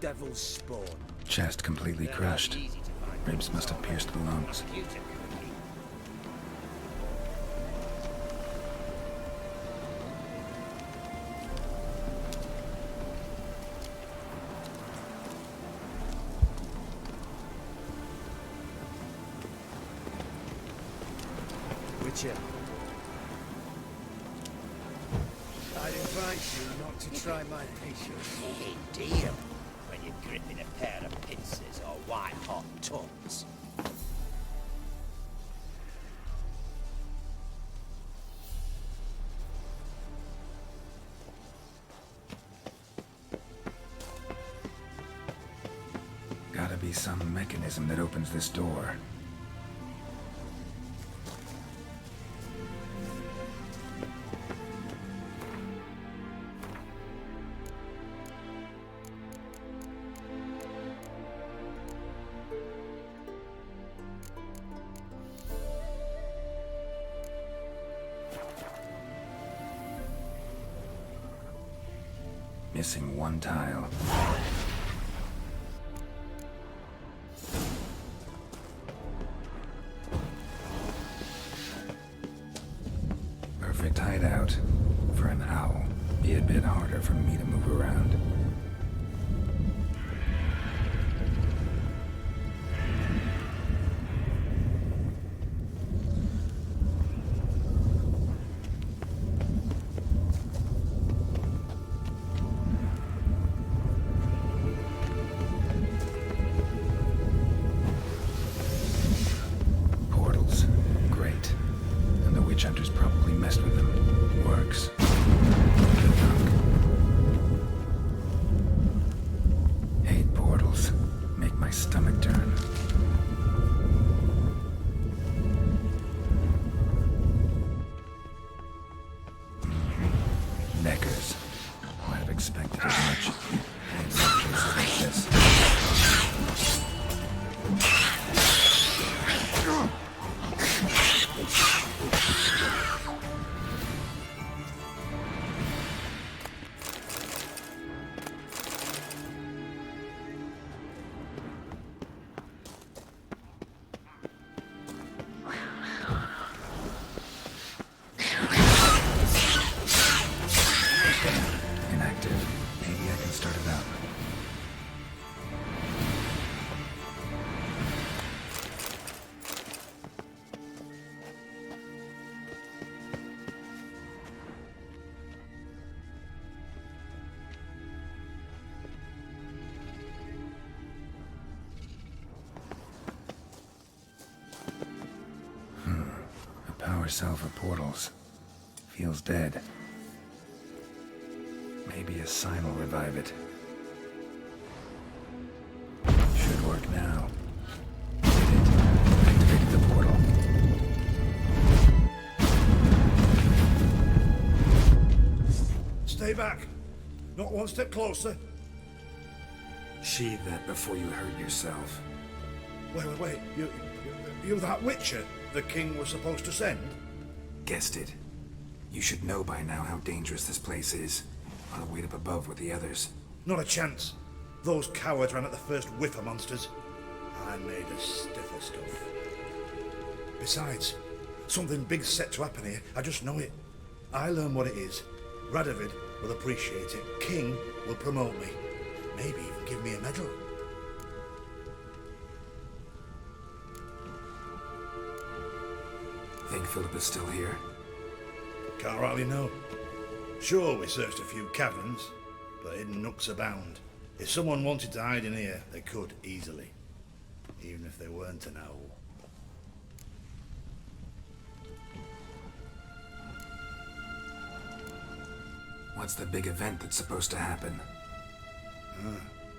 Devil's spawn. Chest completely crushed. Ribs must have pierced the lungs. Witcher. I'd advise you not to try my patience. Deal when you're gripping a pair of pincers or white-hot tongues. Gotta be some mechanism that opens this door. Missing one tile. Perfect hideout for an owl. Be a bit harder for me to move around. witch hunters probably messed with them. Works. Hate portals. Make my stomach turn. Neckers. Might have expected as much. And places like this. Inactive. Maybe I can start it up. A power cell for portals. Feels dead. Maybe a sign will revive it. Should work now. Did it. Activated the portal. Stay back. Not one step closer. Sheathe that before you hurt yourself. Wait. You're that Witcher the king was supposed to send? Guessed it. You should know by now how dangerous this place is. I'll wait up above with the others. Not a chance. Those cowards ran at the first whiff of monsters. I made a stiff of stuff. Besides, something big's set to happen here. I just know it. I learn what it is. Radovid will appreciate it. King will promote me. Maybe even give me a medal. Think Philip is still here? Can't rightly know. Sure, we searched a few caverns, but hidden nooks abound. If someone wanted to hide in here, they could easily. Even if they weren't an owl. What's the big event that's supposed to happen?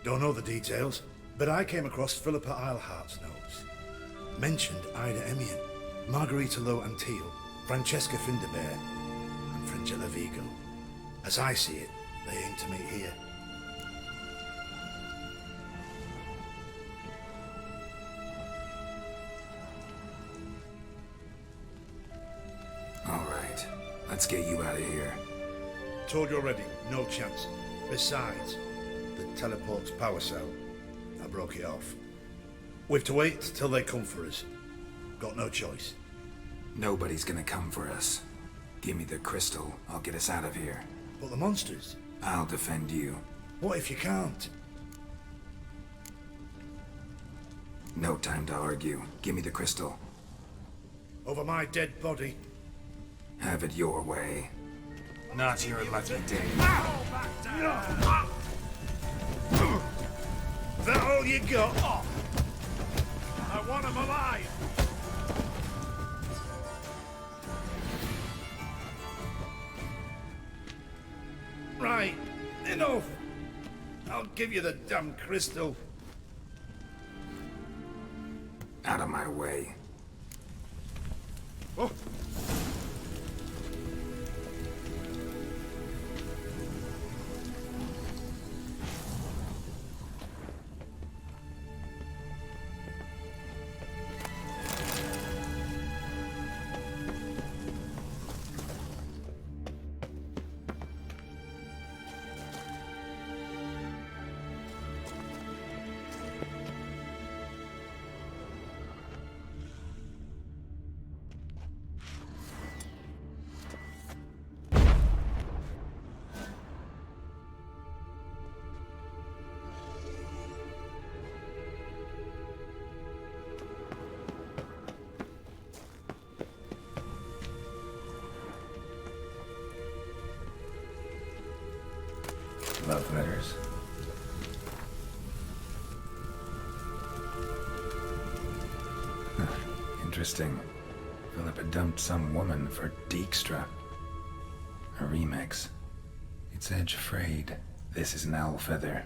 Don't know the details, but I came across Philippa Eilhart's notes. Mentioned Ida Emian, Margarita Lo Antille, Francesca Finderbear, and Frangella Vigo. As I see it, they aim to meet here. All right, let's get you out of here. Told you already, no chance. Besides, the teleport's power cell. I broke it off. We've to wait till they come for us. Got no choice. Nobody's gonna come for us. Give me the crystal, I'll get us out of here. But the monsters? I'll defend you. What if you can't? No time to argue. Give me the crystal. Over my dead body. Have it your way. Not your lucky day. That all you got? I want him alive! Right, enough! I'll give you the damn crystal. Out of my way. Oh. Love letters. Interesting. Philip Philippa dumped some woman for Dijkstra. A remix. Its edge frayed. This is an owl feather.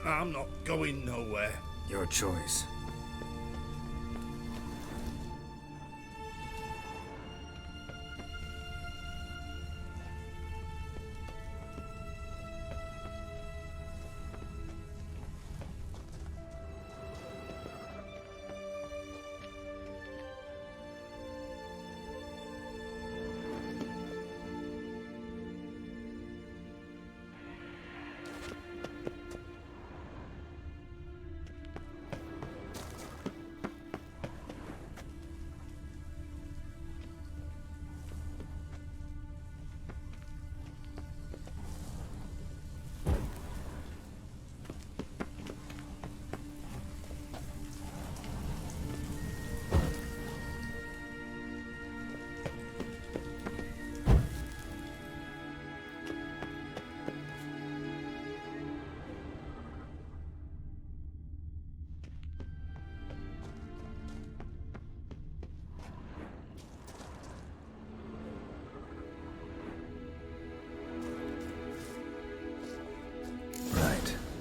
I'm not going nowhere. Your choice.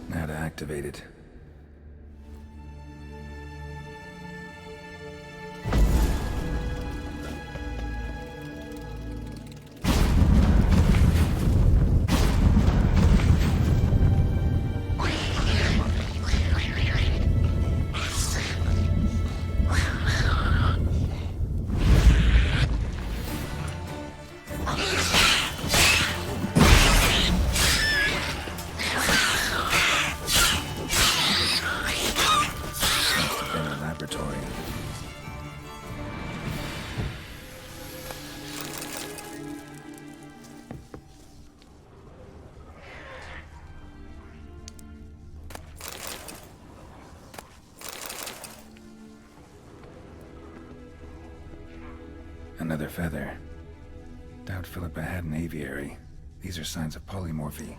Now to activate it. Another feather. Doubt Philippa had an aviary. These are signs of polymorphy.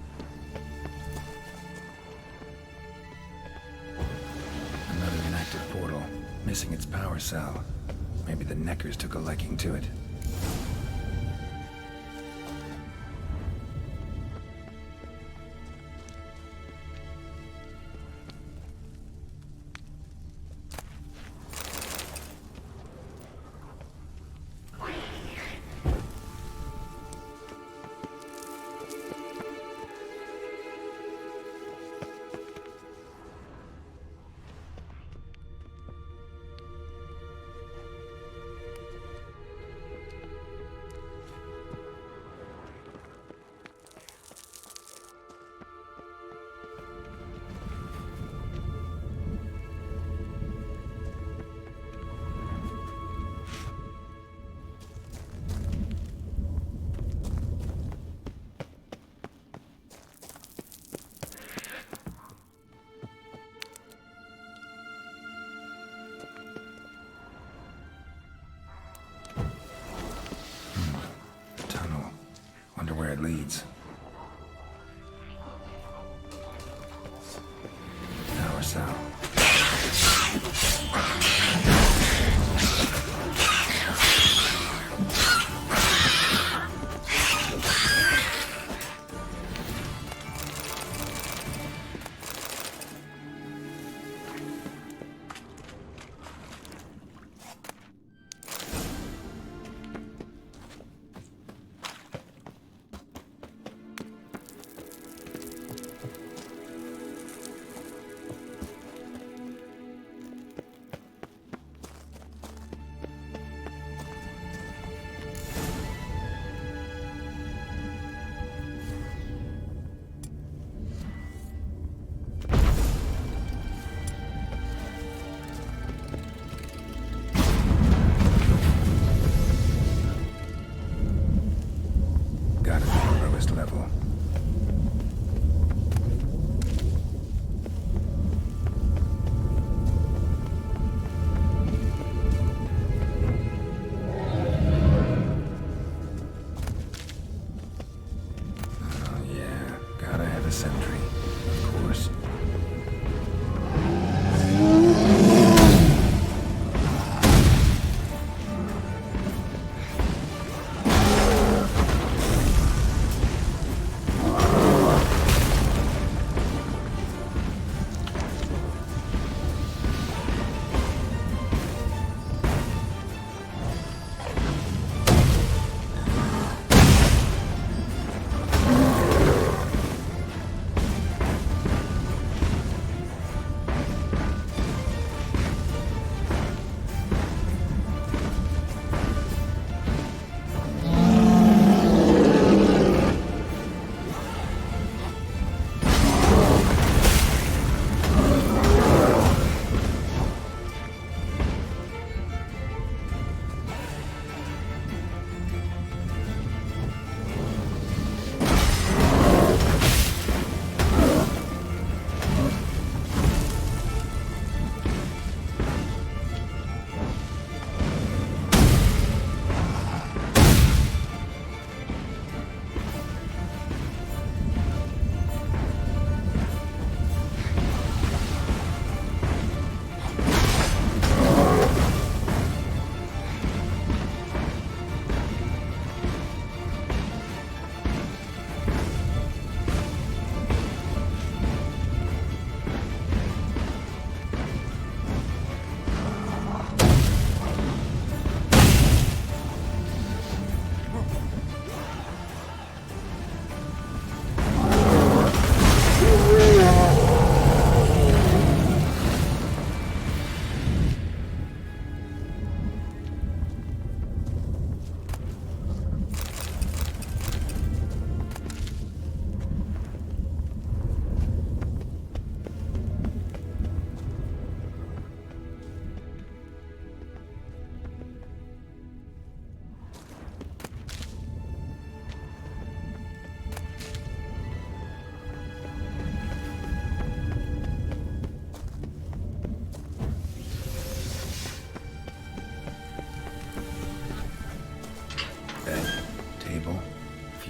Another inactive portal, missing its power cell. Maybe the Neckers took a liking to it. Where it leads. Power cell.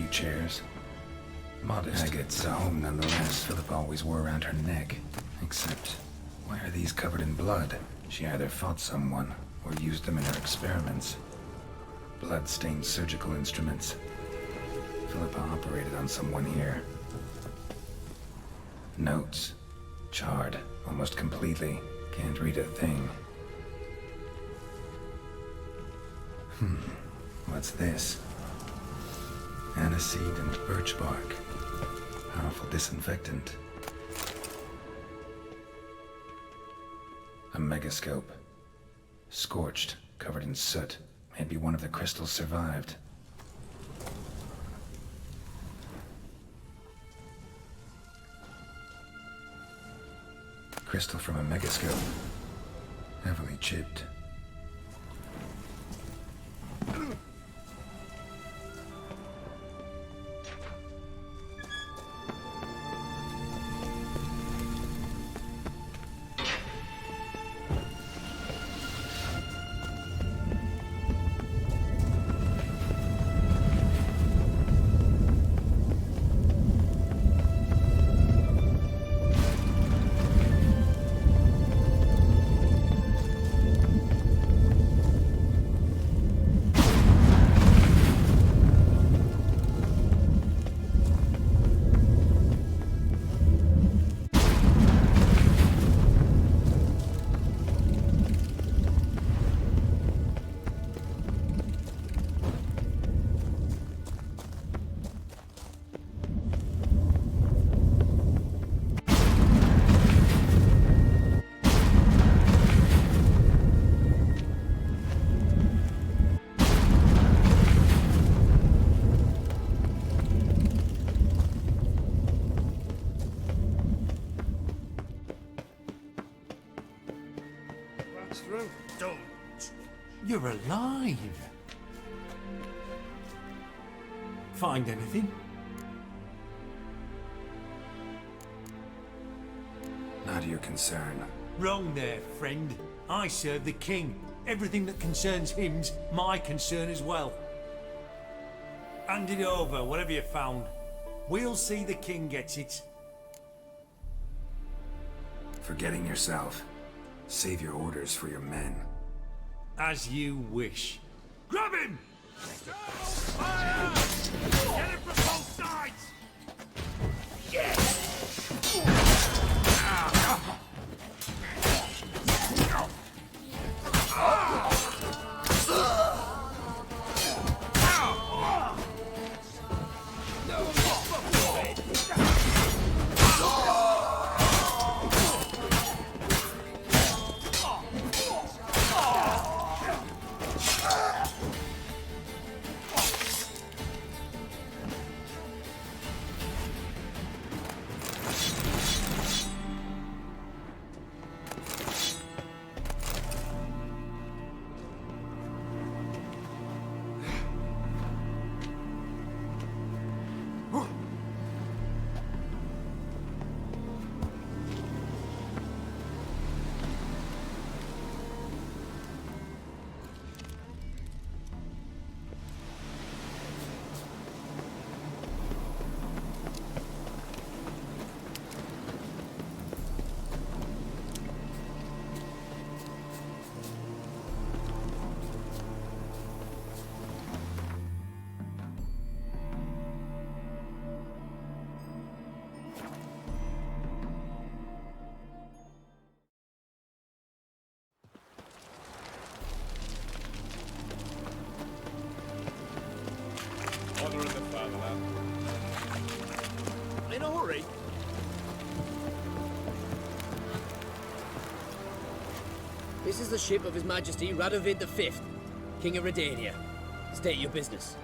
few chairs. Modest. Agates, a home nonetheless. Philippa always wore around her neck. Except, why are these covered in blood? She either fought someone, or used them in her experiments. Blood-stained surgical instruments. Philippa operated on someone here. Notes. Charred, almost completely. Can't read a thing. What's this? Aniseed and birch bark. Powerful disinfectant. A megascope. Scorched, covered in soot. Maybe one of the crystals survived. Crystal from a megascope. Heavily chipped. Through. Don't. You're alive. Find anything? Not your concern. Wrong there, friend. I serve the king. Everything that concerns him's my concern as well. Hand it over, whatever you found. We'll see the king gets it. Forgetting yourself. Save your orders for your men. As you wish. Grab him! Fire! Get him from both sides! Yes! Honor in the fatherland. In a hurry? This is the ship of His Majesty Radovid V, King of Redania. State your business.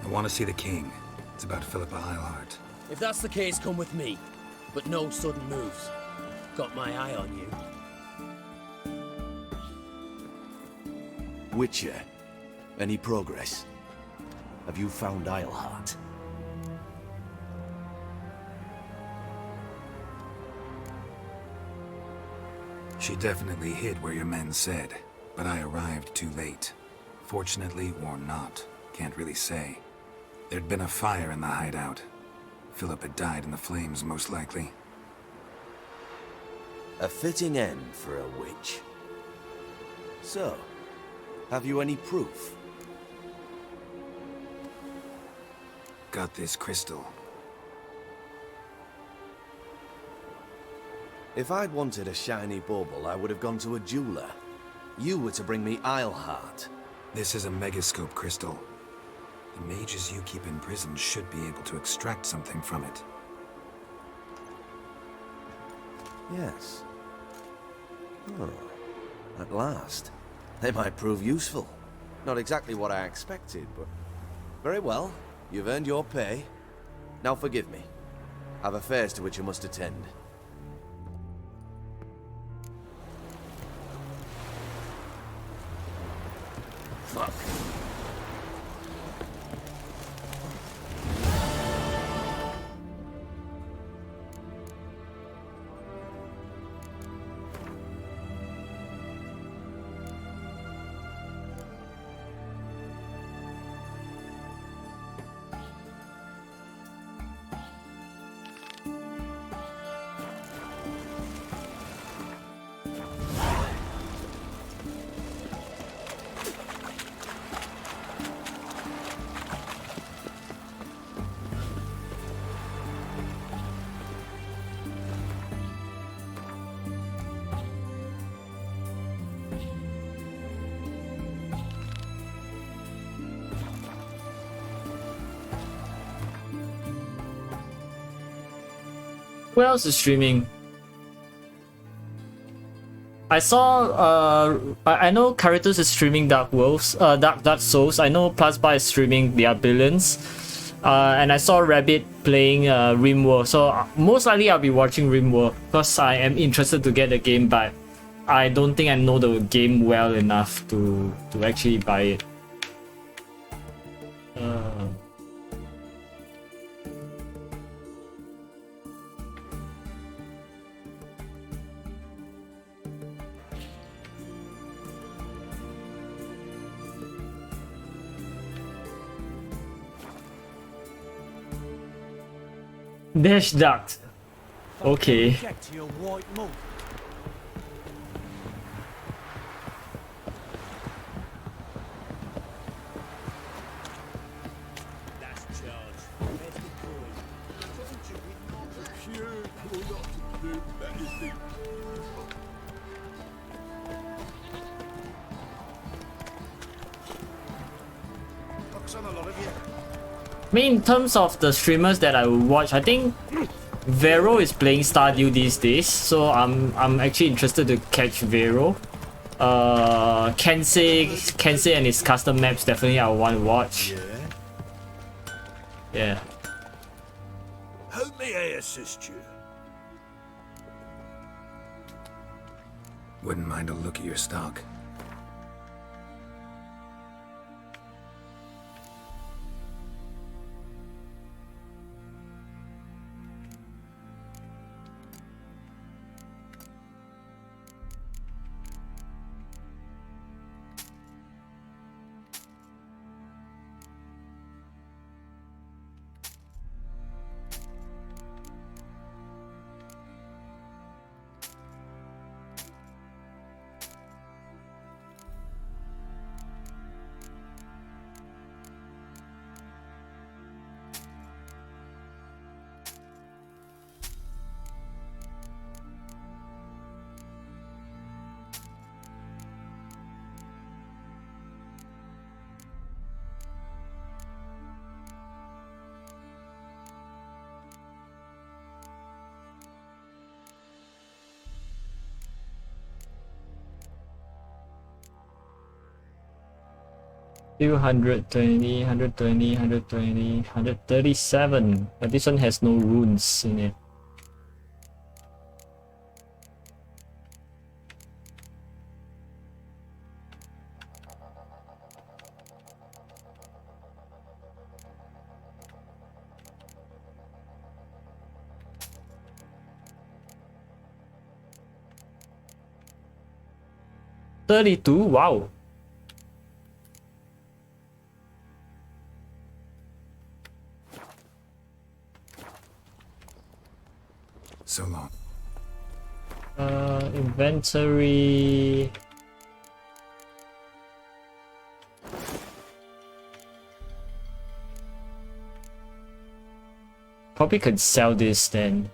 I want to see the king. It's about Philippa Eilhart. If that's the case, come with me. But no sudden moves. Got my eye on you. Witcher, any progress? Have you found Eilhart? She definitely hid where your men said, but I arrived too late. Fortunately or not, can't really say. There'd been a fire in the hideout. Philip had died in the flames, most likely. A fitting end for a witch. So, have you any proof? Got this crystal. If I'd wanted a shiny bauble, I would have gone to a jeweler. You were to bring me Isleheart. This is a megascope crystal. The mages you keep in prison should be able to extract something from it. Yes. Oh, at last. They might prove useful. Not exactly what I expected, but... Very well. You've earned your pay. Now forgive me. I've affairs to which I must attend. Fuck. Who else is streaming? I saw I know Caritas is streaming Dark Souls. I know Plasma is streaming The Billions. And I saw Rabbit playing RimWorld. So most likely I'll be watching RimWorld because I am interested to get the game, but I don't think I know the game well enough to actually buy it. Dash duct. Okay. Get to your white mug. That's charge. Where's the coin? Don't you be not a cute or not to do anything. Looks on a lot of you. I mean, in terms of the streamers that I will watch, I think Vero is playing Stardew these days, so I'm actually interested to catch Vero. Kensei and his custom maps definitely I want to watch. Yeah. How may I assist you? Wouldn't mind a look at your stock. Few 120, 120, 120, 137. But this one has no runes in it. $32, wow. So long. Inventory. Probably could sell this then.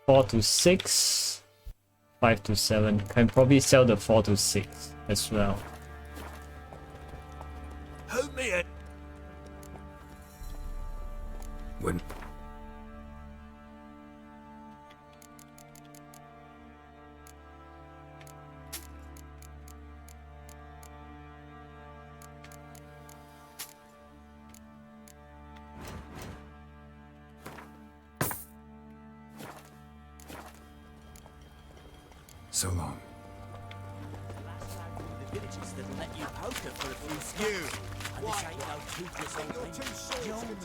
Four to 6, 5 to 7. Can probably sell the 4 to 6 as well. Help me! When so long. The villages that'll let you poker for a few skews. And this ain't no toothless old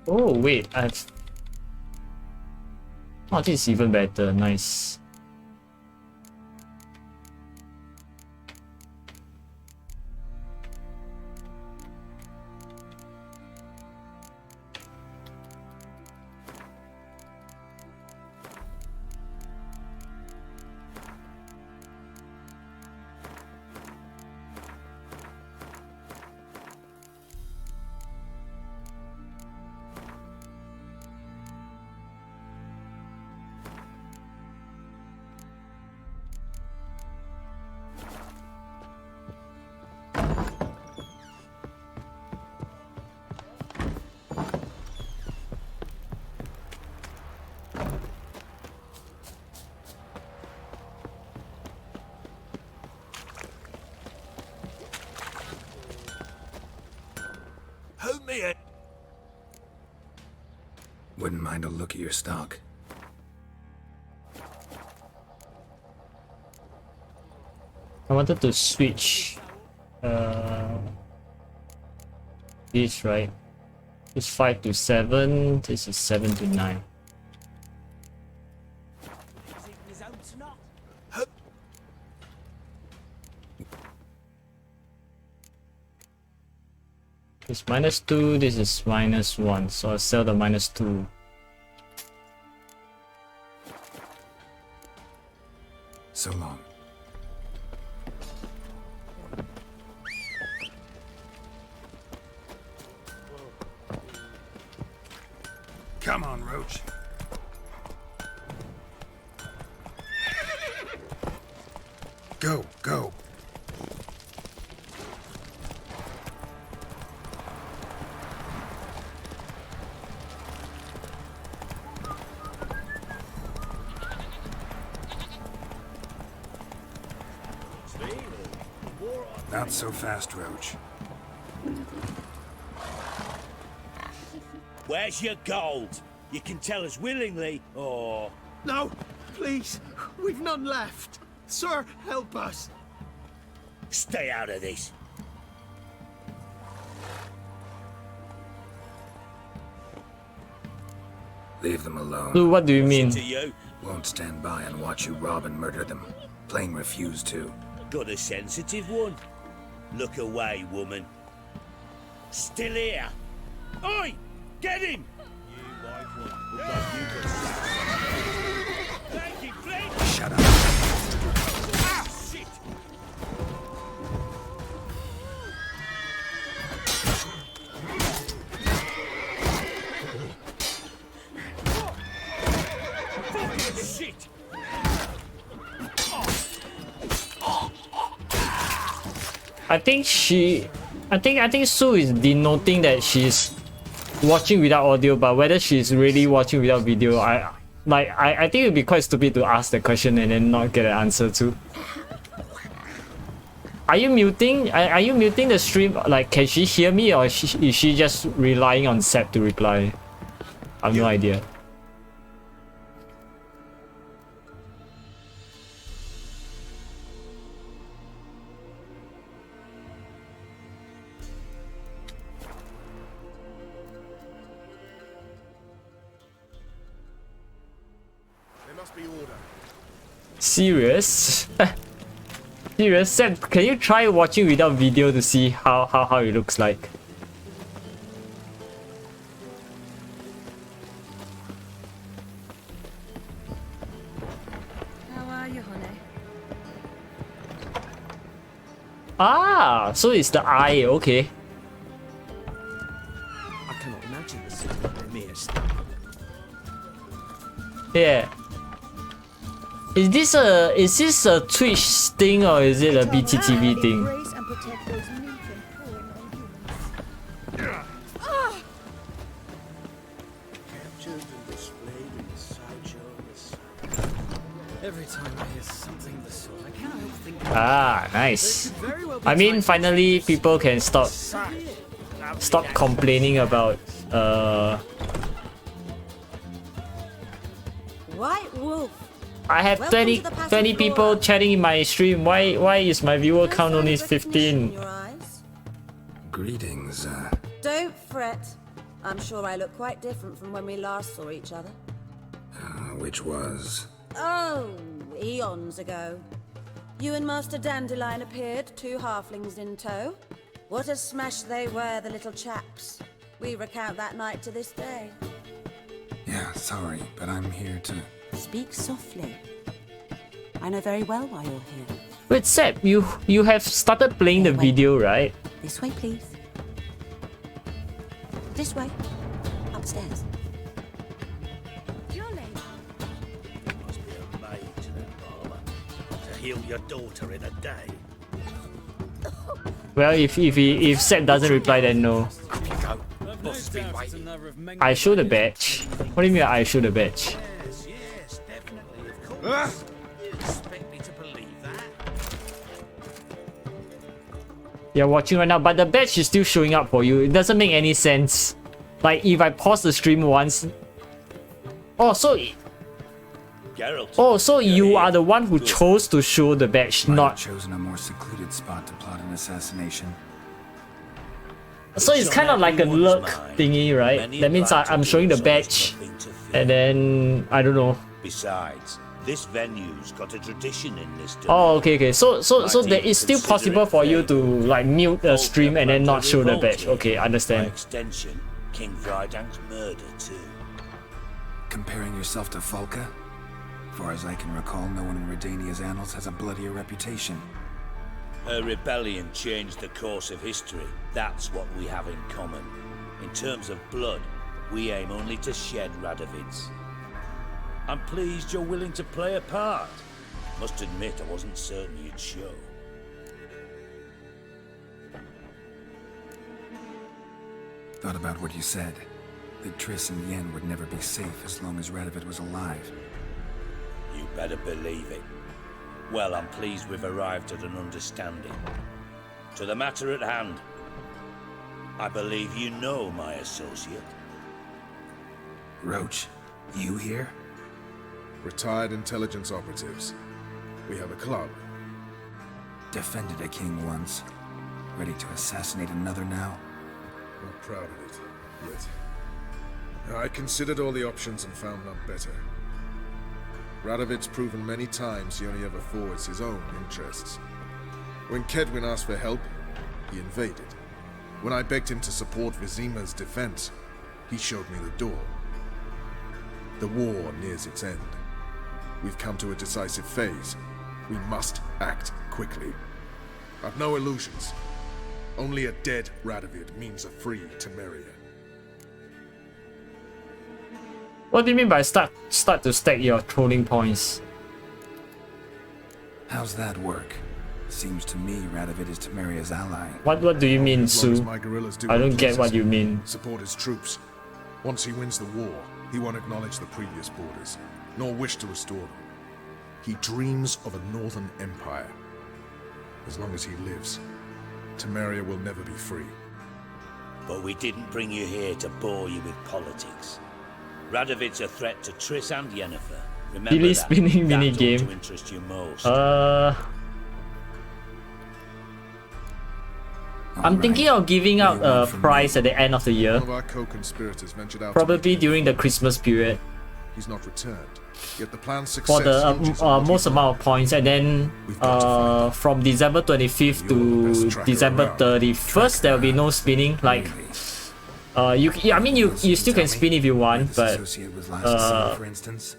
Oh wait, I've... Oh, this is even better. Nice. Help me! Wouldn't mind a look at your stock. I wanted to switch this, right? This 5 to 7, this is 7 to 9. It's -2, this is -1, so I'll sell the -2. So long. Come on, Roach. Go, go. Not so fast, Roach. Where's your gold? You can tell us willingly, or... No, please, we've none left. Sir, help us. Stay out of this. Leave them alone. Dude, what do you mean? To you. Won't stand by and watch you rob and murder them. Plain refuse to. Got a sensitive one. Look away, woman. Still here. Oi! Get him! You white one. Look like you got sacked. Thank you, Flint! Shut up. Ah, shit! Fucking shit! I think Sue is denoting that she's watching without audio, but whether she's really watching without video, I think it'd be quite stupid to ask the question and then not get an answer to. Are you muting? Are you muting the stream? Like, can she hear me, or is she just relying on Seb to reply? I have no idea. Must be order. Serious? Serious? Sam, can you try watching without video to see how it looks like? How are you, honey? Ah, so it's the eye, okay. I cannot imagine the city of mere Yeah. Is this a Twitch thing or is it a BTTV thing? Embrace and protect those meek and poor non-humans. Captured and displayed in the sideshow. Every time I hear something of the sort, I cannot help thinking. Ah, nice. I mean, finally people can stop complaining about White Wolf. I have 20 people chatting in my stream. Why is my viewer count only 15? Greetings, Don't fret. I'm sure I look quite different from when we last saw each other. which was... Oh, eons ago. You and Master Dandelion appeared, 2 halflings in tow. What a smash they were, the little chaps. We recount that night to this day. Yeah, sorry, but I'm here to... Speak softly. I know very well why you're here. Wait, Seb, you have started playing the video, right? This way, please. This way. Upstairs. You're late. Must be a maid to that barber. To heal your daughter in a day. Well, if Seb doesn't reply, then no. Boss has been waiting. I show the badge. What do you mean I show the badge? Yes, definitely, of course. You expect me to believe that? You're watching right now, but the badge is still showing up for you. It doesn't make any sense. Like, if I pause the stream once... Oh, so... Geralt. Oh, so you are the one who chose to show the badge, not... chosen a more secluded spot to plot an assassination. So it's kind of like a lurk thingy, right? That means I'm showing the badge, and then... I don't know. Besides, this venue's got a tradition in this domain. Oh, okay. So there is still possible for you to like mute the stream and then not show the badge. Okay, By understand. extension, King Vrydank's murder too. Comparing yourself to Falka? Far as I can recall, no one in Redania's annals has a bloodier reputation. Her rebellion changed the course of history. That's what we have in common. In terms of blood, we aim only to shed Radovid's. I'm pleased you're willing to play a part. Must admit, I wasn't certain you'd show. Thought about what you said. That Triss and Yen would never be safe as long as Radovid was alive. You better believe it. Well, I'm pleased we've arrived at an understanding. To the matter at hand. I believe you know my associate. Roach, you here? Retired intelligence operatives. We have a club. Defended a king once. Ready to assassinate another now? Not proud of it, yet. I considered all the options and found none better. Radovid's proven many times he only ever forwards his own interests. When Kedwin asked for help, he invaded. When I begged him to support Vizima's defense, he showed me the door. The war nears its end. We've come to a decisive phase. We must act quickly. I've no illusions. Only a dead Radovid means a free Temeria. What do you mean by start to stack your trolling points? How's that work? Seems to me Radovid is Temeria's ally. What do you mean, As long as Sue? my guerrillas do I don't what get what pleases you him, mean. Support his troops. Once he wins the war, he won't acknowledge the previous borders, nor wish to restore them. He dreams of a northern empire. As long as he lives, Temeria will never be free. But we didn't bring you here to bore you with politics. Radovid's a threat to Triss and Yennefer. Remember Billy that. spinning That mini ought game. to interest you most. I'm thinking of giving out a prize at the end of the year. One of our co-conspirators ventured out to Probably during the Christmas period. He's not returned. Yet the plan's for success the hinges on what most we amount of points, and then from December 25th to December 31st there will be no spinning. Like I mean you still can spin if you want, but for instance,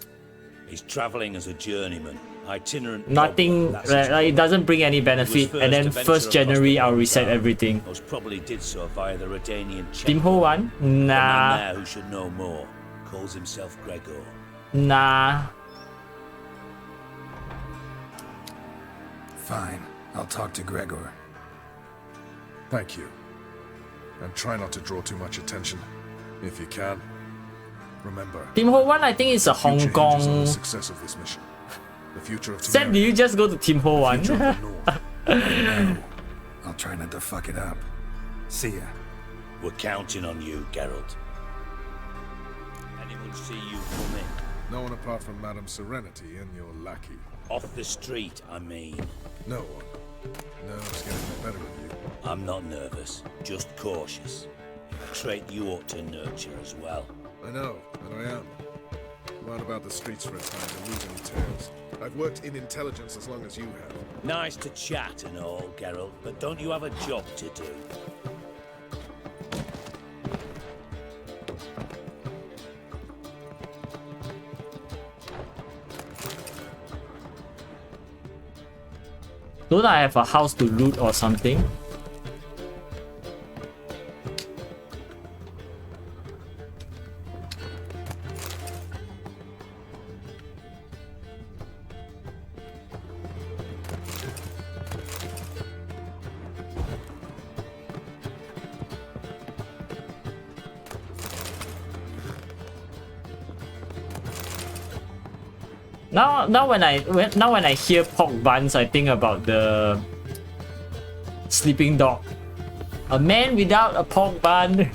he's traveling as a journeyman, itinerant. nothing. It doesn't bring any benefit. And then 1st January I'll reset everything. Most probably did so via the Redanian check. Team Ho one? The man Nah. there who should know more calls himself Gregor. Nah. Fine. I'll talk to Gregor. Thank you. And try not to draw too much attention. If you can. Remember. Team Ho one I think is a Hong future hinges on Kong. the success of this mission. The future of Sam, do you just go to Team Ho one? No. I'll try not to fuck it up. See ya. We're counting on you, Geralt. Anyone see you come in? No one apart from Madame Serenity and your lackey. Off the street, I mean. No one. Nerves getting the better of you. I'm not nervous, just cautious. A trait you ought to nurture as well. I know, and I am. Run about the streets for a time to lose any tales. I've worked in intelligence as long as you have. Nice to chat and all, Geralt, but don't you have a job to do? Don't I have a house to loot or something? Now when I hear pork buns, I think about the sleeping dog. A man without a pork bun.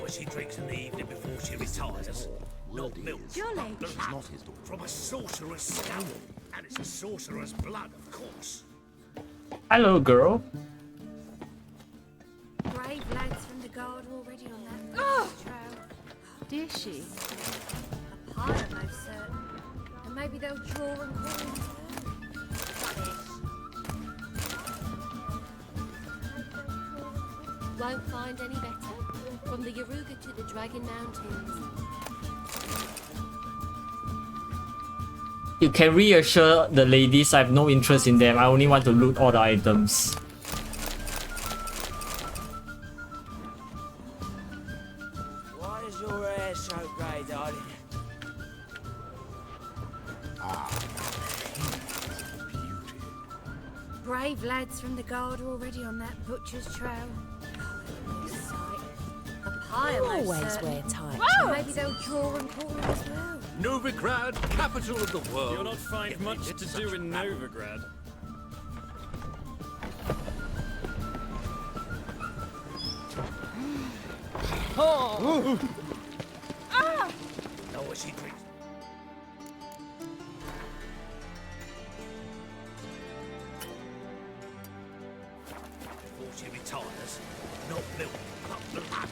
She drinks in the evening before she retires. Not milk. Jolly. But not his daughter. From a sorcerer's skull. And it's a sorcerer's blood, of course. Hello, girl. Brave lads from the guard already on that trail. Did she? A pile, most certain. And maybe they'll draw and call him to Won't find any better. From the Yaruga to the Dragon Mountains. You can reassure the ladies I have no interest in them. I only want to loot all the items. Why is your hair so grey, darling? Brave lads from the guard already on that butcher's trail. Oh, this sight. A pile, You most always certain. wear tight Whoa! Maybe they'll draw and call him as well. Novigrad, capital of the world. You'll not find much to do in Novigrad. Oh! Ah! No, what she drinks. Before she retires. Not milk, but blood.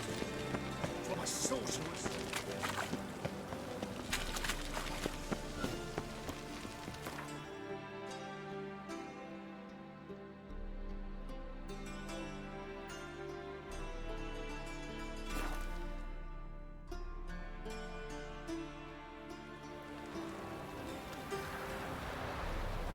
From a sorcerer's.